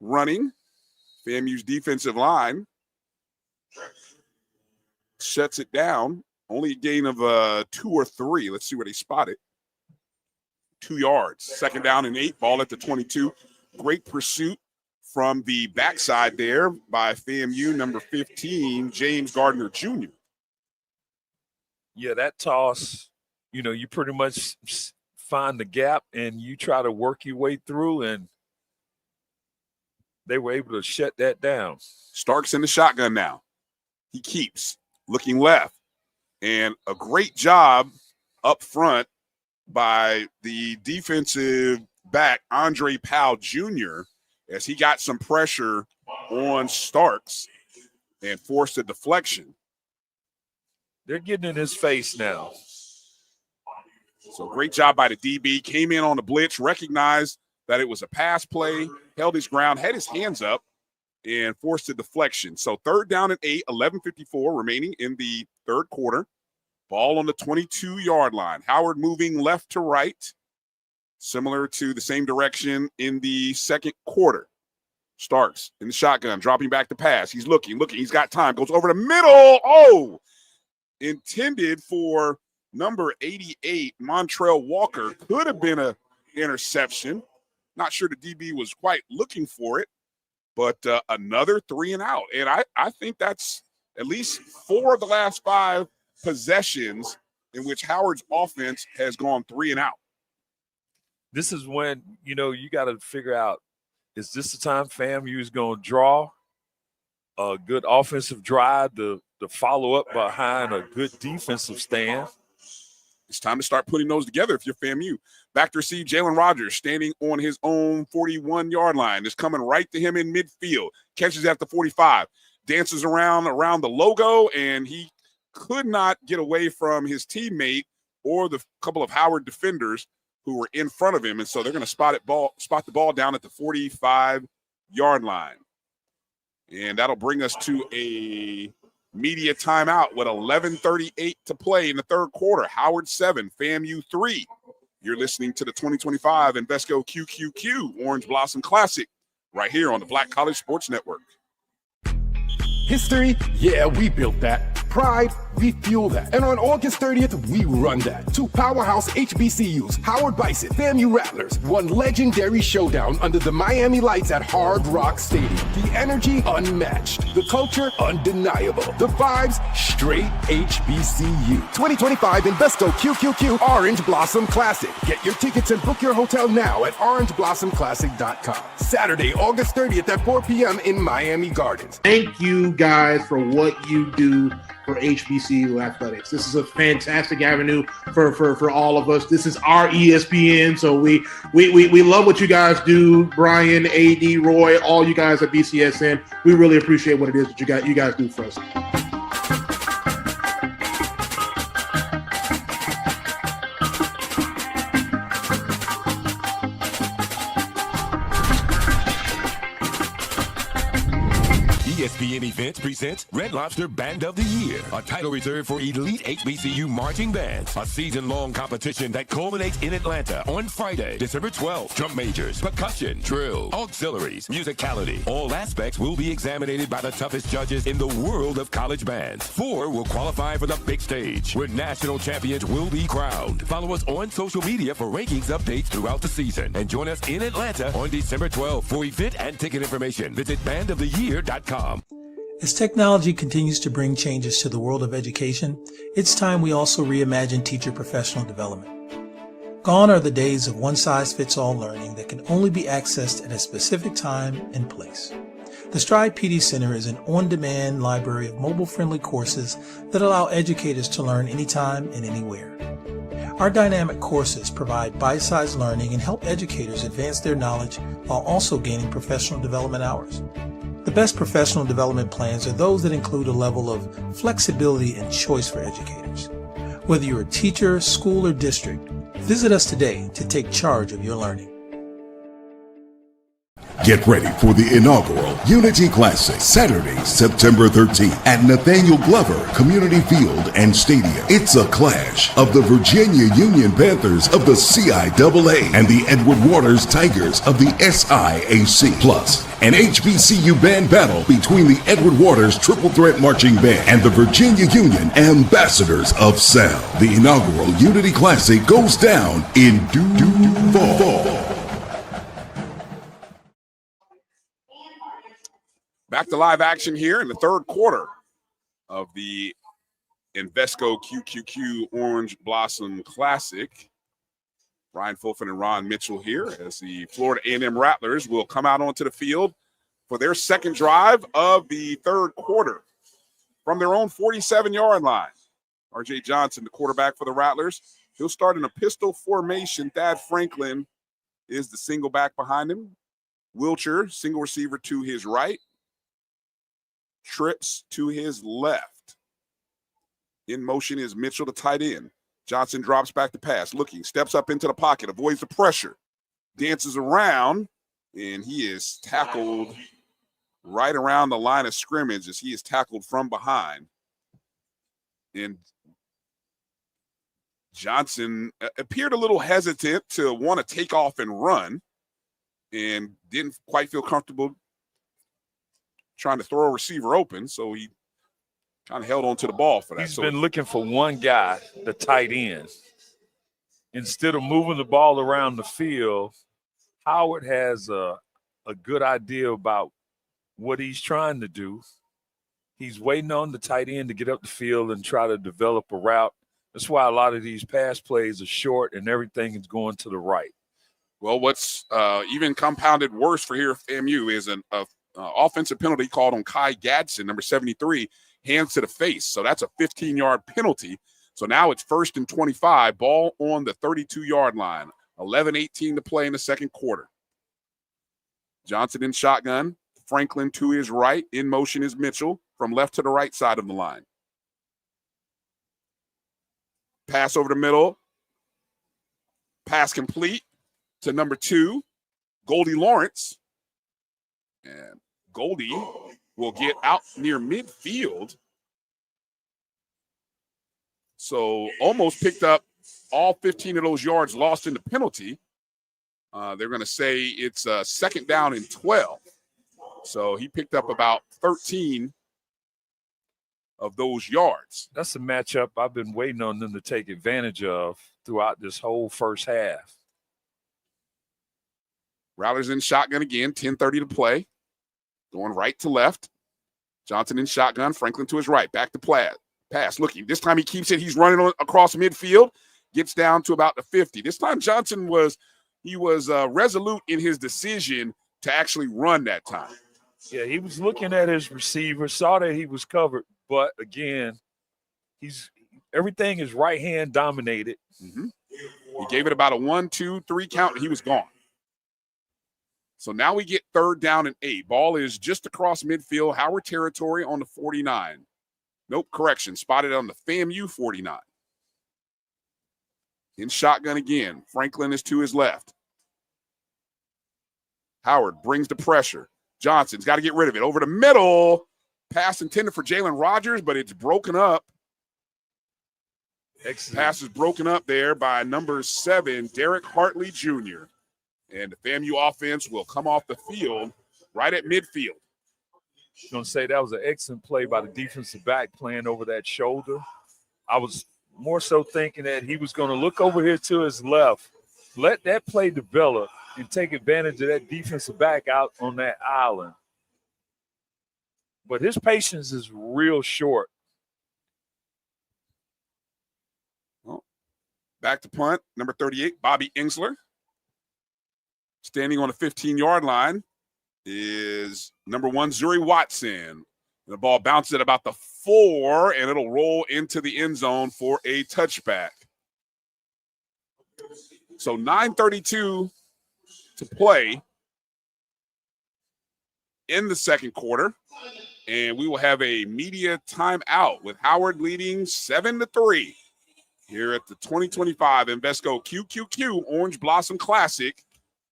running. FAMU's defensive line shuts it down. Only a gain of 2 or 3. Let's see where they spot it. 2 yards. 2nd down and 8. Ball at the 22. Great pursuit from the backside there by FAMU number 15, James Gardner Jr. Yeah, that toss, you pretty much find the gap and you try to work your way through, and they were able to shut that down. Starks in the shotgun now. He keeps looking left. And a great job up front by the defensive back, Andre Powell Jr., as he got some pressure on Starks and forced a deflection. They're getting in his face now. So great job by the DB. Came in on the blitz, recognized that it was a pass play, held his ground, had his hands up, and forced a deflection. So 3rd down and 8, 11:54 remaining in the 3rd quarter. Ball on the 22-yard line. Howard moving left to right, similar to the same direction in the 2nd quarter. Starks in the shotgun, dropping back to pass. He's looking. He's got time. Goes over the middle. Oh, intended for number 88, Montrell Walker. Could have been an interception. Not sure the DB was quite looking for it, but another 3 and out. And I think that's at least 4 of the last 5 possessions in which Howard's offense has gone 3 and out. This is when, you got to figure out, is this the time FAMU is going to draw a good offensive drive to follow up behind a good defensive stand? It's time to start putting those together if you're FAMU. Back to receive, Jalen Rogers standing on his own 41-yard line. Is coming right to him in midfield. Catches at the 45. Dances around the logo, and he could not get away from his teammate or the couple of Howard defenders who were in front of him. And so they're going to spot the ball down at the 45-yard line. And that'll bring us to a media timeout with 11:38 to play in the third quarter. Howard 7, FAMU 3. You're listening to the 2025 Invesco QQQ Orange Blossom Classic right here on the Black College Sports Network. History? Yeah, we built that. Pride? We fuel that. And on August 30th, we run that. 2 powerhouse HBCUs, Howard Bison, FAMU Rattlers, one legendary showdown under the Miami lights at Hard Rock Stadium. The energy unmatched. The culture undeniable. The vibes straight HBCU. 2025 Invesco QQQ Orange Blossom Classic. Get your tickets and book your hotel now at orangeblossomclassic.com. Saturday, August 30th at 4 p.m. in Miami Gardens. Thank you guys for what you do for HBCU athletics. This is a fantastic avenue for all of us. This is our ESPN, so we love what you guys do. Brian, AD, Roy, all you guys at BCSN. We really appreciate what it is that you guys do for us. ESPN Events presents Red Lobster Band of the Year, a title reserved for elite HBCU marching bands. A season-long competition that culminates in Atlanta on Friday, December 12th. Drum majors, percussion, drill, auxiliaries, musicality. All aspects will be examined by the toughest judges in the world of college bands. 4 will qualify for the big stage, where national champions will be crowned. Follow us on social media for rankings updates throughout the season. And join us in Atlanta on December 12th. For event and ticket information, visit bandoftheyear.com. As technology continues to bring changes to the world of education, it's time we also reimagine teacher professional development. Gone are the days of one-size-fits-all learning that can only be accessed at a specific time and place. The Stride PD Center is an on-demand library of mobile-friendly courses that allow educators to learn anytime and anywhere. Our dynamic courses provide bite-sized learning and help educators advance their knowledge while also gaining professional development hours. The best professional development plans are those that include a level of flexibility and choice for educators. Whether you're a teacher, school, or district, visit us today to take charge of your learning. Get ready for the inaugural Unity Classic, Saturday, September 13th at Nathaniel Glover Community Field and Stadium. It's a clash of the Virginia Union Panthers of the CIAA and the Edward Waters Tigers of the SIAC. Plus, an HBCU band battle between the Edward Waters Triple Threat Marching Band and the Virginia Union Ambassadors of Sound. The inaugural Unity Classic goes down in due fall. Back to live action here in the third quarter of the Invesco QQQ Orange Blossom Classic. Ryan Fulton and Ron Mitchell here as the Florida A&M Rattlers will come out onto the field for their second drive of the third quarter from their own 47-yard line. R.J. Johnson, the quarterback for the Rattlers. He'll start in a pistol formation. Thad Franklin is the single back behind him. Wilcher, single receiver to his right. Trips to his left. In motion is Mitchell, the tight end. Johnson drops back to pass, looking, steps up into the pocket, avoids the pressure, dances around, and he is tackled right around the line of scrimmage as he is tackled from behind. And Johnson appeared a little hesitant to want to take off and run and didn't quite feel comfortable trying to throw a receiver open, so he Kind of held on to the ball for that. He's been looking for one guy, the tight end. Instead of moving the ball around the field, Howard has a good idea about what he's trying to do. He's waiting on the tight end to get up the field and try to develop a route. That's why a lot of these pass plays are short and everything is going to the right. Well, what's even compounded worse for here at FAMU is an offensive penalty called on Kai Gadsden, number 73, hands to the face. So that's a 15-yard penalty. So now it's 1st and 25, ball on the 32-yard line. 11:18 to play in the second quarter. Johnson in shotgun. Franklin to his right. In motion is Mitchell from left to the right side of the line. Pass over the middle. Pass complete to number 2, Goldie Lawrence. And Goldie will get out near midfield. So almost picked up all 15 of those yards lost in the penalty. They're going to say it's 2nd down and 12. So he picked up about 13 of those yards. That's a matchup I've been waiting on them to take advantage of throughout this whole first half. Rattlers in shotgun again, 10:30 to play. Going right to left. Johnson in shotgun, Franklin to his right. Back to Platt. Pass looking. This time he keeps it. He's running across midfield. Gets down to about the 50. This time Johnson was resolute in his decision to actually run that time. Yeah, he was looking at his receiver, saw that he was covered, but again, everything is right hand dominated. Mm-hmm. He gave it about a 1, 2, 3 count, and he was gone. So now we get 3rd down and 8. Ball is just across midfield, Howard territory on the 49. Nope, correction, spotted on the FAMU 49. In shotgun again. Franklin is to his left. Howard brings the pressure. Johnson's got to get rid of it. Over the middle. Pass intended for Jalen Rogers, but it's broken up. Excellent. Pass is broken up there by number 7, Derek Hartley Jr. And the FAMU offense will come off the field right at midfield. I'm going to say that was an excellent play by the defensive back playing over that shoulder. I was more so thinking that he was going to look over here to his left, let that play develop, and take advantage of that defensive back out on that island. But his patience is real short. Well, back to punt, number 38, Bobby Ingsler. Standing on the 15-yard line is number 1, Zuri Watson. The ball bounces at about the 4, and it'll roll into the end zone for a touchback. So 9:32 to play in the second quarter, and we will have a media timeout with Howard leading 7-3 here at the 2025 Invesco QQQ Orange Blossom Classic.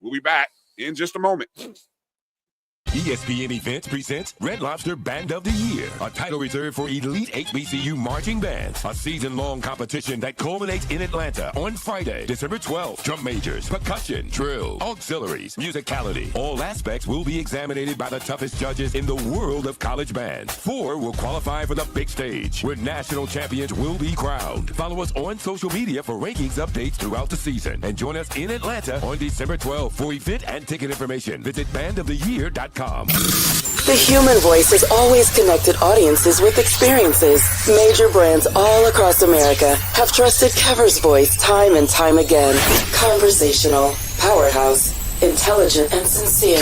We'll be back in just a moment. ESPN Events presents Red Lobster Band of the Year, a title reserved for elite HBCU marching bands. A season-long competition that culminates in Atlanta on Friday, December 12th. Drum majors, percussion, drill, auxiliaries, musicality. All aspects will be examined by the toughest judges in the world of college bands. 4 will qualify for the big stage, where national champions will be crowned. Follow us on social media for rankings updates throughout the season. And join us in Atlanta on December 12th for event and ticket information. Visit bandoftheyear.com. The human voice has always connected audiences with experiences. Major brands all across America have trusted Kever's voice time and time again. Conversational, powerhouse, intelligent, and sincere.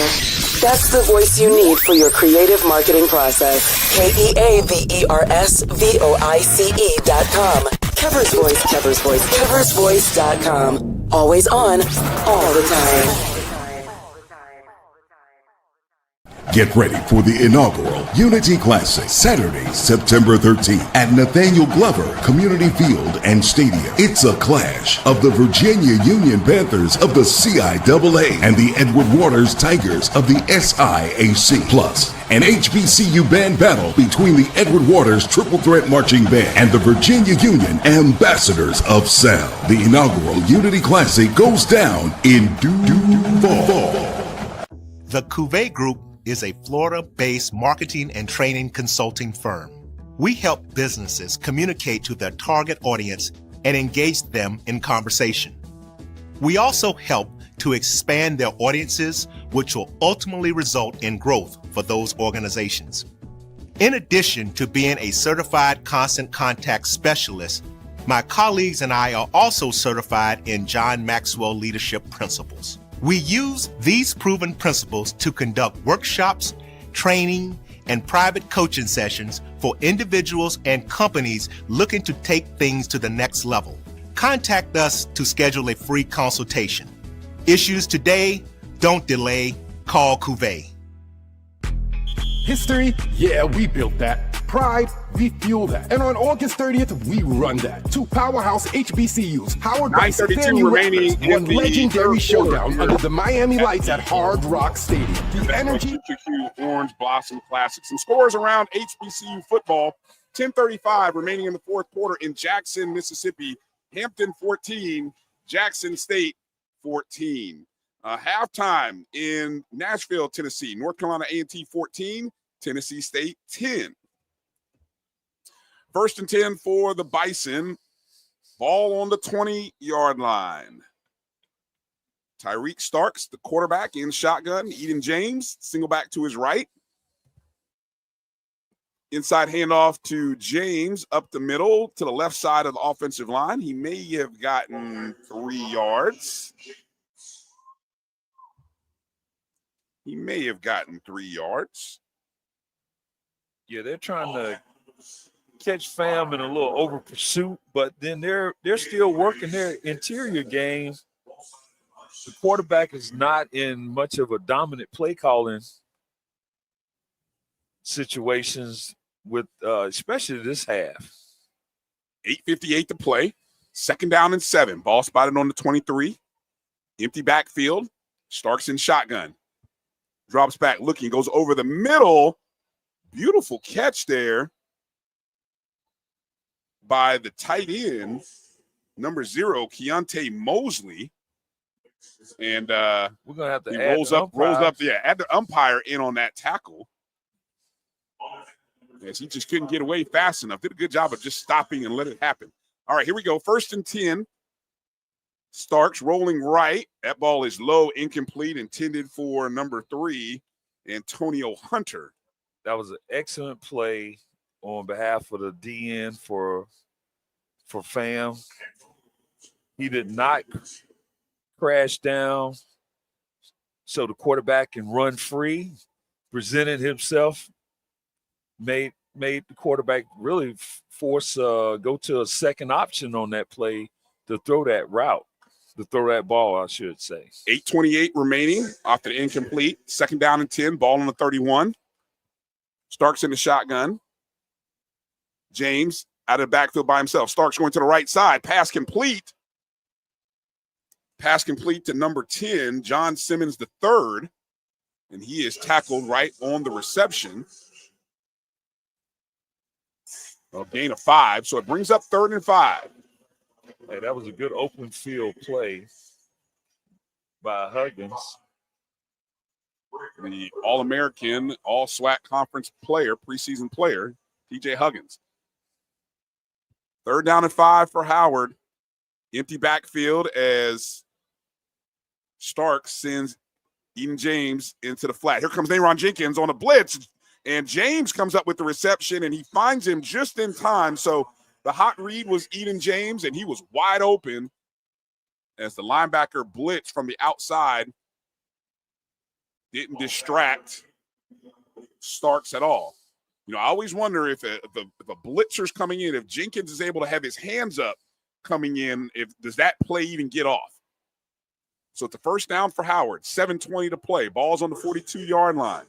That's the voice you need for your creative marketing process. KeversVoice.com. Kever's Voice, Kever's Voice, KeversVoice.com. Always on, all the time. Get ready for the inaugural Unity Classic, Saturday, September 13th at Nathaniel Glover Community Field and Stadium. It's a clash of the Virginia Union Panthers of the CIAA and the Edward Waters Tigers of the SIAC. Plus, an HBCU band battle between the Edward Waters Triple Threat Marching Band and the Virginia Union Ambassadors of Sound. The inaugural Unity Classic goes down in Duval. The Cuvée Group is a Florida-based marketing and training consulting firm. We help businesses communicate to their target audience and engage them in conversation. We also help to expand their audiences, which will ultimately result in growth for those organizations. In addition to being a certified constant contact specialist, my colleagues and I are also certified in John Maxwell Leadership Principles. We use these proven principles to conduct workshops, training, and private coaching sessions for individuals and companies looking to take things to the next level. Contact us to schedule a free consultation. Issues today, don't delay, call Cuvée. History? Yeah, we built that. Pride? We fuel that. And on August 30th, we run that. Two powerhouse HBCUs, Howard Bison, 9:32 remaining in one the legendary third showdown quarter. under the Miami lights at Hard Rock Stadium. The energy. QQQ Orange Blossom Classic. Some scores around HBCU football. 10:35 remaining in the fourth quarter in Jackson, Mississippi. Hampton 14, Jackson State 14. Halftime in Nashville, Tennessee. North Carolina A&T 14, Tennessee State 10. First and 10 for the Bison. Ball on the 20-yard line. Tyreek Starks, the quarterback, in shotgun. Eden James, single back to his right. Inside handoff to James up the middle to the left side of the offensive line. He may have gotten 3 yards. He may have gotten 3 yards. Yeah, they're trying to catch Fam in a little over pursuit, but then they're still working their interior game. The quarterback is not in much of a dominant play calling situations with especially this half. 8:58 to play. Second down and 7. Ball spotted on the 23. Empty backfield. Starks in shotgun. Drops back looking, goes over the middle. Beautiful catch there by the tight end, number 0, Keontae Mosley. And we're gonna have to he add rolls up, add the umpire in on that tackle. Yes, he just couldn't get away fast enough. Did a good job of just stopping and let it happen. All right, here we go. First and 10. Starks rolling right. That ball is low, incomplete, intended for number 3, Antonio Hunter. That was an excellent play on behalf of the DN for Fam. He did not crash down so the quarterback can run free, presented himself, made the quarterback really force go to a second option on that play to throw that route, to throw that ball, I should say. 8:28 remaining off the incomplete. Second down and 10, ball on the 31. Starks in the shotgun. James out of the backfield by himself. Starks going to the right side. Pass complete. Pass complete to number 10, John Simmons III. And he is tackled right on the reception. A gain of 5. So it brings up 3rd and 5. Hey, that was a good open field play by Huggins. The All-American, All-SWAC Conference player, preseason player, TJ Huggins. 3rd down and 5 for Howard. Empty backfield as Starks sends Eden James into the flat. Here comes Nayron Jenkins on a blitz, and James comes up with the reception, and he finds him just in time. So the hot read was Eden James, and he was wide open as the linebacker blitzed from the outside. Didn't distract Starks at all. You know, I always wonder if a blitzer's coming in, if Jenkins is able to have his hands up coming in, does that play even get off? So it's a first down for Howard, 7:20 to play. Ball's on the 42-yard line.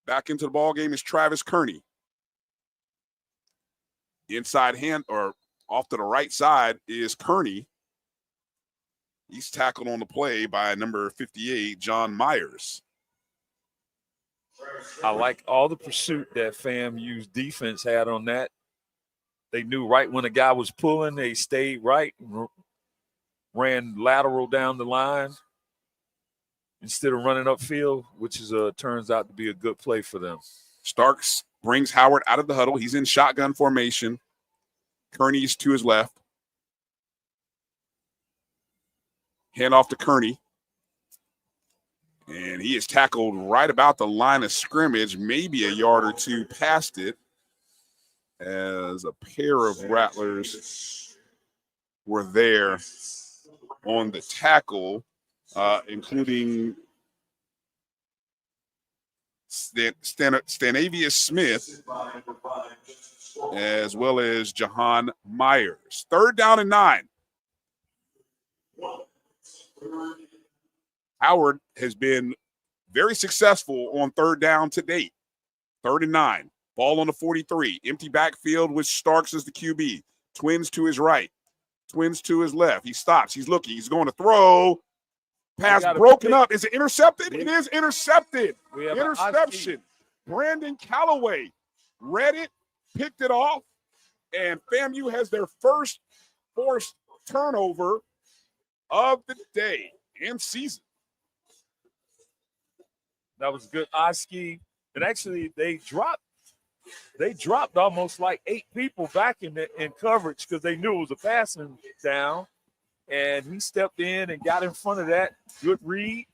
Back into the ball game is Travis Kearney. Inside hand, or off to the right side, is Kearney. He's tackled on the play by number 58, John Myers. I like all the pursuit that FAMU's defense had on that. They knew right when a guy was pulling, they stayed right, ran lateral down the line instead of running upfield, which is turns out to be a good play for them. Starks brings Howard out of the huddle. He's in shotgun formation. Kearney's to his left. Hand off to Kearney. And he is tackled right about the line of scrimmage, maybe a yard or two past it, as a pair of Rattlers were there on the tackle, including Stanavius Smith, as well as Jahan Myers. 3rd down and 9. Howard has been very successful on 3rd down to date. 3rd and 9. Ball on the 43. Empty backfield with Starks as the QB. Twins to his right. Twins to his left. He stops. He's looking. He's going to throw. Pass broken up. Is it intercepted? It is intercepted. Interception. Brandon Callaway read it, picked it off, and FAMU has their first forced turnover of the day and season. That was good Oski. And actually they dropped almost like 8 people back in coverage because they knew it was a passing down. And he stepped in and got in front of that. Good read.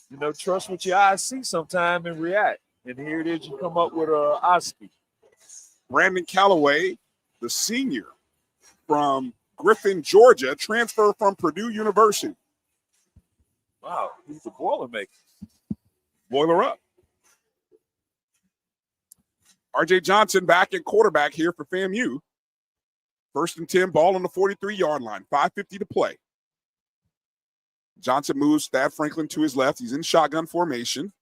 You know, trust what your eyes see sometime and react. And here it is, you come up with a Oski. Brandon Callaway, the senior from Griffin, Georgia, transfer from Purdue University. Wow, he's a Boilermaker. Boiler up. RJ Johnson back at quarterback here for FAMU. 1st and 10, ball on the 43-yard line. 5:50 to play. Johnson moves Thad Franklin to his left. He's in shotgun formation.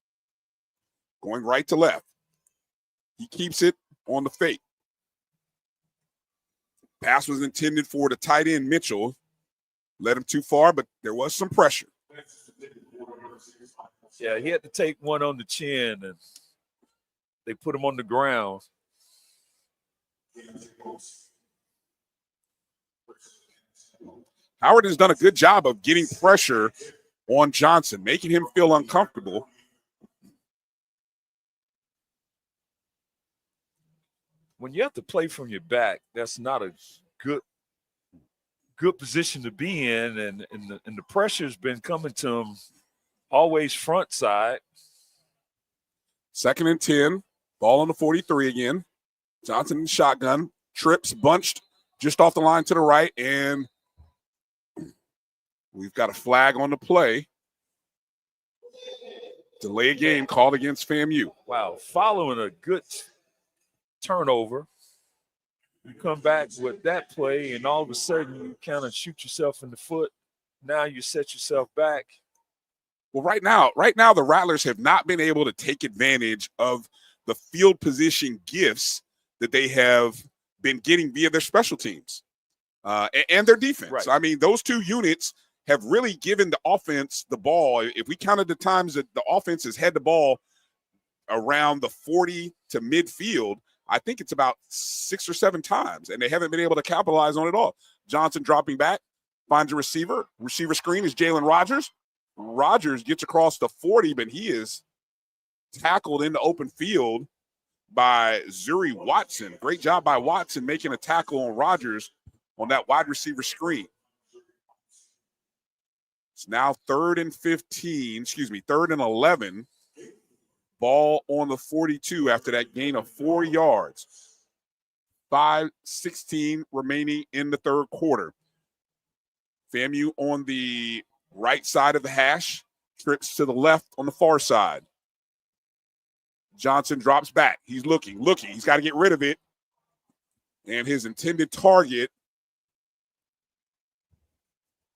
Going right to left. He keeps it on the fake. Pass was intended for the tight end, Mitchell. Led him too far, but there was some pressure. Yeah, he had to take one on the chin, and they put him on the ground. Howard has done a good job of getting pressure on Johnson, making him feel uncomfortable. When you have to play from your back, that's not a good position to be in, and the pressure's been coming to him always front side. 2nd and 10, ball on the 43 again. Johnson in shotgun, trips, bunched just off the line to the right, and we've got a flag on the play. Delay a game called against FAMU. Wow, following a good turnover, you come back with that play, and all of a sudden you kind of shoot yourself in the foot. Now you set yourself back. Well, right now, the Rattlers have not been able to take advantage of the field position gifts that they have been getting via their special teams and their defense. Right. I mean, those two units have really given the offense the ball. If we counted the times that the offense has had the ball around the 40 to midfield, I think it's about 6 or 7 times, and they haven't been able to capitalize on it all. Johnson dropping back, finds a receiver. Receiver screen is Jalen Rogers. Rogers gets across the 40, but he is tackled in the open field by Zuri Watson. Great job by Watson making a tackle on Rogers on that wide receiver screen. It's now 3rd and 11. Ball on the 42 after that gain of 4 yards. 5:16 remaining in the 3rd quarter. FAMU on the right side of the hash, trips to the left on the far side. Johnson drops back. He's looking. He's got to get rid of it. And his intended target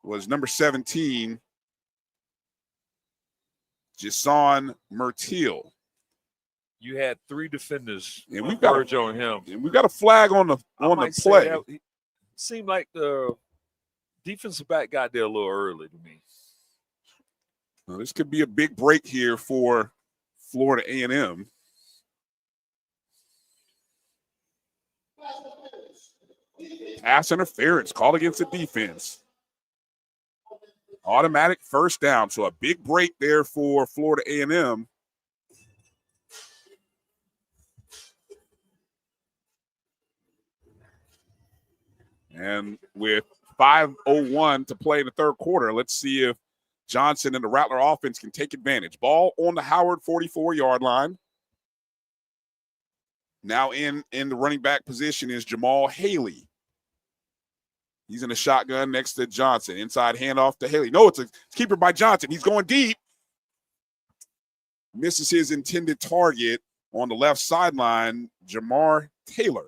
was number 17, Jason Mertil. You had 3 defenders and we've got on him. And we've got a flag on the play. It seemed like the defensive back got there a little early to me. Now, this could be a big break here for Florida A&M. Pass interference called against the defense. Automatic first down. So a big break there for Florida A&M. And with 5:01 to play in the third quarter, let's see if Johnson and the Rattler offense can take advantage. Ball on the Howard 44-yard line. Now in the running back position is Jamal Haley. He's in a shotgun next to Johnson. Inside handoff to Haley. No, it's a keeper by Johnson. He's going deep. Misses his intended target on the left sideline, Jamar Taylor.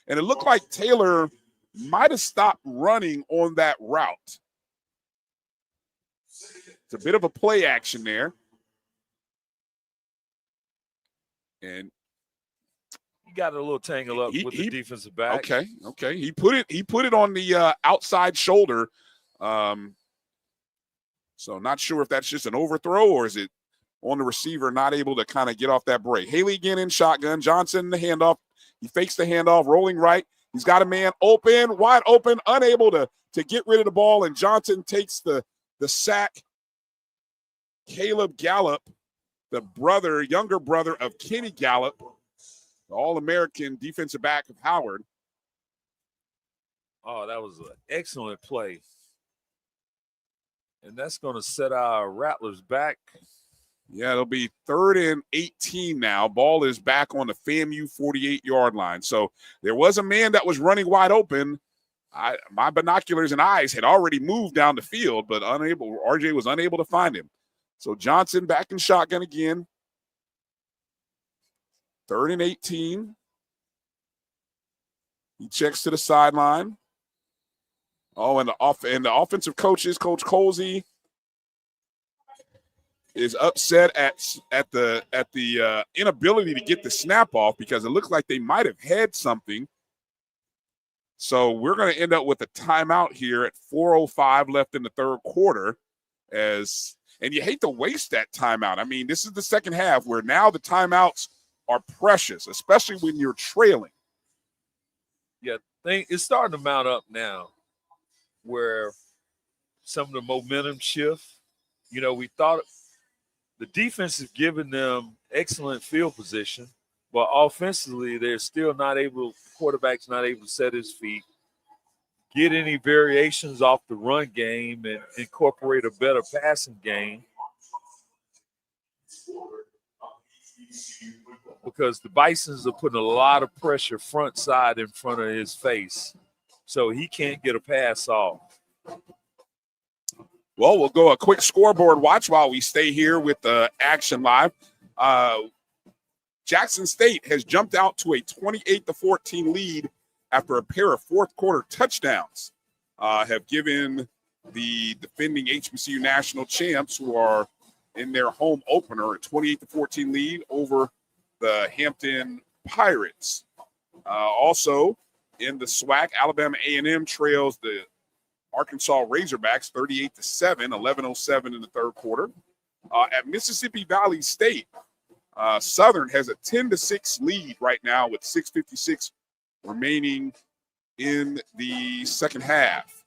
And it looked like Taylor might have stopped running on that route. It's a bit of a play action there. And he got a little tangled up with the defensive back. Okay. He put it on the outside shoulder. So not sure if that's just an overthrow or is it on the receiver not able to kind of get off that break. Haley again in shotgun. Johnson the handoff. He fakes the handoff, rolling right. He's got a man open, wide open, unable to get rid of the ball, and Johnson takes the sack. Caleb Gallup, the younger brother of Kenny Gallup, the All-American defensive back of Howard. Oh, that was an excellent play. And that's going to set our Rattlers back. Yeah, it'll be 3rd and 18 now. Ball is back on the FAMU 48-yard line. So there was a man that was running wide open. My binoculars and eyes had already moved down the field, but RJ was unable to find him. So Johnson back in shotgun again. 3rd and 18. He checks to the sideline. Oh, and the offensive coaches, Coach Colsey, is upset at the inability to get the snap off because it looks like they might have had something. So we're going to end up with a timeout here at 4:05 left in the third quarter. And you hate to waste that timeout. I mean, this is the second half where now the timeouts are precious, especially when you're trailing. Yeah, it's starting to mount up now where some of the momentum shift. You know, we thought – the defense is giving them excellent field position, but offensively, they're still quarterback's not able to set his feet, get any variations off the run game, and incorporate a better passing game. Because the Bisons are putting a lot of pressure front side in front of his face, so he can't get a pass off. Well, we'll go a quick scoreboard watch while we stay here with the action live. Jackson State has jumped out to a 28-14 lead after a pair of fourth quarter touchdowns have given the defending HBCU national champs, who are in their home opener, a 28-14 lead over the Hampton Pirates. Also in the SWAC, Alabama A&M trails the Arkansas Razorbacks 38-7, 11:07 in the third quarter. At Mississippi Valley State, Southern has a 10-6 lead right now with 6:56 remaining in the second half.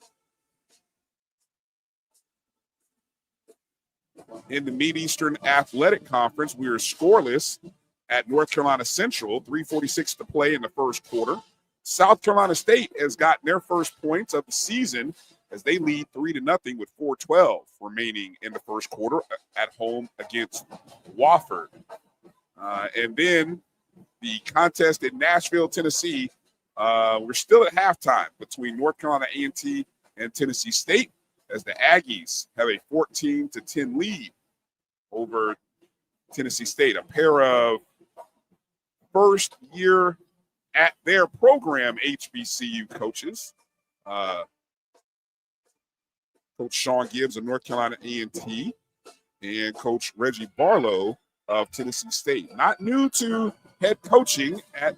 In the Mid-Eastern Athletic Conference, we are scoreless at North Carolina Central, 3:46 to play in the first quarter. South Carolina State has gotten their first points of the season as they lead 3-0 with 4:12 remaining in the first quarter at home against Wofford. And then the contest in Nashville, Tennessee, we're still at halftime between North Carolina A&T and Tennessee State as the Aggies have a 14-10 lead over Tennessee State. A pair of first year at their program HBCU coaches. Coach Sean Gibbs of North Carolina A&T and Coach Reggie Barlow of Tennessee State. Not new to head coaching at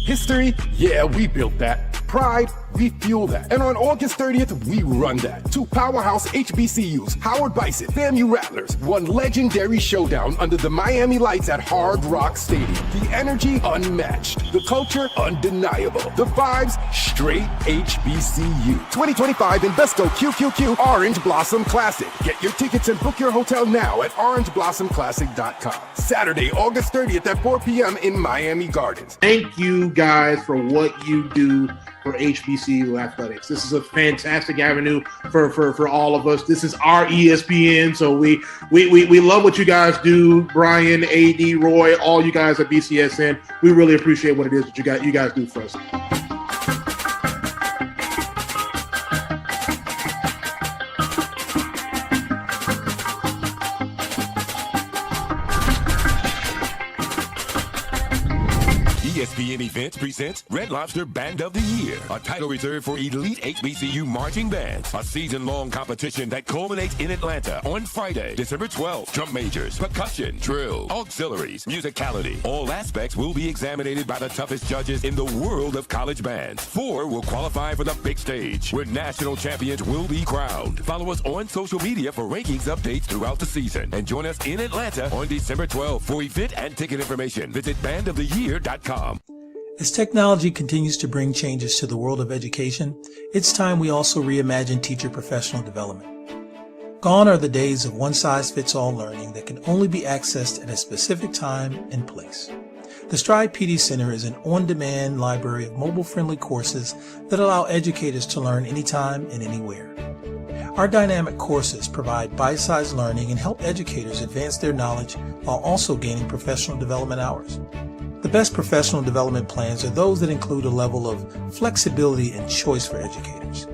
History? Yeah, we built that. Pride? We fuel that. And on August 30th, we run that. Two powerhouse HBCUs, Howard Bison, FAMU Rattlers, one legendary showdown under the Miami lights at Hard Rock Stadium. The energy unmatched. The culture undeniable. The vibes straight HBCU. 2025 Invesco QQQ Orange Blossom Classic. Get your tickets and book your hotel now at orangeblossomclassic.com. Saturday, August 30th at 4 p.m. in Miami Gardens. Thank you guys for what you do for HBCU athletics. This is a fantastic avenue for all of us. This is our ESPN, so we love what you guys do. Brian, AD, Roy, all you guys at BCSN. We really appreciate what it is that you guys do for us. ESPN Events presents Red Lobster Band of the Year, a title reserved for elite HBCU marching bands. A season-long competition that culminates in Atlanta on Friday, December 12th. Drum majors, percussion, drill, auxiliaries, musicality. All aspects will be examined by the toughest judges in the world of college bands. 4 will qualify for the big stage, where national champions will be crowned. Follow us on social media for rankings updates throughout the season. And join us in Atlanta on December 12th. For event and ticket information, visit bandoftheyear.com. As technology continues to bring changes to the world of education, it's time we also reimagine teacher professional development. Gone are the days of one-size-fits-all learning that can only be accessed at a specific time and place. The Stride PD Center is an on-demand library of mobile-friendly courses that allow educators to learn anytime and anywhere. Our dynamic courses provide bite-sized learning and help educators advance their knowledge while also gaining professional development hours. The best professional development plans are those that include a level of flexibility and choice for educators.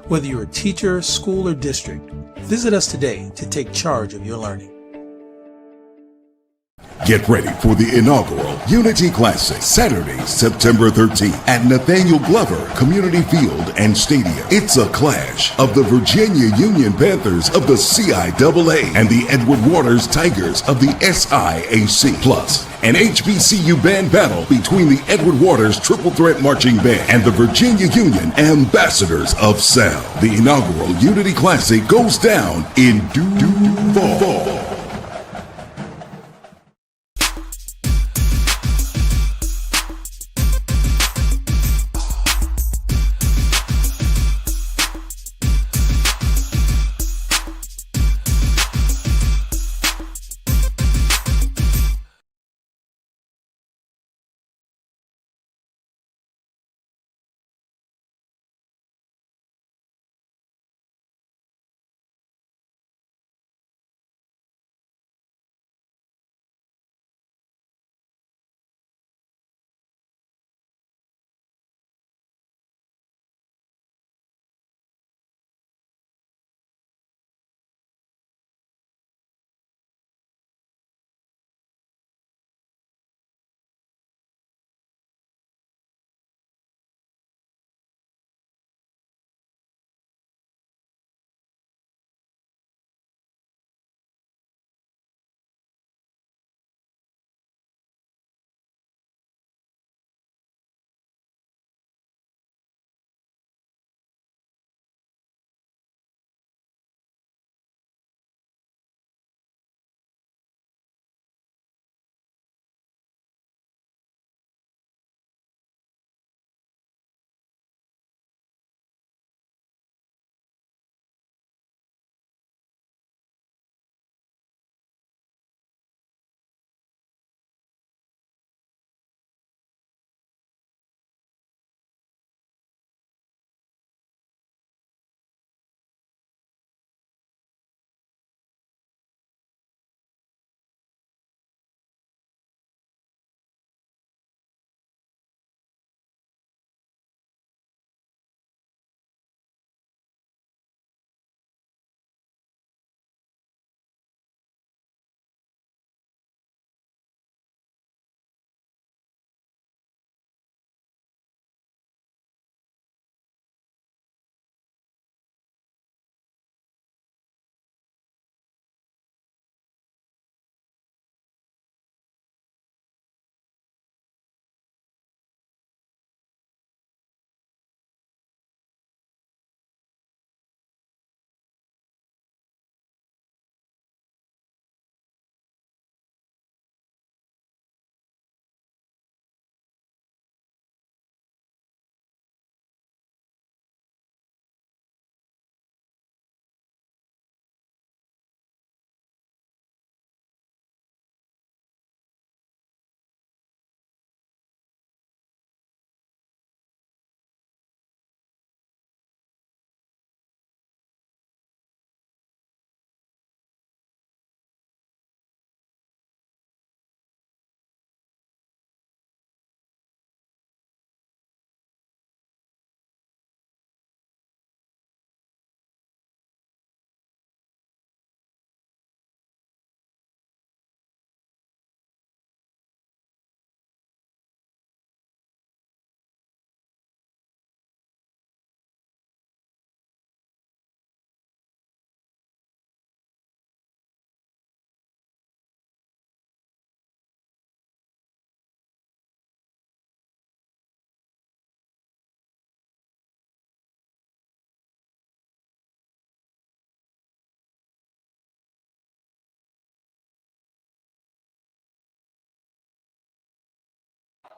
Whether you're a teacher, school, or district, visit us today to take charge of your learning. Get ready for the inaugural Unity Classic, Saturday, September 13th at Nathaniel Glover Community Field and Stadium. It's a clash of the Virginia Union Panthers of the CIAA and the Edward Waters Tigers of the SIAC. Plus, an HBCU band battle between the Edward Waters Triple Threat Marching Band and the Virginia Union Ambassadors of Sound. The inaugural Unity Classic goes down in Duval.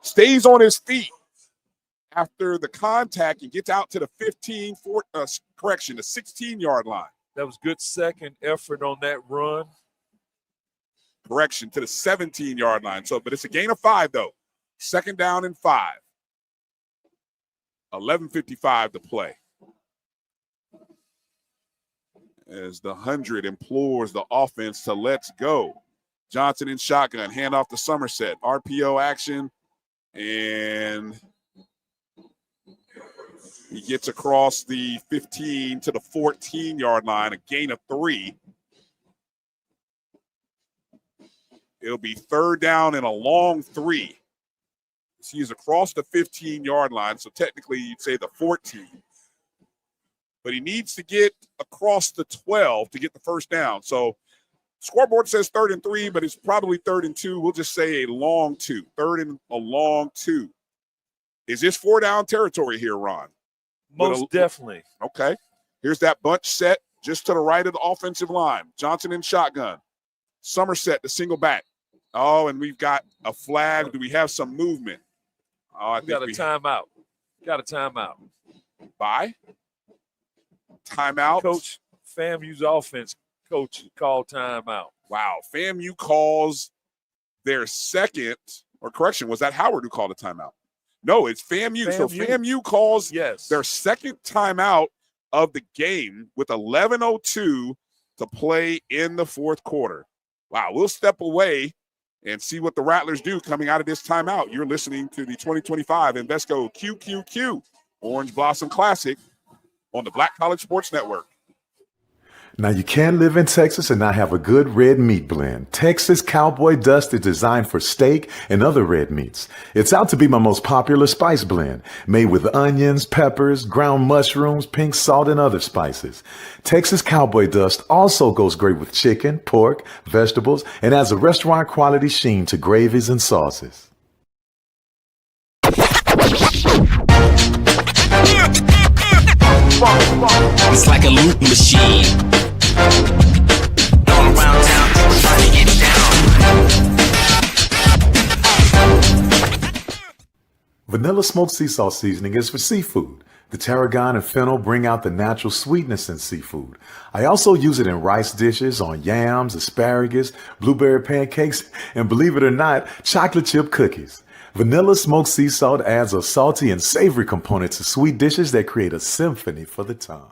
stays on his feet after the contact and gets out to the the 16-yard line. That was good second effort on that run. Correction, to the 17-yard line. But it's a gain of 5, though. Second down and 5. 11:55 to play. As the 100 implores the offense to let's go. Johnson in shotgun, handoff to Somerset. RPO action, and he gets across the 15 to the 14-yard line, a gain of 3. It'll be third down and a long 3. He's across the 15-yard line, so technically you'd say the 14. But he needs to get across the 12 to get the first down. So scoreboard says 3rd and 3, but it's probably 3rd and 2. We'll just say a long 2. 3rd and a long 2. Is this 4-down territory here, Ron? Most definitely. Okay. Here's that bunch set just to the right of the offensive line. Johnson in shotgun. Somerset, the single back. Oh, and we've got a flag. Do we have some movement? Oh, I think got a timeout. Got a timeout. By? Timeout. Coach, FAMU's offense coach called timeout. Wow. FAMU calls their second, or correction, was that Howard who called a timeout? No, it's FAMU. So FAMU calls their second timeout of the game with 11:02 to play in the fourth quarter. Wow, we'll step away and see what the Rattlers do coming out of this timeout. You're listening to the 2025 Invesco QQQ Orange Blossom Classic on the Black College Sports Network. Now, you can live in Texas and not have a good red meat blend. Texas Cowboy Dust is designed for steak and other red meats. It's out to be my most popular spice blend, made with onions, peppers, ground mushrooms, pink salt, and other spices. Texas Cowboy Dust also goes great with chicken, pork, vegetables, and adds a restaurant-quality sheen to gravies and sauces. It's like a loop machine. All around town, people trying to get down. Vanilla smoked sea salt seasoning is for seafood. The tarragon and fennel bring out the natural sweetness in seafood. I also use it in rice dishes, on yams, asparagus, blueberry pancakes, and believe it or not, chocolate chip cookies. Vanilla smoked sea salt adds a salty and savory component to sweet dishes that create a symphony for the tongue.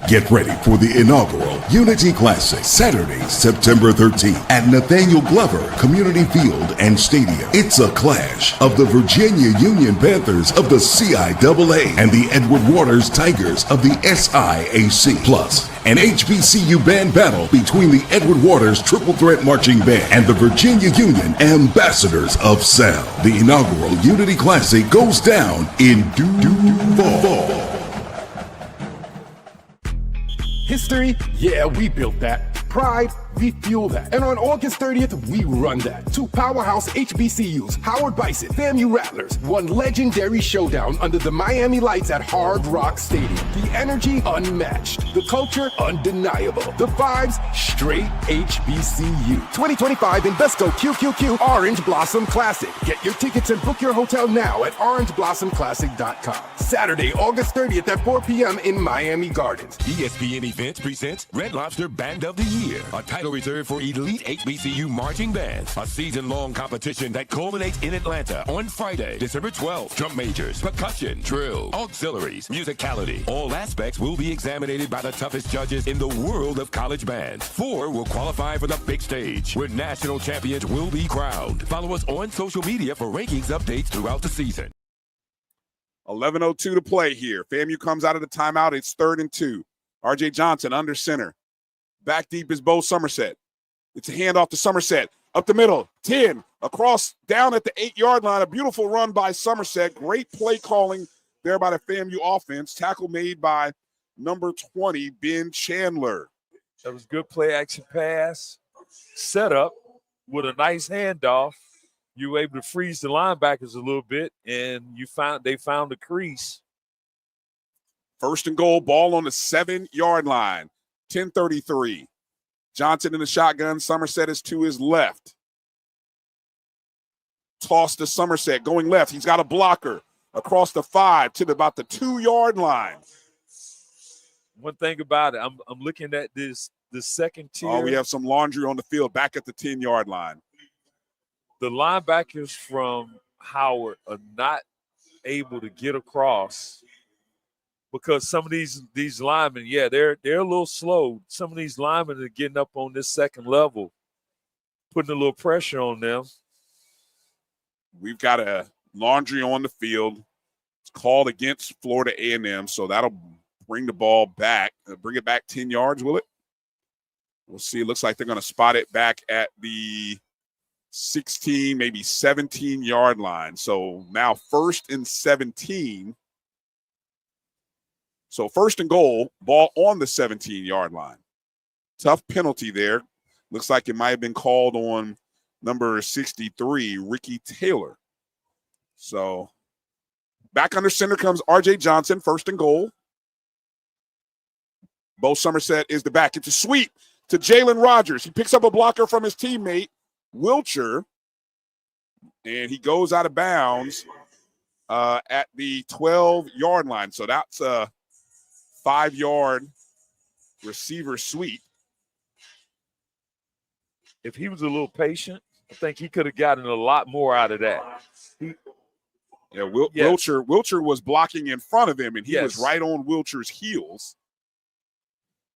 Get ready for the inaugural Unity Classic, Saturday, September 13th at Nathaniel Glover Community Field and Stadium. It's a clash of the Virginia Union Panthers of the CIAA and the Edward Waters Tigers of the SIAC. Plus, an HBCU band battle between the Edward Waters Triple Threat Marching Band and the Virginia Union Ambassadors of Sound. The inaugural Unity Classic goes down in Duval. History? Yeah, we built that. Pride? We fuel that. And on August 30th, we run that. 2 powerhouse HBCUs, Howard Bison, FAMU Rattlers, one legendary showdown under the Miami lights at Hard Rock Stadium. The energy unmatched. The culture undeniable. The vibes straight HBCU. 2025 Invesco QQQ Orange Blossom Classic. Get your tickets and book your hotel now at orangeblossomclassic.com. Saturday, August 30th at 4 p.m. in Miami Gardens. ESPN Events presents Red Lobster Band of the Year, a title reserved for elite HBCU marching bands. A season-long competition that culminates in Atlanta on Friday, December 12th. Drum majors, percussion, drill, auxiliaries, musicality. All aspects will be examined by the toughest judges in the world of college bands. 4 will qualify for the big stage, where national champions will be crowned. Follow us on social media for rankings updates throughout the season. 11:02 to play here. FAMU comes out of the timeout. It's 3rd and 2. R.J. Johnson under center. Back deep is Bo Somerset. It's a handoff to Somerset. Up the middle, 10. Across, down at the 8-yard line. A beautiful run by Somerset. Great play calling there by the FAMU offense. Tackle made by number 20, Ben Chandler. That was good play action pass. Set up with a nice handoff. You were able to freeze the linebackers a little bit, and they found the crease. 1st and goal, ball on the 7-yard line. 10:33. Johnson in the shotgun. Somerset is to his left. toss to Somerset, going left. He's got a blocker across the 5 to about the 2-yard line. One thing about it, I'm looking at the second tier. Oh, we have some laundry on the field back at the 10-yard line. The linebackers from Howard are not able to get across because some of these linemen, they're a little slow. Some of these linemen are getting up on this second level, putting a little pressure on them. We've got a laundry on the field. It's called against Florida A&M, so that'll bring the ball back. Bring it back 10 yards, will it? We'll see. It looks like they're going to spot it back at the 16, maybe 17-yard line. So now 1st and 17. So 1st and goal, ball on the 17-yard line. Tough penalty there. Looks like it might have been called on number 63, Ricky Taylor. So back under center comes R.J. Johnson, 1st and goal. Bo Somerset is the back. It's a sweep to Jalen Rogers. He picks up a blocker from his teammate, Wilcher, and he goes out of bounds at the 12-yard line. So that's a 5-yard receiver sweep. If he was a little patient, I think he could have gotten a lot more out of that. Wilcher was blocking in front of him, and he was right on Wilcher's heels.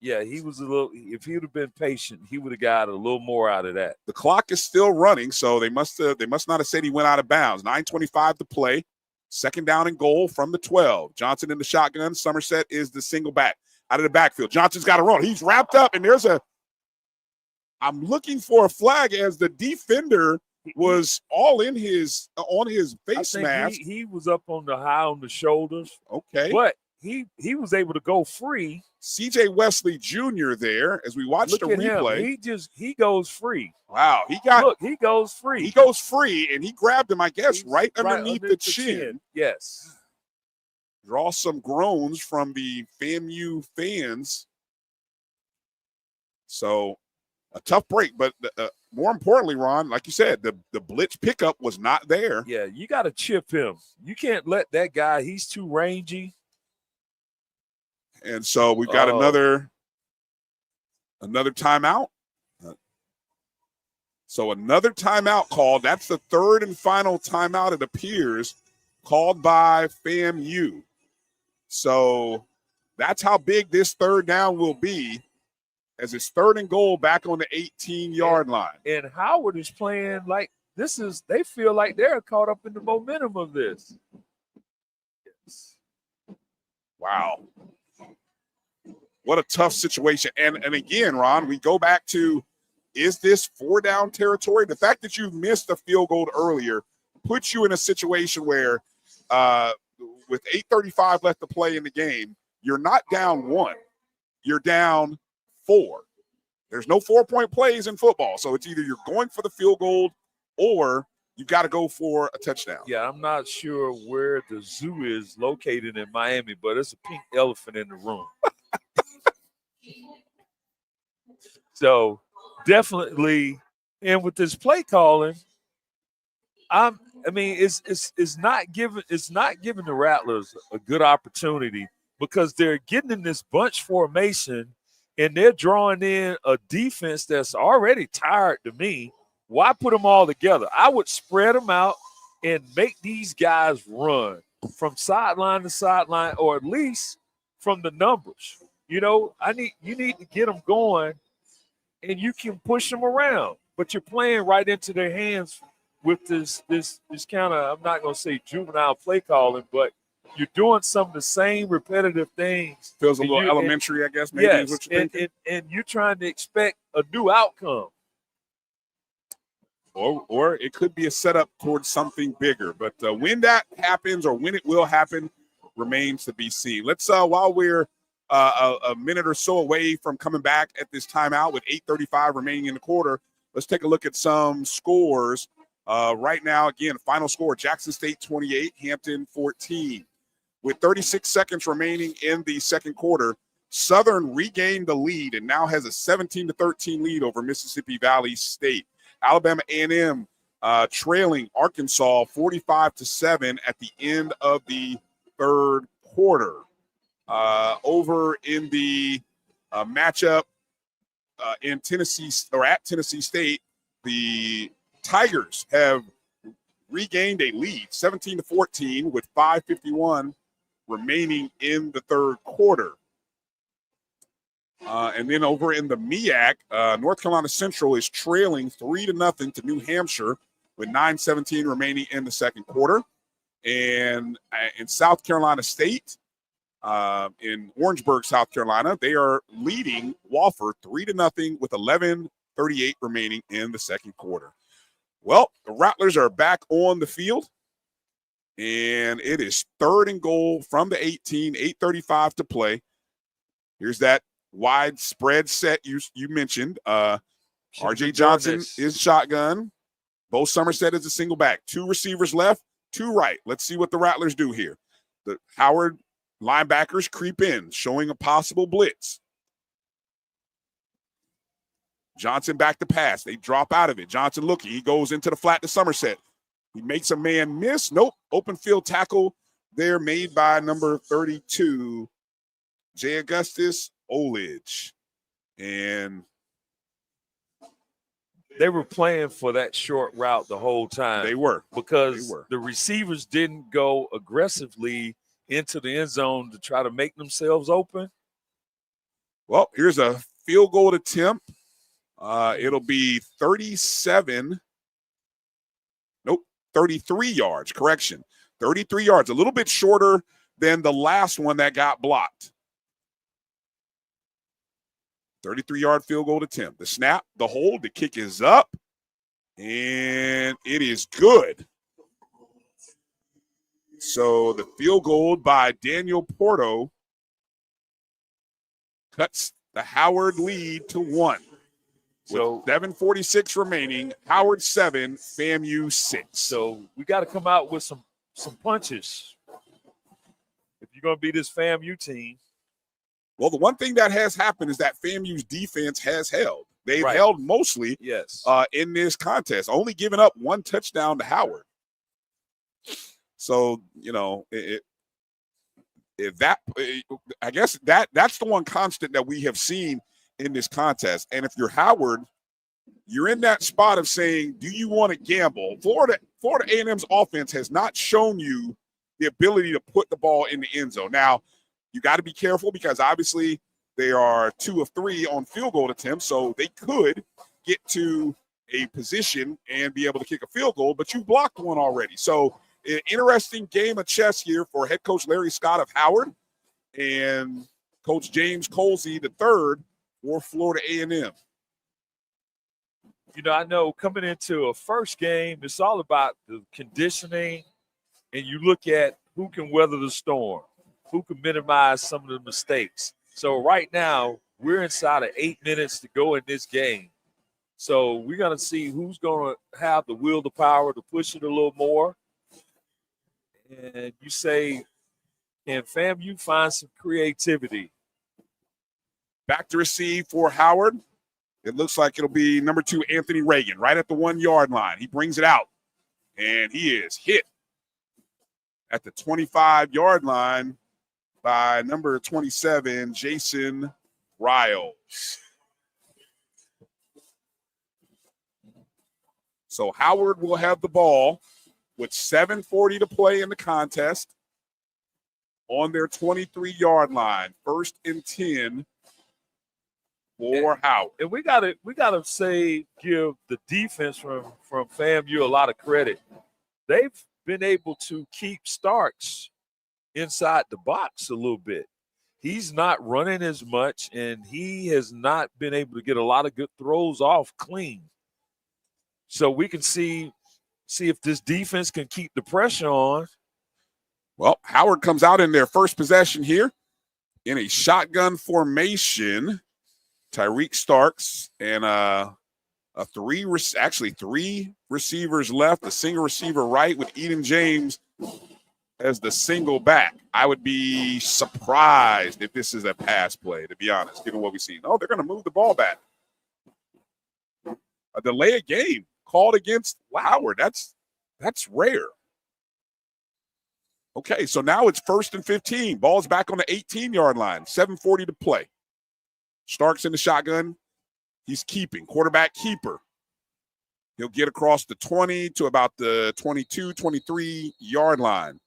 Yeah, he was a little. If he would have been patient, he would have got a little more out of that. The clock is still running, so they must not have said he went out of bounds. 9:25 to play. 2nd down and goal from the 12. Johnson in the shotgun. Somerset is the single back out of the backfield. Johnson's got to run. He's wrapped up, and I'm looking for a flag as the defender was all in on his face mask. He was up on the shoulders. Okay, but he was able to go free. C.J. Wesley Jr. there as we watch the replay. He goes free. Wow, he goes free. He goes free, and he grabbed him, I guess, right underneath the chin. Yes. Draw some groans from the FAMU fans. So a tough break, but more importantly, Ron, like you said, the blitz pickup was not there. Yeah, you got to chip him. You can't let that guy. He's too rangy. And so we've got another timeout. So another timeout called. That's the 3rd and final timeout, it appears, called by FAMU. So that's how big this 3rd down will be, as it's 3rd and goal back on the 18-yard line. And Howard is playing like they feel like they're caught up in the momentum of this. Yes. Wow. What a tough situation. And again, Ron, we go back to, is this 4-down territory? The fact that you've missed a field goal earlier puts you in a situation where with 8:35 left to play in the game, you're not down 1. You're down 4. There's no 4-point plays in football. So it's either you're going for the field goal or you got to go for a touchdown. Yeah, I'm not sure where the zoo is located in Miami, but it's a pink elephant in the room. So definitely, and with this play calling, it's not giving the Rattlers a good opportunity because they're getting in this bunch formation and they're drawing in a defense that's already tired to me. Why put them all together? I would spread them out and make these guys run from sideline to sideline, or at least from the numbers. You need to get them going, and you can push them around. But you're playing right into their hands with this kind of, I'm not going to say juvenile play calling, but you're doing some of the same repetitive things. Feels a little elementary, I guess. Maybe yes, is what you're thinking. And you're trying to expect a new outcome. Or it could be a setup towards something bigger. But when that happens or when it will happen remains to be seen. Let's, while we're a minute or so away from coming back at this timeout with 8:35 remaining in the quarter, let's take a look at some scores. Right now, again, final score, Jackson State 28, Hampton 14. With 36 seconds remaining in the second quarter, Southern regained the lead and now has a 17-13 lead over Mississippi Valley State. Alabama A&M trailing Arkansas 45-7 at the end of the third quarter. Over in the matchup in Tennessee or at Tennessee State, the Tigers have regained a lead 17-14 with 5:51 remaining in the third quarter. And then over in the MEAC, North Carolina Central is trailing 3-0 to New Hampshire with 9:17 remaining in the second quarter. And in South Carolina State, in Orangeburg, South Carolina, they are leading Wofford 3-0 with 11:38 remaining in the second quarter. Well, the Rattlers are back on the field, and it is 3rd and goal from the 18, 8:35 to play. Here's that widespread set you mentioned. R.J. Johnson is shotgun. Bo Somerset is a single back. 2 receivers left, 2 right. Let's see what the Rattlers do here. The Howard linebackers creep in, showing a possible blitz. Johnson back to pass. They drop out of it. Johnson looking. He goes into the flat to Somerset. He makes a man miss. Nope. Open field tackle there made by number 32, J. Augustus Oledge. And they were playing for that short route the whole time. They were. Because the receivers didn't go aggressively into the end zone to try to make themselves open. Well, here's a field goal attempt. It'll be 33 yards. Correction. 33 yards, a little bit shorter than the last one that got blocked. 33-yard field goal attempt. The snap, the hold, the kick is up, and it is good. So the field goal by Daniel Porto cuts the Howard lead to 1. So 7:46 remaining. Howard 7, FAMU 6. So we got to come out with some punches if you're going to be this FAMU team. Well, the one thing that has happened is that FAMU's defense has held. They've held mostly in this contest, only giving up 1 touchdown to Howard. So, you know, I guess that's the one constant that we have seen in this contest. And if you're Howard, you're in that spot of saying, do you want to gamble? Florida A&M's offense has not shown you the ability to put the ball in the end zone. Now, you got to be careful because obviously they are 2 of 3 on field goal attempts, so they could get to a position and be able to kick a field goal, but you blocked one already. So an interesting game of chess here for head coach Larry Scott of Howard and Coach James Colsey III for Florida A&M. You know, I know coming into a first game, it's all about the conditioning, and you look at who can weather the storm, who can minimize some of the mistakes. So right now, we're inside of 8 minutes to go in this game. So we're going to see who's going to have the will, the power to push it a little more. And you say, can FAMU find some creativity? Back to receive for Howard. It looks like it'll be number 2, Anthony Reagan, right at the 1-yard line. He brings it out, and he is hit at the 25-yard line by number 27, Jason Riles. So Howard will have the ball with 7:40 to play in the contest on their 23-yard line. 1st and 10 for Howard. And we gotta give the defense from FAMU a lot of credit. They've been able to keep Starks inside the box a little bit. He's not running as much, and he has not been able to get a lot of good throws off clean. So we can see if this defense can keep the pressure on. Well, Howard comes out in their first possession here in a shotgun formation. Tyreek Starks and three receivers left, a single receiver right with Eden James as the single back. I would be surprised if this is a pass play, to be honest, given what we've seen. Oh, they're going to move the ball back. A delay of game called against Howard. That's rare. Okay, so now it's 1st and 15. Ball's back on the 18-yard line. 7:40 to play. Starks in the shotgun. He's keeping. Quarterback keeper. He'll get across the 20 to about the 22, 23-yard line.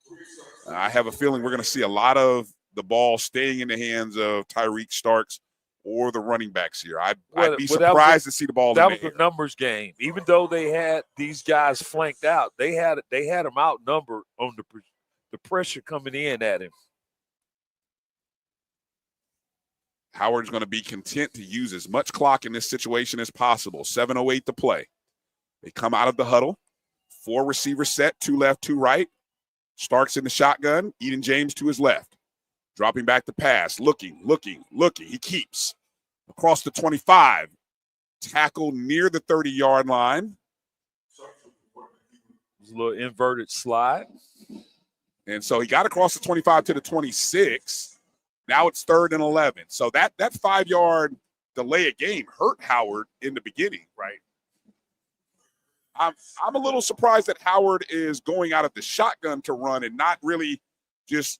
I have a feeling we're going to see a lot of the ball staying in the hands of Tyreek Starks or the running backs here. I'd be surprised to see the ball in the air. That was a numbers game. Even though they had these guys flanked out, they had them outnumbered on the pressure coming in at him. Howard's going to be content to use as much clock in this situation as possible. 7:08 to play. They come out of the huddle. 4 receivers set, 2 left, 2 right. Starks in the shotgun. Eden James to his left. Dropping back the pass. Looking. He keeps. Across the 25. Tackle near the 30-yard line. There's a little inverted slide. And so he got across the 25 to the 26. Now it's 3rd and 11. So that 5-yard delay of game hurt Howard in the beginning, right? I'm a little surprised that Howard is going out of the shotgun to run and not really just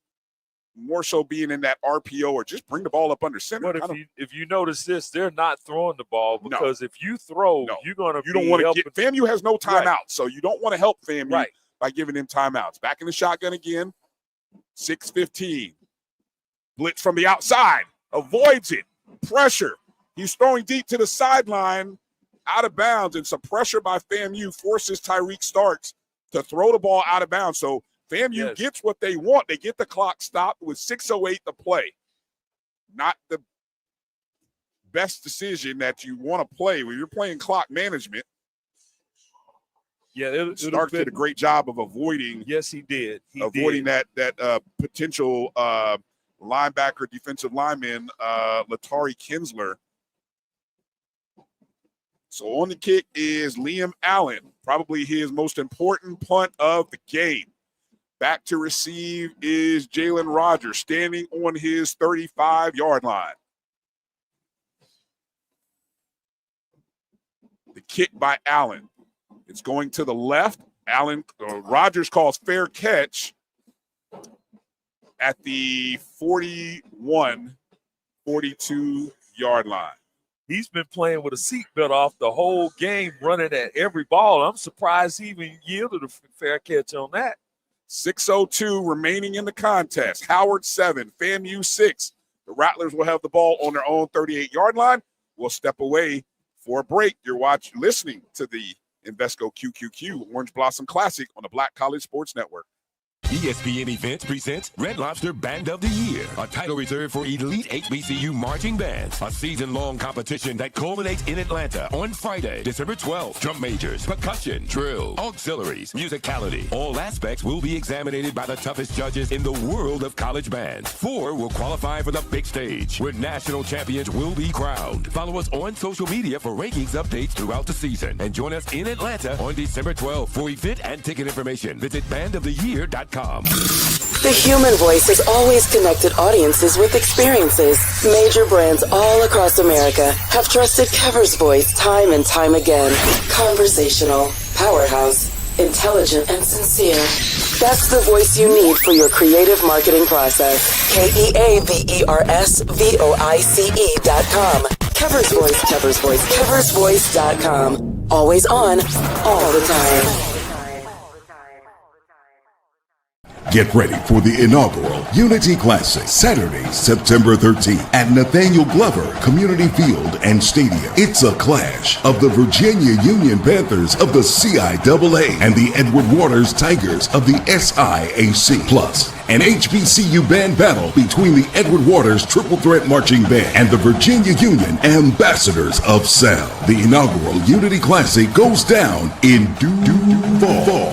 more so being in that RPO or just bring the ball up under center. But if you notice this, they're not throwing the ball because if you throw, you're going to you don't want to get FAMU has no timeout, Right. so you don't want to help FAMU by giving him timeouts. Back in the shotgun again, 6:15. Blitz from the outside, avoids it, pressure. He's throwing deep to the sideline, out of bounds, and some pressure by FAMU forces Tyreek Starks to throw the ball out of bounds. So FAMU gets what they want. They get the clock stopped with 6:08 to play. Not the best decision that you want to play when you're playing clock management. Yeah, Starks did a great job of avoiding. Yes, he did. Avoiding that potential linebacker, defensive lineman, Latari Kinsler. So on the kick is Liam Allen, probably his most important punt of the game. Back to receive is Jalen Rogers, standing on his 35-yard line. The kick by Allen. It's going to the left. Rogers calls fair catch at the 41, 42-yard line. He's been playing with a seatbelt off the whole game, running at every ball. I'm surprised he even yielded a fair catch on that. 6:02 remaining in the contest. Howard 7, FAMU 6. The Rattlers will have the ball on their own 38-yard line. We'll step away for a break. You're listening to the Invesco QQQ Orange Blossom Classic on the Black College Sports Network. ESPN Events presents Red Lobster Band of the Year, a title reserved for elite HBCU marching bands. A season-long competition that culminates in Atlanta on Friday, December 12th. Drum majors, percussion, drill, auxiliaries, musicality. All aspects will be examined by the toughest judges in the world of college bands. 4 will qualify for the big stage, where national champions will be crowned. Follow us on social media for rankings updates throughout the season. And join us in Atlanta on December 12th. For event and ticket information, visit bandoftheyear.com. The human voice has always connected audiences with experiences. Major brands all across America have trusted Kever's voice time and time again. Conversational, powerhouse, intelligent, and sincere. That's the voice you need for your creative marketing process. KEAVERSVOICE.com. Kever's Voice, Kever's Voice, KeversVoice.com. Always on, all the time. Get ready for the inaugural Unity Classic, Saturday, September 13th at Nathaniel Glover Community Field and Stadium. It's a clash of the Virginia Union Panthers of the CIAA and the Edward Waters Tigers of the SIAC. Plus, an HBCU band battle between the Edward Waters Triple Threat Marching Band and the Virginia Union Ambassadors of Sound. The inaugural Unity Classic goes down in due fall.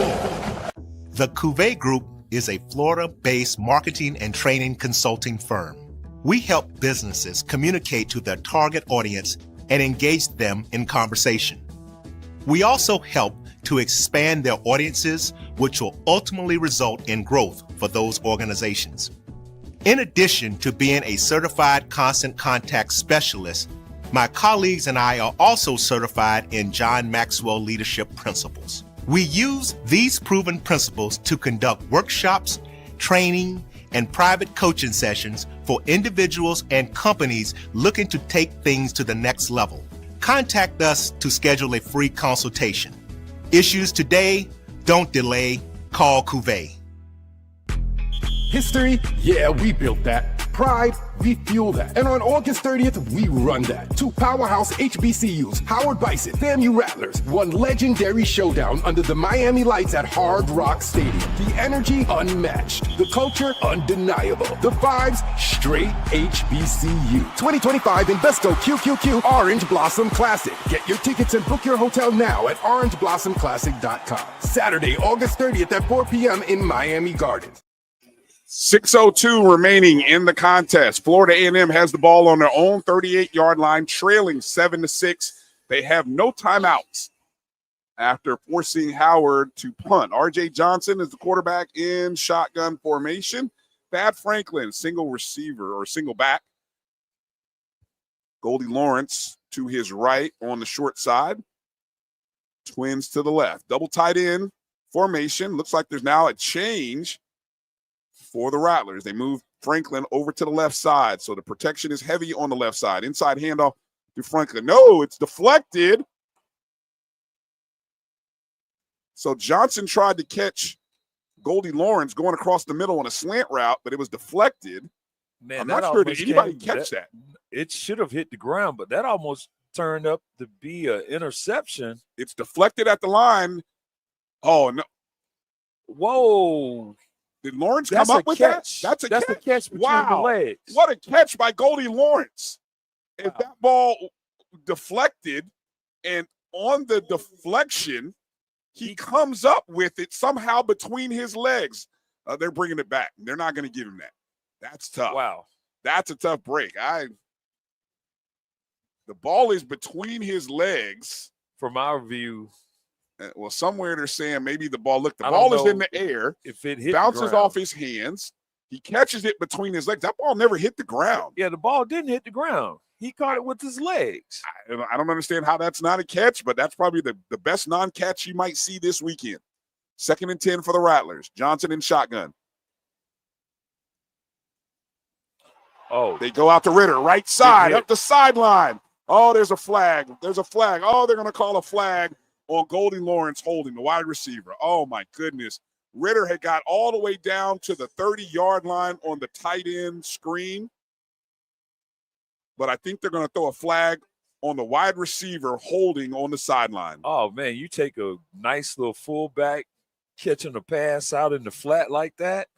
The Cuvée Group is a Florida-based marketing and training consulting firm. We help businesses communicate to their target audience and engage them in conversation. We also help to expand their audiences, which will ultimately result in growth for those organizations. In addition to being a certified constant contact specialist, My colleagues and I are also certified in John Maxwell Leadership Principles. We use these proven principles to conduct workshops, training, and private coaching sessions for individuals and companies looking to take things to the next level. Contact us to schedule a free consultation. Issues today, don't delay, call Cuvée. History? Yeah, we built that. Pride? We fuel that. And on August 30th, we run that. Two powerhouse HBCUs, Howard Bison, FAMU Rattlers, one legendary showdown under the Miami lights at Hard Rock Stadium. The energy, unmatched. The culture, undeniable. The vibes, straight HBCU. 2025 Invesco QQQ Orange Blossom Classic. Get your tickets and book your hotel now at orangeblossomclassic.com. Saturday, August 30th at 4 p.m. in Miami Gardens. 6:02 remaining in the contest. Florida A&M has the ball on their own 38-yard line, trailing 7-6. They have no timeouts after forcing Howard to punt. R.J. Johnson is the quarterback in shotgun formation. Thad Franklin, single receiver or single back. Goldie Lawrence to his right on the short side. Twins to the left. Double tight end formation. Looks like there's now a change for the Rattlers. They move Franklin over to the left side, so the protection is heavy on the left side. Inside handoff to Franklin. No, it's deflected. So Johnson tried to catch Goldie Lawrence going across the middle on a slant route, but it was deflected. Man, I'm not sure did anybody catch that. It should have hit the ground, but that almost turned up to be an interception. It's deflected at the line. Oh, no. Whoa. Did Lawrence come up with catch. that? That's a catch between the legs. What a catch by Goldie Lawrence. If that ball deflected, and on the deflection, he comes up with it somehow between his legs. They're bringing it back. They're not going to give him that. That's tough. Wow. That's a tough break. The ball is between his legs. From our view. Well, somewhere they're saying maybe the ball is in the air. If it hit bounces off his hands, he catches it between his legs. That ball never hit the ground. Yeah, the ball didn't hit the ground. He caught it with his legs. I don't understand how that's not a catch, but that's probably the best non-catch you might see this weekend. 2nd and 10 for the Rattlers. Johnson in shotgun. Oh. They go out to Ritter, right side, up the sideline. Oh, there's a flag. There's a flag. Oh, they're going to call a flag on Goldie Lawrence holding the wide receiver. Oh, my goodness. Ritter had got all the way down to the 30-yard line on the tight end screen. But I think they're going to throw a flag on the wide receiver holding on the sideline. Oh, man, you take a nice little fullback catching a pass out in the flat like that.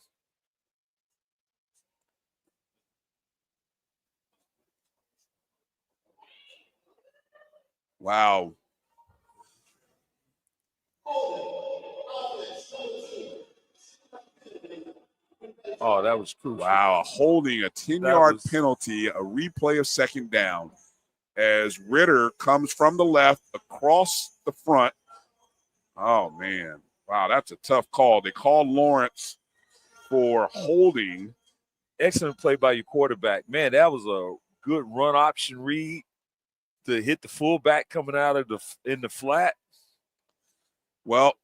Wow. Oh, that was crucial. Wow, holding a 10-yard penalty, a replay of 2nd down as Ritter comes from the left across the front. Oh, man. Wow, that's a tough call. They called Lawrence for holding. Excellent play by your quarterback. Man, that was a good run option read to hit the fullback coming out of in the flat. Well,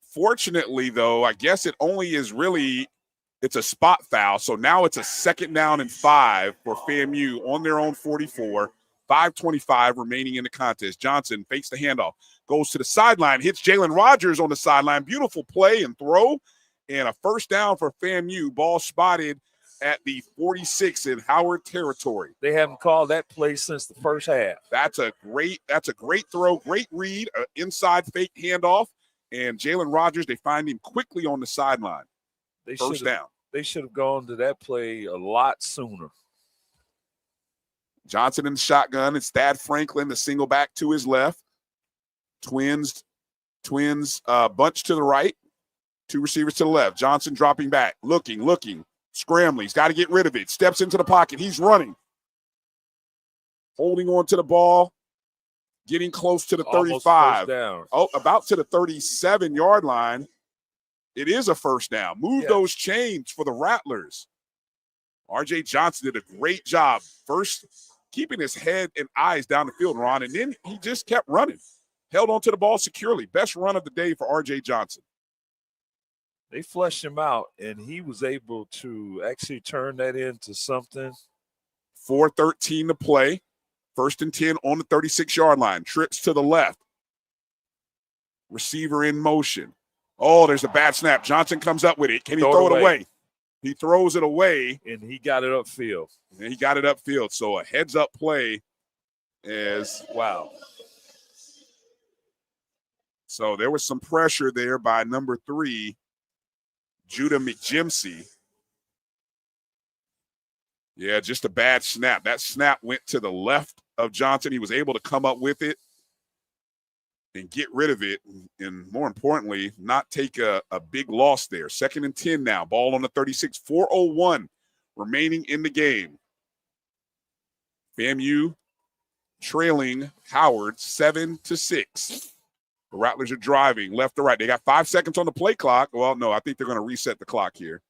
fortunately, though, I guess it only is really it's a spot foul. So now it's a 2nd down and 5 for FAMU on their own 44. 5:25 remaining in the contest. Johnson fakes the handoff, goes to the sideline, hits Jalen Rogers on the sideline. Beautiful play and throw, and a 1st down for FAMU. Ball spotted at the 46 in Howard territory. They haven't called that play since the first half. That's a great throw, great read, inside fake handoff, and Jalen Rogers, they find him quickly on the sideline. First down. They should have gone to that play a lot sooner. Johnson in the shotgun. It's Thad Franklin, the single back to his left. Twins bunch to the right. 2 receivers to the left. Johnson dropping back, looking, scrambling. He's got to get rid of it. Steps into the pocket. He's running. Holding on to the ball. Getting close to the 35. Oh, about to the 37-yard line. It is a 1st down. Move those chains for the Rattlers. R.J. Johnson did a great job. First keeping his head and eyes down the field, Ron, and then he just kept running. Held onto the ball securely. Best run of the day for R.J. Johnson. They flushed him out, and he was able to actually turn that into something. 4:13 to play. 1st and 10 on the 36-yard line. Trips to the left. Receiver in motion. Oh, there's a bad snap. Johnson comes up with it. Can he throw it away? He throws it away. And he got it upfield. So a heads-up play wow. So there was some pressure there by number 3, Judah McJimsey. Yeah, just a bad snap. That snap went to the left of Johnson. He was able to come up with it and get rid of it, and more importantly, not take a big loss there. 2nd and 10 now. Ball on the 36. 4:01 remaining in the game. FAMU trailing Howard 7-6. The Rattlers are driving left to right. They got 5 seconds on the play clock. Well, no, I think they're going to reset the clock here.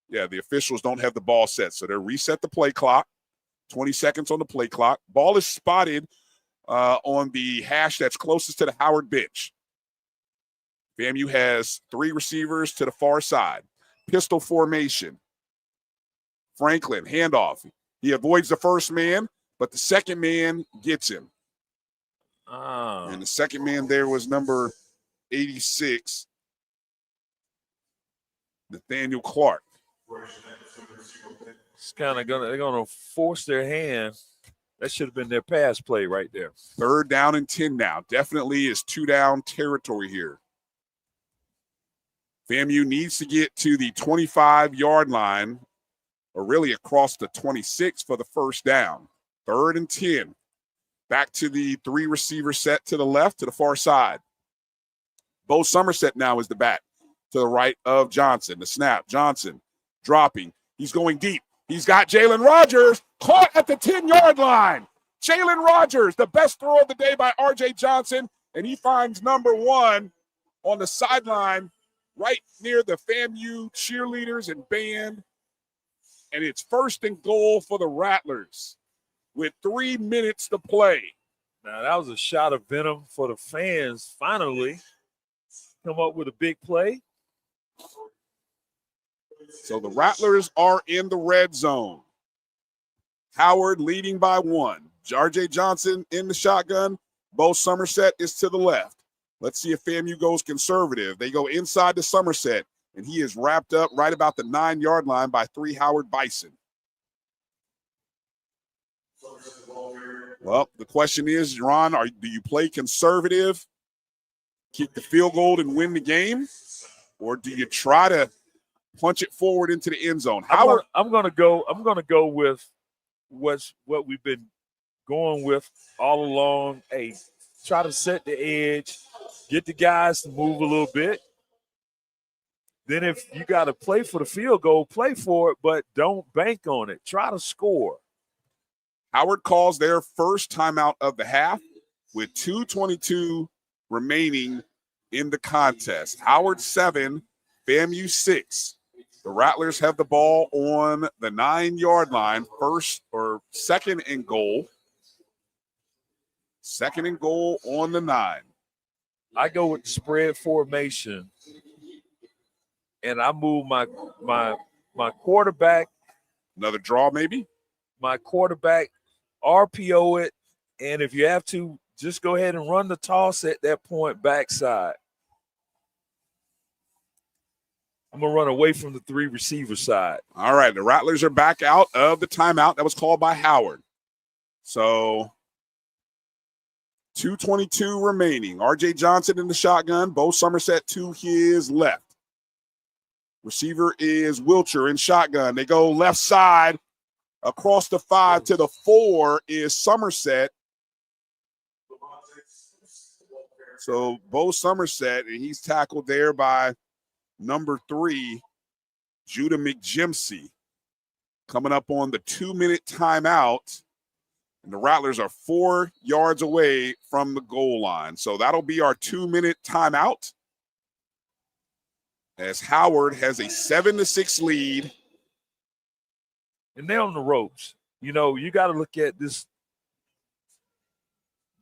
Yeah, the officials don't have the ball set, so they'll reset the play clock. 20 seconds on the play clock. Ball is spotted on the hash that's closest to the Howard bench. FAMU has 3 receivers to the far side. Pistol formation. Franklin, handoff. He avoids the first man, but the second man gets him. And the second man there was number 86, Nathaniel Clark. It's kind of they're gonna force their hand. That should have been their pass play right there. 3rd down and 10 now. Definitely is 2-down territory here. FAMU needs to get to the 25-yard line, or really across the 26 for the 1st down. 3rd and 10. Back to the 3 receiver set to the left, to the far side. Bo Somerset now is the back to the right of Johnson. The snap, Johnson dropping. He's going deep. He's got Jalen Rogers caught at the 10-yard line. Jalen Rogers, the best throw of the day by R.J. Johnson, and he finds number 1 on the sideline right near the FAMU cheerleaders and band. And it's 1st and goal for the Rattlers with 3 minutes to play. Now, that was a shot of venom for the fans. Finally come up with a big play. So the Rattlers are in the red zone. Howard leading by 1. R.J. Johnson in the shotgun. Bo Somerset is to the left. Let's see if FAMU goes conservative. They go inside to Somerset, and he is wrapped up right about the 9-yard line by 3 Howard Bison. Well, the question is, Ron, do you play conservative, kick the field goal and win the game, or do you try to punch it forward into the end zone? I'm gonna go with what we've been going with all along. Hey, try to set the edge, get the guys to move a little bit. Then if you got to play for the field goal, play for it, but don't bank on it. Try to score. Howard calls their first timeout of the half with 2:22 remaining in the contest. Howard 7, FAMU 6. The Rattlers have the ball on the 9-yard line, 2nd and goal. 2nd and goal on the 9. I go with spread formation, and I move my quarterback. Another draw, maybe? My quarterback, RPO it, and if you have to, just go ahead and run the toss at that point backside. I'm going to run away from the 3 receiver side. All right, the Rattlers are back out of the timeout that was called by Howard. So 2:22 remaining. R.J. Johnson in the shotgun. Bo Somerset to his left. Receiver is Wilcher in shotgun. They go left side. Across the 5 to the 4 is Somerset. So Bo Somerset, and he's tackled there by number 3, Judah McJimsey. Coming up on the 2-minute timeout. And the Rattlers are 4 yards away from the goal line. So that'll be our 2-minute timeout, as Howard has a 7-6 lead. And they're on the ropes. You know, you got to look at this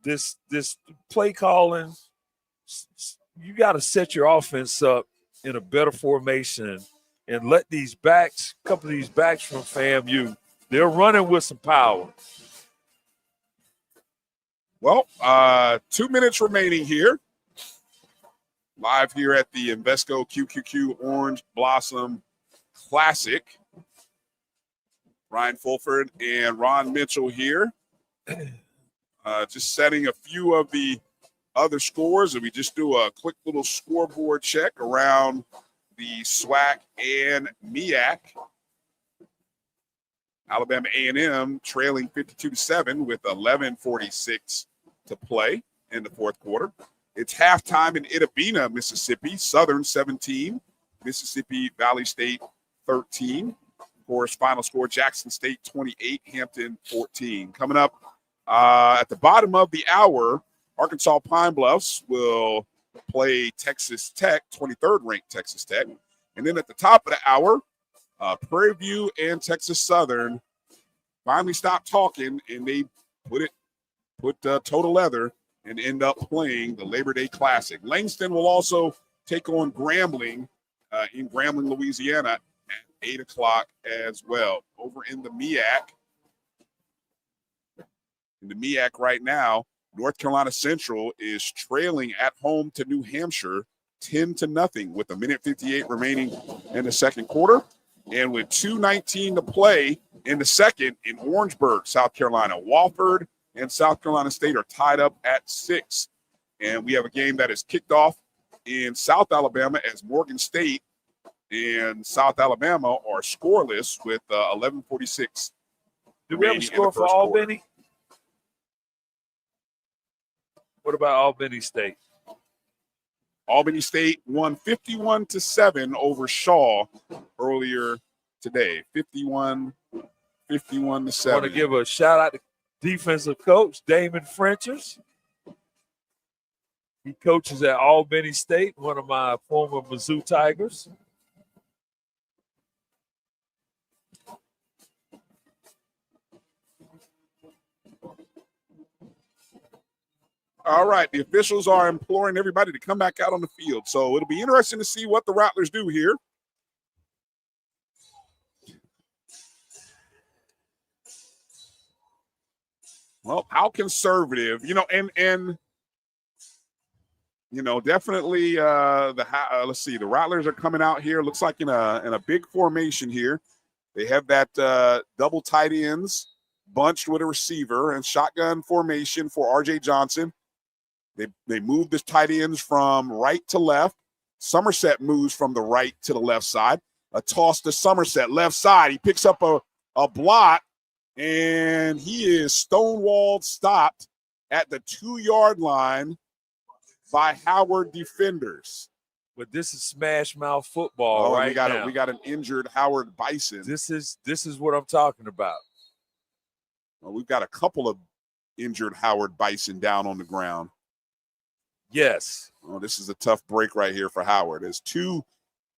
this play calling, you got to set your offense up in a better formation and let these backs, a couple of these backs from FAMU, they're running with some power. Well, 2 minutes remaining here. Live here at the Invesco QQQ Orange Blossom Classic. Ryan Fulford and Ron Mitchell here. Just setting a few of the other scores, and we just do a quick little scoreboard check around the SWAC and MEAC. Alabama A&M trailing 52-7 with 11:46 to play in the fourth quarter. It's halftime in Itta, Mississippi. Southern 17, Mississippi Valley State 13. Of course, final score, Jackson State 28, Hampton 14. Coming up at the bottom of the hour, Arkansas Pine Bluffs will play Texas Tech, 23rd ranked Texas Tech. And then at the top of the hour, Prairie View and Texas Southern finally stopped talking, and they put total leather and end up playing the Labor Day Classic. Langston will also take on Grambling in Grambling, Louisiana at 8 o'clock as well. Over in the MEAC. In the MEAC right now, North Carolina Central is trailing at home to New Hampshire 10-0 with 1:58 remaining in the second quarter. And with 2:19 to play in the second in Orangeburg, South Carolina, Wofford and South Carolina State are tied up at 6. And we have a game that is kicked off in South Alabama as Morgan State and South Alabama are scoreless with 11:46. Do we have a score for Albany? What about Albany State? Albany State won 51-7 over Shaw earlier today. 51-7. I want to give a shout out to defensive coach Damon Frenchers. He coaches at Albany State, one of my former Mizzou Tigers. All right, the officials are imploring everybody to come back out on the field. So it'll be interesting to see what the Rattlers do here. Well, how conservative, and definitely let's see, the Rattlers are coming out here. Looks like in a big formation here. They have that double tight ends bunched with a receiver and shotgun formation for R.J. Johnson. They move the tight ends from right to left. Somerset moves from the right to the left side. A toss to Somerset, left side. He picks up a block, and he is stonewalled, stopped at the 2-yard line by Howard defenders. But this is smash mouth football right now. We got an injured Howard Bison. This is what I'm talking about. Well, we've got a couple of injured Howard Bison down on the ground. Yes. Oh, this is a tough break right here for Howard. As two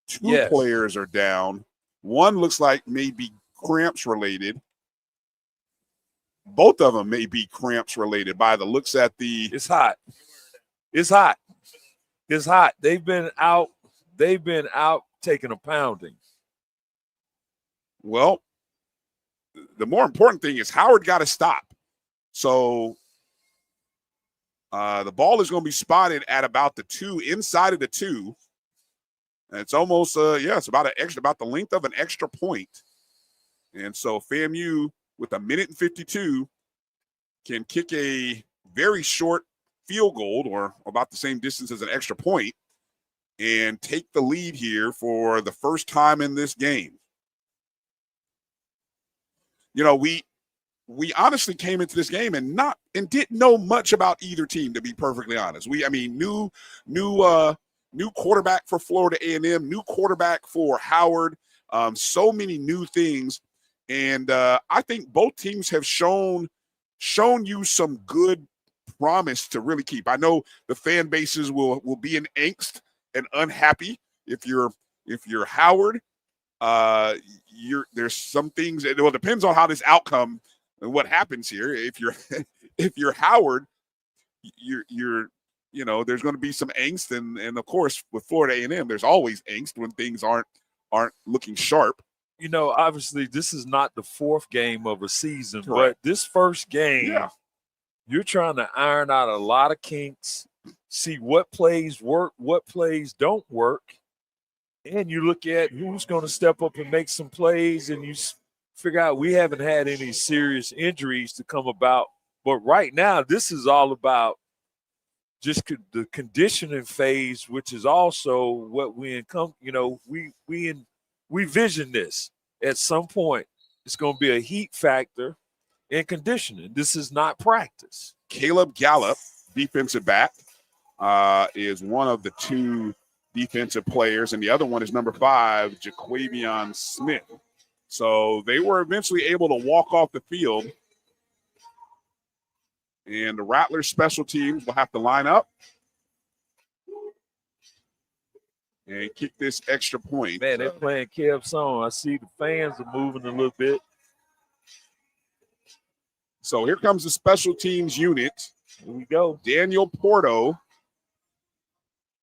players are down. One looks like maybe cramps related. Both of them may be cramps related by the looks at the. It's hot. It's hot. It's hot. They've been out taking a pounding. Well, the more important thing is Howard got to stop. So the ball is going to be spotted at about the 2, inside of the 2. And it's almost, it's about about the length of an extra point. And so FAMU with 1:52 can kick a very short field goal or about the same distance as an extra point and take the lead here for the first time in this game. We honestly came into this game and didn't know much about either team, to be perfectly honest. New quarterback for Florida A&M, new quarterback for Howard, so many new things, and I think both teams have shown you some good promise to really keep. I know the fan bases will be in angst and unhappy if you're Howard. There's some things. It depends on how this outcome and what happens here. If you're Howard, you're there's going to be some angst, and of course with Florida A&M, there's always angst when things aren't looking sharp. Obviously this is not the fourth game of a season, Correct. but this first game, you're trying to iron out a lot of kinks, see what plays work, what plays don't work, and you look at who's going to step up and make some plays, and you figure out we haven't had any serious injuries to come about. But right now, this is all about just the conditioning phase, which is also what we vision this at some point. It's going to be a heat factor in conditioning. This is not practice. Caleb Gallup, defensive back, is one of the two defensive players, and the other one is number 5, Jaquavion Smith. So they were eventually able to walk off the field, and the Rattlers special teams will have to line up and kick this extra point. Man, they're playing Kev's song. I see the fans are moving a little bit. So here comes the special teams unit. Here we go. Daniel Porto.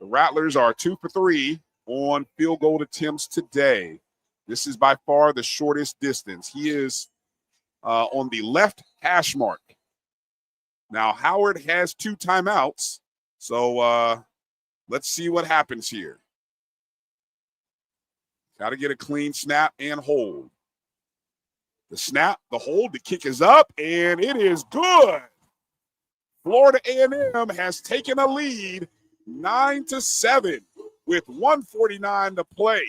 The Rattlers are 2 for 3 on field goal attempts today. This is by far the shortest distance. He is on the left hash mark. Now, Howard has 2 timeouts, so let's see what happens here. Got to get a clean snap and hold. The snap, the hold, the kick is up, and it is good. Florida A&M has taken a lead 9-7 with 1:49 to play.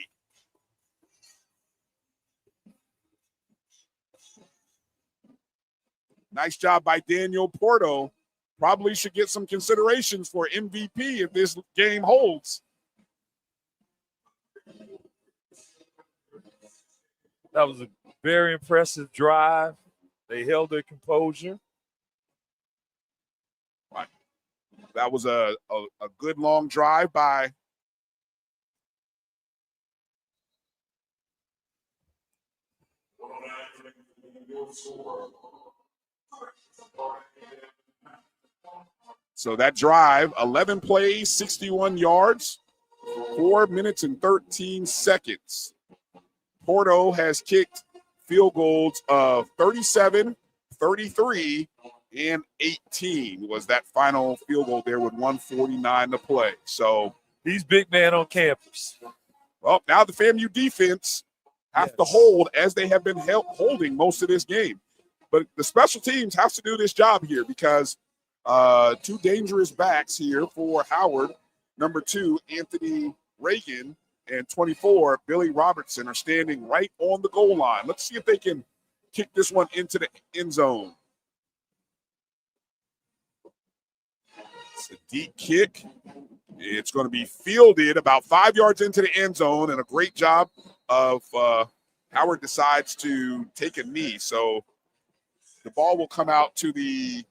Nice job by Daniel Porto. Probably should get some considerations for MVP if this game holds. That was a very impressive drive. They held their composure. Right. That was a good long drive by So that drive, 11 plays, 61 yards, 4 minutes and 13 seconds. Porto has kicked field goals of 37, 33, and 18 was that final field goal there with 1:49 to play. So he's big man on campus. Well, now the FAMU defense have to hold as they have been holding most of this game. But the special teams have to do this job here because 2 dangerous backs here for Howard. Number 2, Anthony Reagan, and 24, Billy Robertson, are standing right on the goal line. Let's see if they can kick this one into the end zone. It's a deep kick. It's going to be fielded about 5 yards into the end zone, and a great job of Howard decides to take a knee. So the ball will come out to the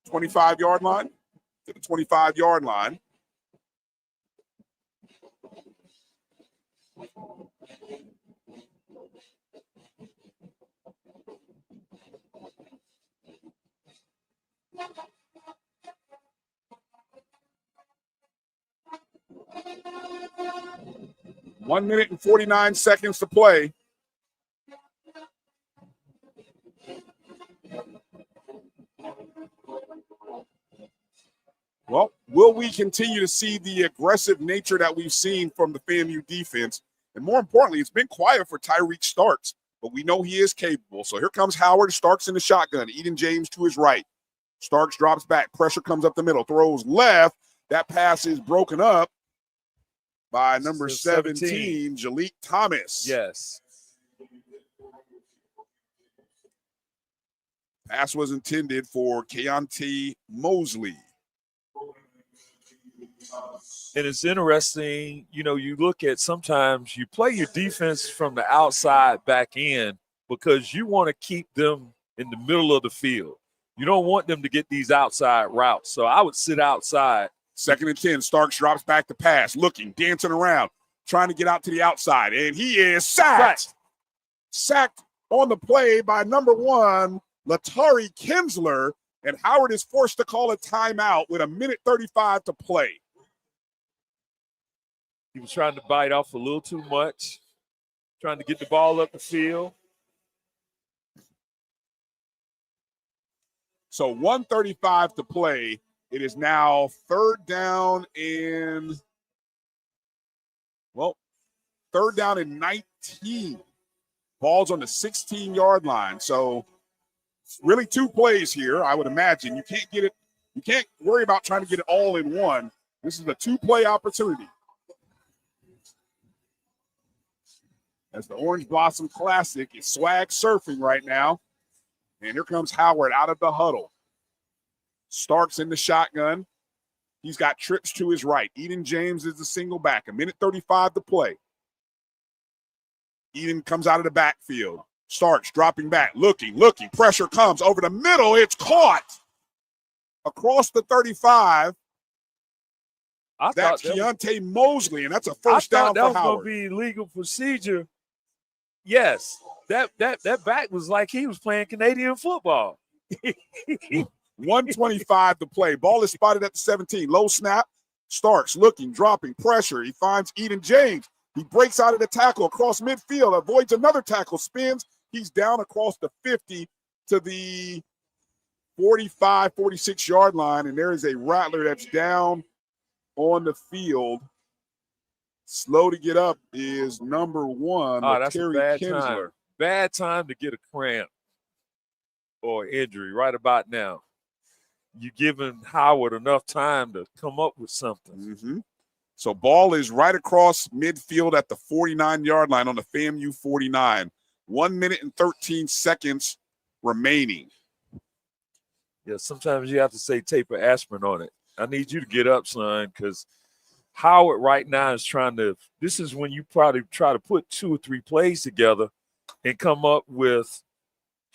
25-yard line, to the 25-yard line. One minute and 49 seconds to play. Well, will we continue to see the aggressive nature that we've seen from the FAMU defense? And more importantly, it's been quiet for Tyreek Starks, but we know he is capable. So here comes Howard. Starks in the shotgun. Eden James to his right. Starks drops back. Pressure comes up the middle. Throws left. That pass is broken up by number 17, Jalik Thomas. Yes. Pass was intended for Keontae Mosley. And it's interesting, you look at sometimes you play your defense from the outside back in because you want to keep them in the middle of the field. You don't want them to get these outside routes. So I would sit outside. 2nd and 10, Starks drops back to pass, looking, dancing around, trying to get out to the outside, and he is sacked. Sacked on the play by number 1, Latari Kinsler, And Howard is forced to call a timeout with 1:35 to play. He was trying to bite off a little too much, trying to get the ball up the field. So 1:35 to play. It is now third down and 19. Ball's on the 16-yard line. So really two plays here, I would imagine. You can't get it. You can't worry about trying to get it all in one. This is a two-play opportunity. As the Orange Blossom Classic is swag surfing right now. And here comes Howard out of the huddle. Starks in the shotgun. He's got trips to his right. Eden James is the single back. 1:35 to play. Eden comes out of the backfield. Starks dropping back, looking. Pressure comes over the middle. It's caught across the 35. That's Keontae Mosley, and that's a first down for Howard. That was going to be legal procedure. Yes, that back was like he was playing Canadian football. 1:25 to play. Ball is spotted at the 17. Low snap. Starks looking, dropping, pressure. He finds Eden James. He breaks out of the tackle across midfield, avoids another tackle, spins. He's down across the 50 to the 45, 46-yard line, and there is a Rattler that's down on the field. Slow to get up is number 1, that's Terry a bad Kinsler. time. Bad time to get a cramp or injury right about now. You're giving Howard enough time to come up with something. Mm-hmm. So ball is right across midfield at the 49-yard line on the FAMU 49. 1 minute and 13 seconds remaining. Yeah, sometimes you have to say taper aspirin on it. I need you to get up, son, because Howard right now is trying to – this is when you probably try to put 2 or 3 plays together and come up with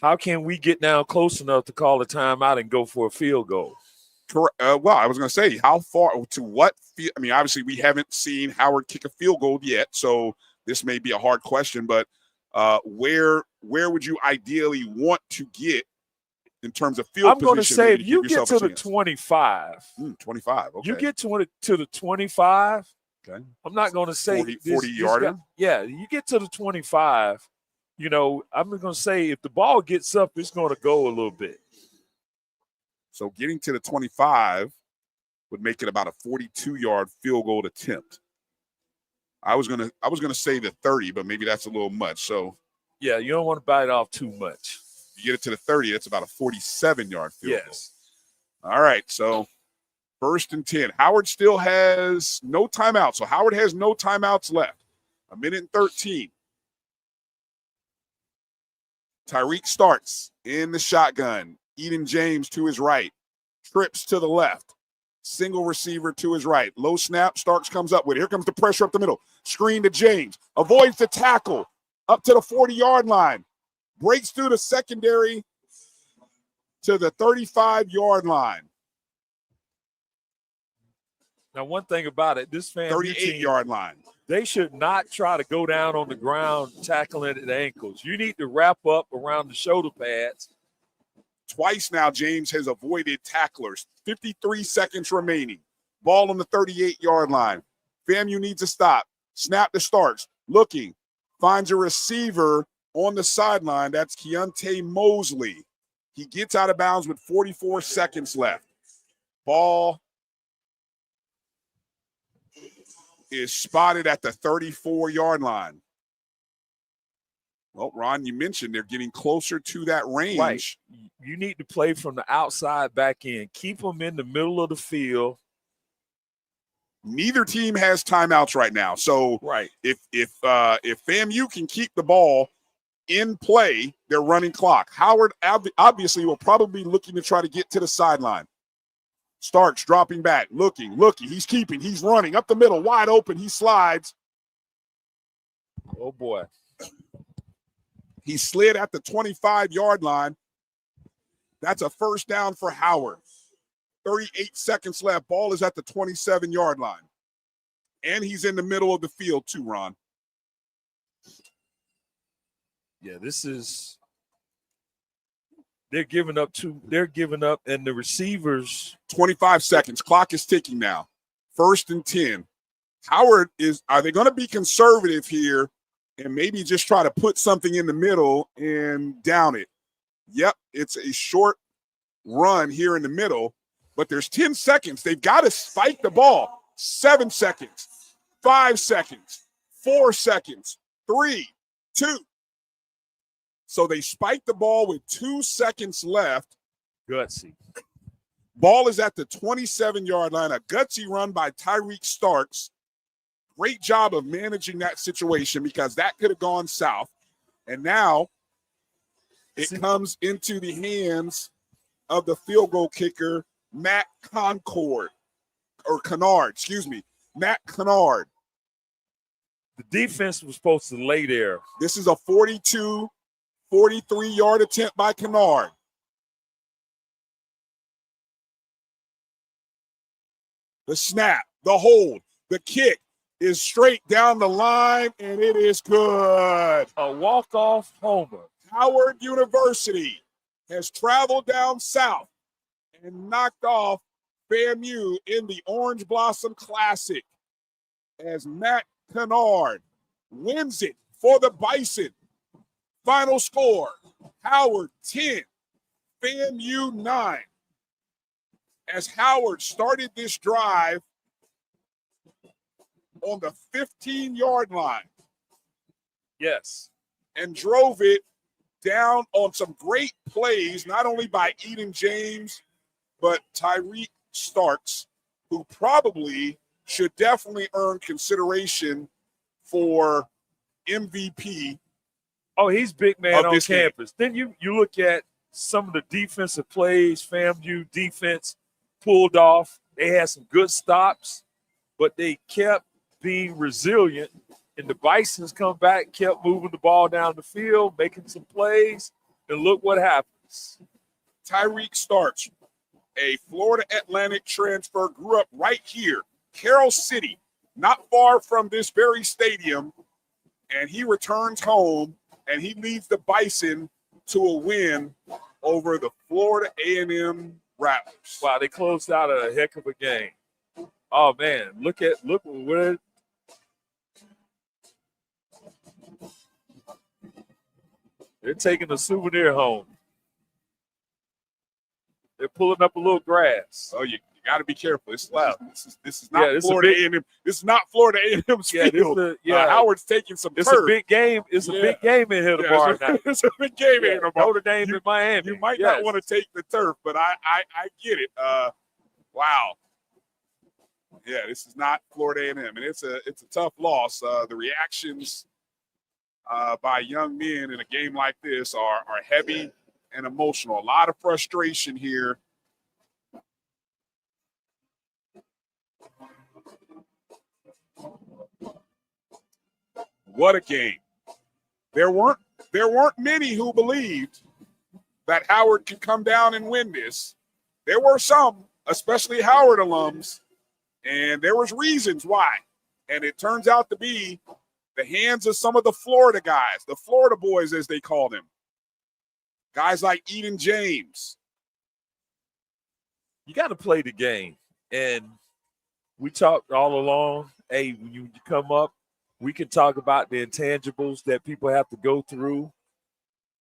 how can we get down close enough to call a timeout and go for a field goal. Correct. Well, I was going to say, how far to what? I mean, obviously, we haven't seen Howard kick a field goal yet, so this may be a hard question. But where would you ideally want to get in terms of field position? I'm going to say if you get to the 25, 25. Okay. You get to the 25. Okay. I'm not going to say 40-yarder. Yeah, you get to the 25. You know, I'm going to say if the ball gets up, it's going to go a little bit. So getting to the 25 would make it about a 42-yard field goal attempt. I was gonna say the 30, but maybe that's a little much. So yeah, you don't want to bite off too much. You get it to the 30, that's about a 47-yard field goal. Yes. All right, so 1st and 10. Howard still has no timeouts. So Howard has no timeouts left. 1 minute and 13. Tyreek starts in the shotgun. Eden James to his right. Trips to the left. Single receiver to his right. Low snap. Starks comes up with it. Here comes the pressure up the middle. Screen to James. Avoids the tackle. Up to the 40-yard line. Breaks through the secondary to the 35-yard line. Now, one thing about it, this FAMU 38-yard line. They should not try to go down on the ground tackling at the ankles. You need to wrap up around the shoulder pads. Twice now, James has avoided tacklers. 53 seconds remaining. Ball on the 38-yard line. FAMU needs a stop. Snap to Starks. Looking. Finds a receiver on the sideline. That's Keontae Mosley. He gets out of bounds with 44 seconds left. Ball is spotted at the 34-yard line. Well, Ron, you mentioned they're getting closer to that range. Right. You need to play from the outside back in. Keep them in the middle of the field. Neither team has timeouts right now. So right. if FAMU can keep the ball in play, they're running clock. Howard obviously will probably be looking to try to get to the sideline. Starks dropping back, looking. He's keeping. He's running up the middle, wide open. He slides. Oh, boy. He slid at the 25-yard line. That's a first down for Howard. 38 seconds left. Ball is at the 27-yard line. And he's in the middle of the field too, Ron. Yeah, They're giving up, and the receivers. 25 seconds. Clock is ticking now. 1st and 10. Howard are they going to be conservative here and maybe just try to put something in the middle and down it? Yep, it's a short run here in the middle, but there's 10 seconds. They've got to spike the ball. 7 seconds, 5 seconds, 4 seconds, 3, 2. So they spike the ball with 2 seconds left. Gutsy. Ball is at the 27-yard line. A gutsy run by Tyreek Starks. Great job of managing that situation because that could have gone south. And now it comes into the hands of the field goal kicker, Matt Kennard. Matt Kennard. The defense was supposed to lay there. This is a 43-yard attempt by Kennard. The snap, the hold, the kick is straight down the line, and it is good. A walk-off homer. Howard University has traveled down south and knocked off FAMU in the Orange Blossom Classic as Matt Kennard wins it for the Bison. Final score, Howard 10, FAMU 9. As Howard started this drive on the 15-yard line. Yes. And drove it down on some great plays, not only by Eden James, but Tyreek Starks, who probably should definitely earn consideration for MVP. Oh, he's big man on game. campus. Then you look at some of the defensive plays FAMU defense pulled off. They had some good stops, but they kept being resilient. And the Bisons come back, kept moving the ball down the field, making some plays, and look what happens. Tyreek Starks, a Florida Atlantic transfer, grew up right here, Carroll City, not far from this very stadium, and he returns home, and he leads the Bison to a win over the Florida A&M Rattlers. Wow, they closed out a heck of a game. Oh, man, look where they're taking a souvenir home. They're pulling up a little grass. Oh, you got to be careful. This is Yeah, not this is Florida a big- A&M. This is not Florida A&M's Yeah, field. yeah. Howard's taking some It's turf. a big game. It's a big game in here tomorrow night. It's a big game in here tomorrow. Notre Dame in Miami. You might not want to take the turf, but I get it. Wow. Yeah, this is not Florida A&M, and it's a tough loss. The reactions by young men in a game like this are heavy and emotional. A lot of frustration here. What a game. There weren't many who believed that Howard could come down and win this. There were some, especially Howard alums, and there was reasons why. And it turns out to be the hands of some of the Florida guys, the Florida boys as they call them. Guys like Eden James. You got to play the game. And we talked all along, hey, when you come up, we can talk about the intangibles that people have to go through.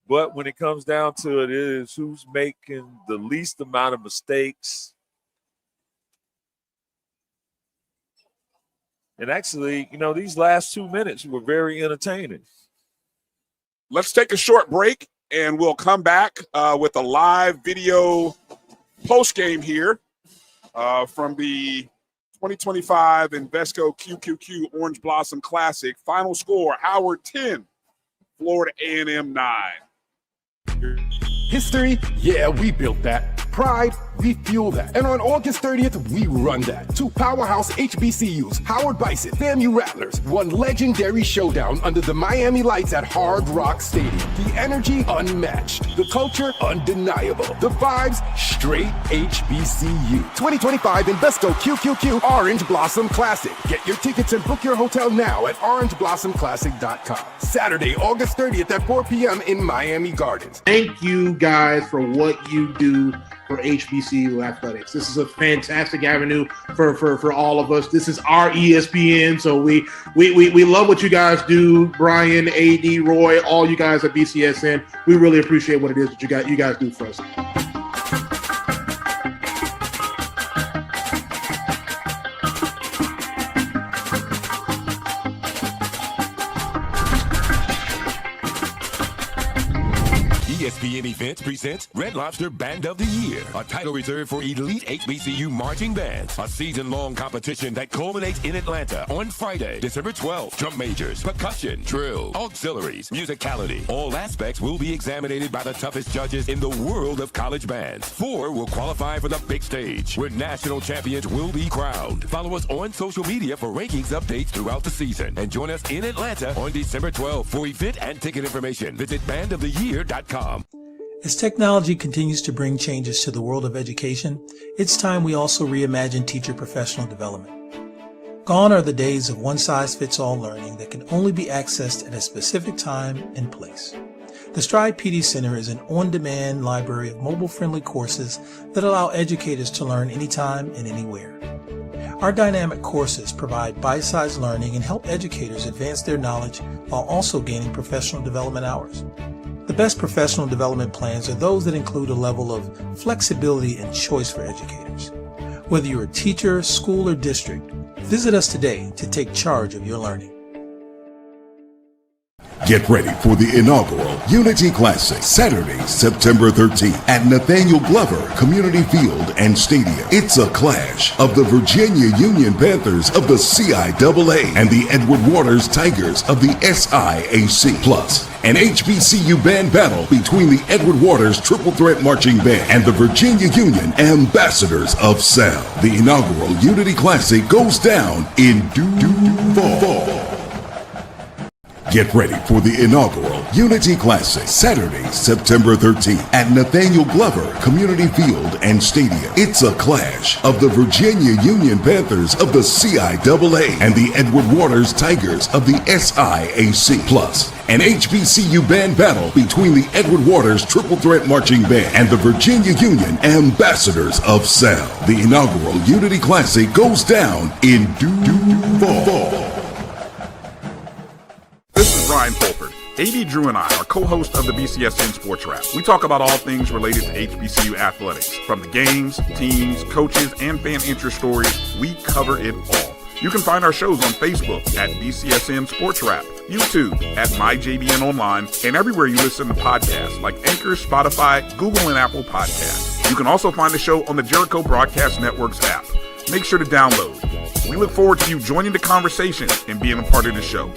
But when it comes down to it, it is who's making the least amount of mistakes. And actually, these last 2 minutes were very entertaining. Let's take a short break, and we'll come back with a live video post-game here from the 2025 Invesco QQQ Orange Blossom Classic. Final score, Howard 10, Florida A&M 9. History? Yeah, we built that. Pride, we fuel that. And on August 30th, we run that. 2 powerhouse HBCUs, Howard Bison, FAMU Rattlers, one legendary showdown under the Miami lights at Hard Rock Stadium. The energy unmatched, the culture undeniable, the vibes straight HBCU. 2025 Invesco QQQ Orange Blossom Classic. Get your tickets and book your hotel now at orangeblossomclassic.com. Saturday, August 30th at 4 p.m. in Miami Gardens. Thank you guys for what you do for HBCU athletics. This is a fantastic avenue for all of us. This is our ESPN, so we love what you guys do. Brian, AD, Roy, all you guys at BCSN. We really appreciate what it is that you guys do for us. ESPN Events presents Red Lobster Band of the Year, a title reserved for elite HBCU marching bands. A season-long competition that culminates in Atlanta on Friday, December 12th. Drum majors, percussion, drill, auxiliaries, musicality. All aspects will be examined by the toughest judges in the world of college bands. 4 will qualify for the big stage, where national champions will be crowned. Follow us on social media for rankings updates throughout the season. And join us in Atlanta on December 12th. For event and ticket information, visit bandoftheyear.com. As technology continues to bring changes to the world of education, it's time we also reimagine teacher professional development. Gone are the days of one-size-fits-all learning that can only be accessed at a specific time and place. The Stride PD Center is an on-demand library of mobile-friendly courses that allow educators to learn anytime and anywhere. Our dynamic courses provide bite-sized learning and help educators advance their knowledge while also gaining professional development hours. The best professional development plans are those that include a level of flexibility and choice for educators. Whether you're a teacher, school, or district, visit us today to take charge of your learning. Get ready for the inaugural Unity Classic, Saturday, September 13th at Nathaniel Glover Community Field and Stadium. It's a clash of the Virginia Union Panthers of the CIAA and the Edward Waters Tigers of the SIAC. Plus, an HBCU band battle between the Edward Waters Triple Threat Marching Band and the Virginia Union Ambassadors of Sound. The inaugural Unity Classic goes down in due fall. Get ready for the inaugural Unity Classic, Saturday, September 13th at Nathaniel Glover Community Field and Stadium. It's a clash of the Virginia Union Panthers of the CIAA and the Edward Waters Tigers of the SIAC. Plus, an HBCU band battle between the Edward Waters Triple Threat Marching Band and the Virginia Union Ambassadors of Sound. The inaugural Unity Classic goes down in due fall. This is Brian Fulford. AD Drew and I are co-hosts of the BCSN Sports Wrap. We talk about all things related to HBCU athletics. From the games, teams, coaches, and fan interest stories, we cover it all. You can find our shows on Facebook at BCSN Sports Wrap, YouTube at MyJBN Online, and everywhere you listen to podcasts like Anchor, Spotify, Google, and Apple Podcasts. You can also find the show on the Jericho Broadcast Network's app. Make sure to download. We look forward to you joining the conversation and being a part of the show.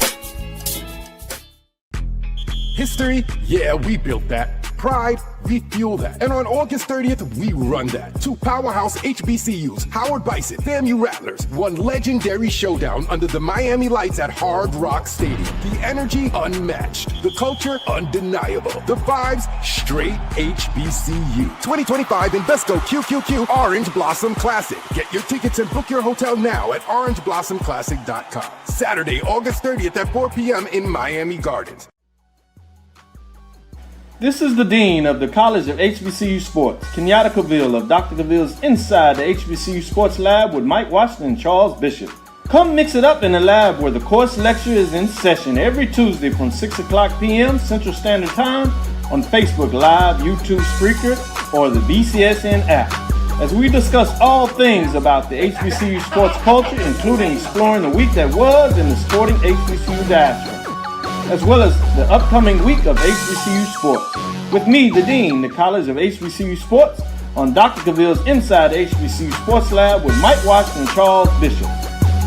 History? Yeah, we built that. Pride? We fuel that. And on August 30th, we run that. 2 powerhouse HBCUs, Howard Bison, FAMU Rattlers, one legendary showdown under the Miami lights at Hard Rock Stadium. The energy unmatched, the culture undeniable, the vibes straight HBCU. 2025 Invesco QQQ Orange Blossom Classic. Get your tickets and book your hotel now at orangeblossomclassic.com. Saturday, August 30th at 4 p.m. in Miami Gardens. This is the Dean of the College of HBCU Sports, Kenyatta Cavill of Dr. Cavill's Inside the HBCU Sports Lab with Mike Washington and Charles Bishop. Come mix it up in the lab where the course lecture is in session every Tuesday from 6 o'clock p.m. Central Standard Time on Facebook Live, YouTube Spreaker, or the BCSN app. As we discuss all things about the HBCU sports culture, including exploring the week that was in the sporting HBCU diaspora, as well as the upcoming week of HBCU sports. With me, the Dean, the College of HBCU Sports, on Dr. Cavill's Inside HBCU Sports Lab with Mike Washington and Charles Bishop.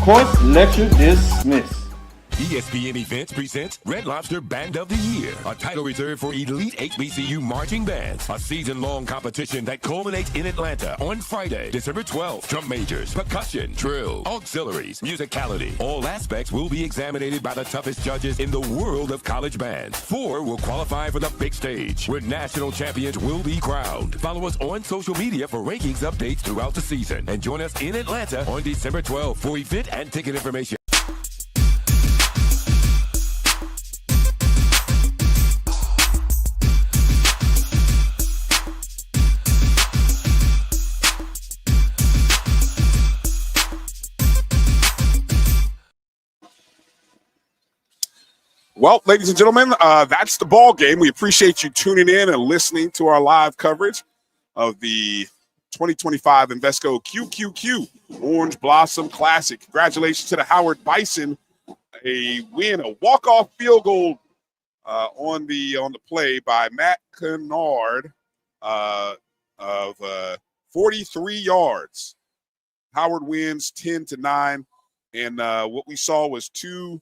Course lecture dismissed. ESPN Events presents Red Lobster Band of the Year, a title reserved for elite HBCU marching bands. A season-long competition that culminates in Atlanta on Friday, December 12th. Drum majors, percussion, drill, auxiliaries, musicality. All aspects will be examined by the toughest judges in the world of college bands. 4 will qualify for the big stage, where national champions will be crowned. Follow us on social media for rankings updates throughout the season. And join us in Atlanta on December 12th for event and ticket information. Well, ladies and gentlemen, that's the ball game. We appreciate you tuning in and listening to our live coverage of the 2025 Invesco QQQ Orange Blossom Classic. Congratulations to the Howard Bison, a win, a walk-off field goal on the play by Matt Kennard of 43 yards. Howard wins 10-9, and what we saw was two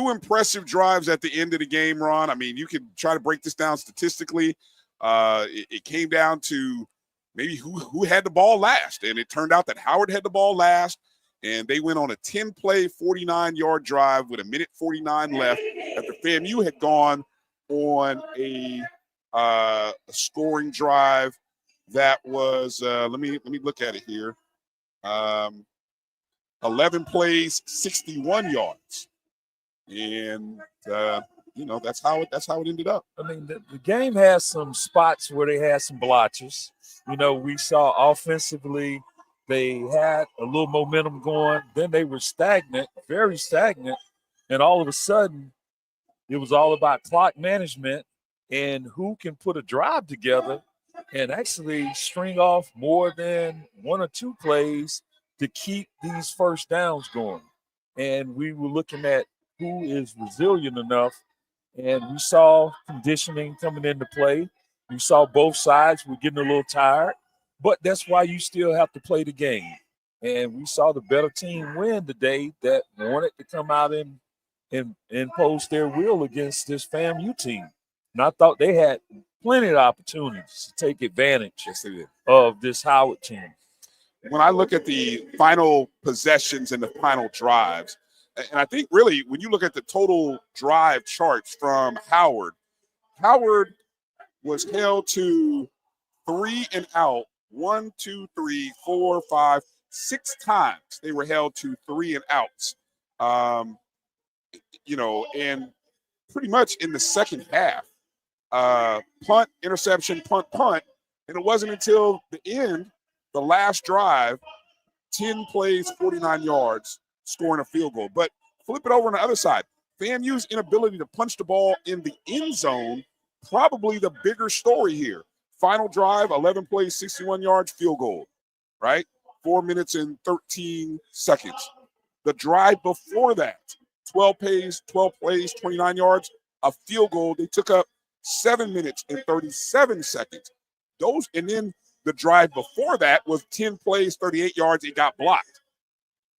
impressive drives at the end of the game, Ron. I mean, you could try to break this down statistically. It came down to maybe who had the ball last, and it turned out that Howard had the ball last, and they went on a 10-play, 49-yard drive with 1:49 left after FAMU had gone on a scoring drive that was, let me look at it here, 11 plays, 61 yards. And that's how it ended up. I mean, the game has some spots where they had some blotches. We saw offensively they had a little momentum going. Then they were stagnant, very stagnant. And all of a sudden, it was all about clock management and who can put a drive together and actually string off more than 1 or 2 plays to keep these first downs going. And we were looking at who is resilient enough, and we saw conditioning coming into play. We saw both sides were getting a little tired, but that's why you still have to play the game. And we saw the better team win today that wanted to come out and impose their will against this FAMU team. And I thought they had plenty of opportunities to take advantage of this Howard team. When I look at the final possessions and the final drives, and I think really when you look at the total drive charts from Howard was held to 3 and out 1, 2, 3, 4, 5, 6 times. They were held to 3 and outs. And pretty much in the second half, punt, interception, punt, and it wasn't until the end, the last drive, 10 plays, 49 yards, scoring a field goal. But flip it over on the other side. FAMU's inability to punch the ball in the end zone, probably the bigger story here. Final drive, 11 plays, 61 yards, field goal, right? 4 minutes and 13 seconds. The drive before that, 12 plays, 29 yards, a field goal. They took up 7 minutes and 37 seconds. And then the drive before that was 10 plays, 38 yards. It got blocked.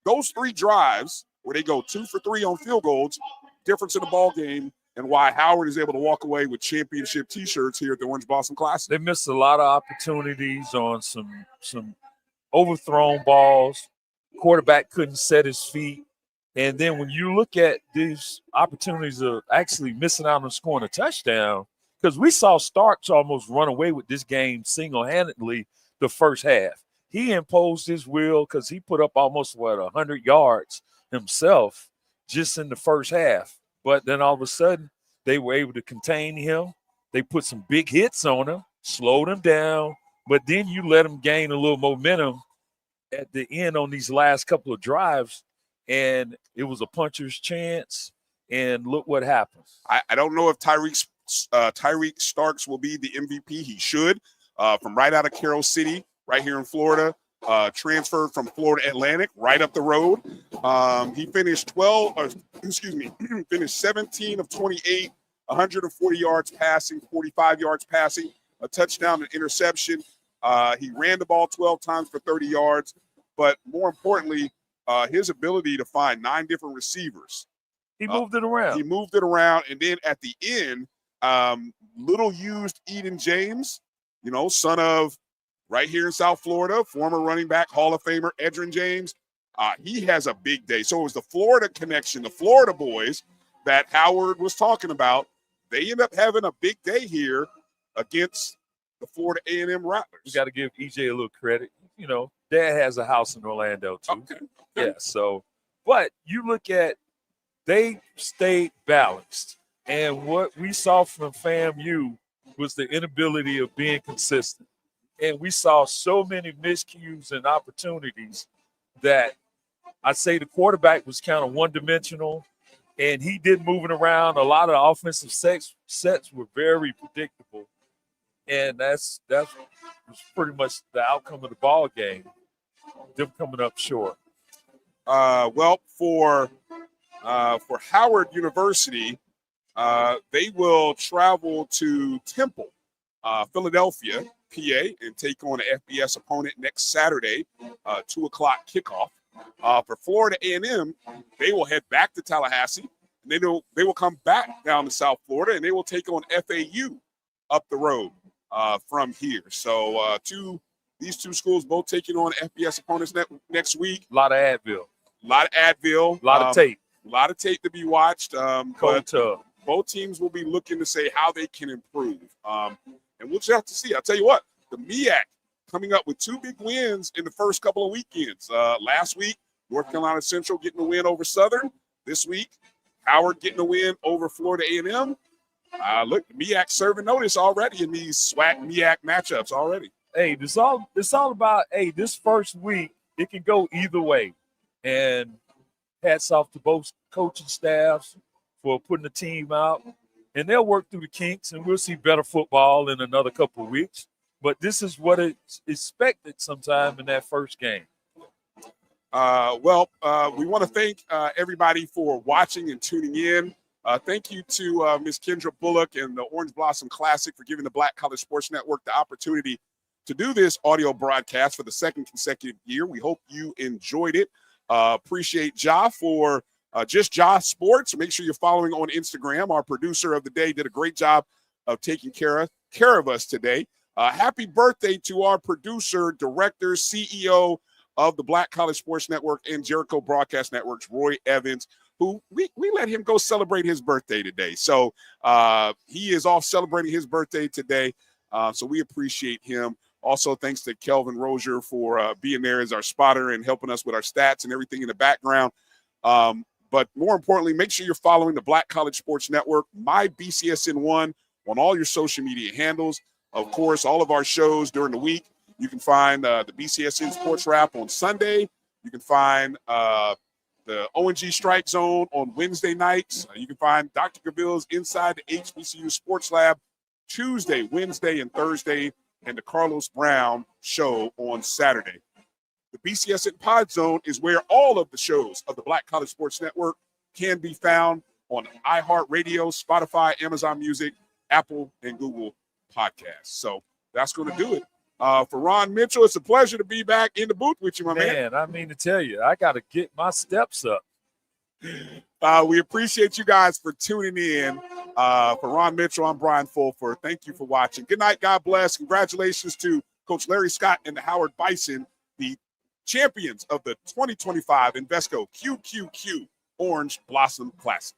Those 3 drives where they go 2 for 3 on field goals, difference in the ball game, and why Howard is able to walk away with championship T-shirts here at the Orange Blossom Classic. They missed a lot of opportunities on some overthrown balls. Quarterback couldn't set his feet. And then when you look at these opportunities of actually missing out on scoring a touchdown, because we saw Starks almost run away with this game single-handedly the first half. He imposed his will because he put up almost, 100 yards himself just in the first half. But then all of a sudden, they were able to contain him. They put some big hits on him, slowed him down, but then you let him gain a little momentum at the end on these last couple of drives, and it was a puncher's chance, and look what happened. I don't know if Tyreek Starks will be the MVP. He should, from right out of Carroll City, right here in Florida, transferred from Florida Atlantic, right up the road. He finished finished 17 of 28, 140 yards passing, 45 yards passing, a touchdown and interception. He ran the ball 12 times for 30 yards, but more importantly, his ability to find 9 different receivers He moved it around. He moved it around, and then at the end, little used Eden James, son of right here in South Florida, former running back, Hall of Famer Edgerrin James. He has a big day. So it was the Florida connection, the Florida boys that Howard was talking about. They end up having a big day here against the Florida A&M Rattlers. You got to give EJ a little credit. Dad has a house in Orlando too. Okay. Yeah. So, but you look at, they stayed balanced, and what we saw from FAMU was the inability of being consistent. And we saw so many miscues and opportunities that I'd say the quarterback was kind of one-dimensional, and he did moving around. A lot of the offensive sets were very predictable, and that was pretty much the outcome of the ball game. Them coming up short. Well, for Howard University, they will travel to Temple, Philadelphia, PA, and take on an FBS opponent next Saturday, 2 o'clock kickoff. For Florida A&M, they will head back to Tallahassee, and they will come back down to South Florida, and they will take on FAU up the road from here. So these two schools both taking on FBS opponents next week. A lot of Advil. A lot of tape. A lot of tape to be watched. But both teams will be looking to say how they can improve. And we'll just have to see. I'll tell you what, the MEAC coming up with 2 big wins in the first couple of weekends. Last week, North Carolina Central getting a win over Southern. This week, Howard getting a win over Florida A&M. Look, the MEAC serving notice already in these SWAC MEAC matchups already. Hey, it's all about, this first week, it can go either way. And hats off to both coaching staffs for putting the team out. And they'll work through the kinks, and we'll see better football in another couple of weeks. But this is what is expected sometime in that first game. We want to thank everybody for watching and tuning in. Thank you to Ms. Kendra Bullock and the Orange Blossom Classic for giving the Black College Sports Network the opportunity to do this audio broadcast for the second consecutive year. We hope you enjoyed it. Appreciate Ja for just Ja Sports. Make sure you're following on Instagram. Our producer of the day did a great job of taking care of us today. Happy birthday to our producer, director, CEO of the Black College Sports Network and Jericho Broadcast Networks, Roy Evans, who we let him go celebrate his birthday today. So he is off celebrating his birthday today. So we appreciate him. Also, thanks to Kelvin Rozier for being there as our spotter and helping us with our stats and everything in the background. But more importantly, make sure you're following the Black College Sports Network, my BCSN1, on all your social media handles. Of course, all of our shows during the week. You can find the BCSN Sports Wrap on Sunday. You can find the ONG Strike Zone on Wednesday nights. You can find Dr. Gaville's Inside the HBCU Sports Lab Tuesday, Wednesday, and Thursday, and the Carlos Brown Show on Saturday. The BCSN Pod Zone is where all of the shows of the Black College Sports Network can be found on iHeartRadio, Spotify, Amazon Music, Apple, and Google Podcasts. So that's going to do it. For Ron Mitchell, it's a pleasure to be back in the booth with you, my man. I mean to tell you, I got to get my steps up. We appreciate you guys for tuning in. For Ron Mitchell, I'm Brian Fulford. Thank you for watching. Good night. God bless. Congratulations to Coach Larry Scott and the Howard Bison, the champions of the 2025 Invesco QQQ Orange Blossom Classic.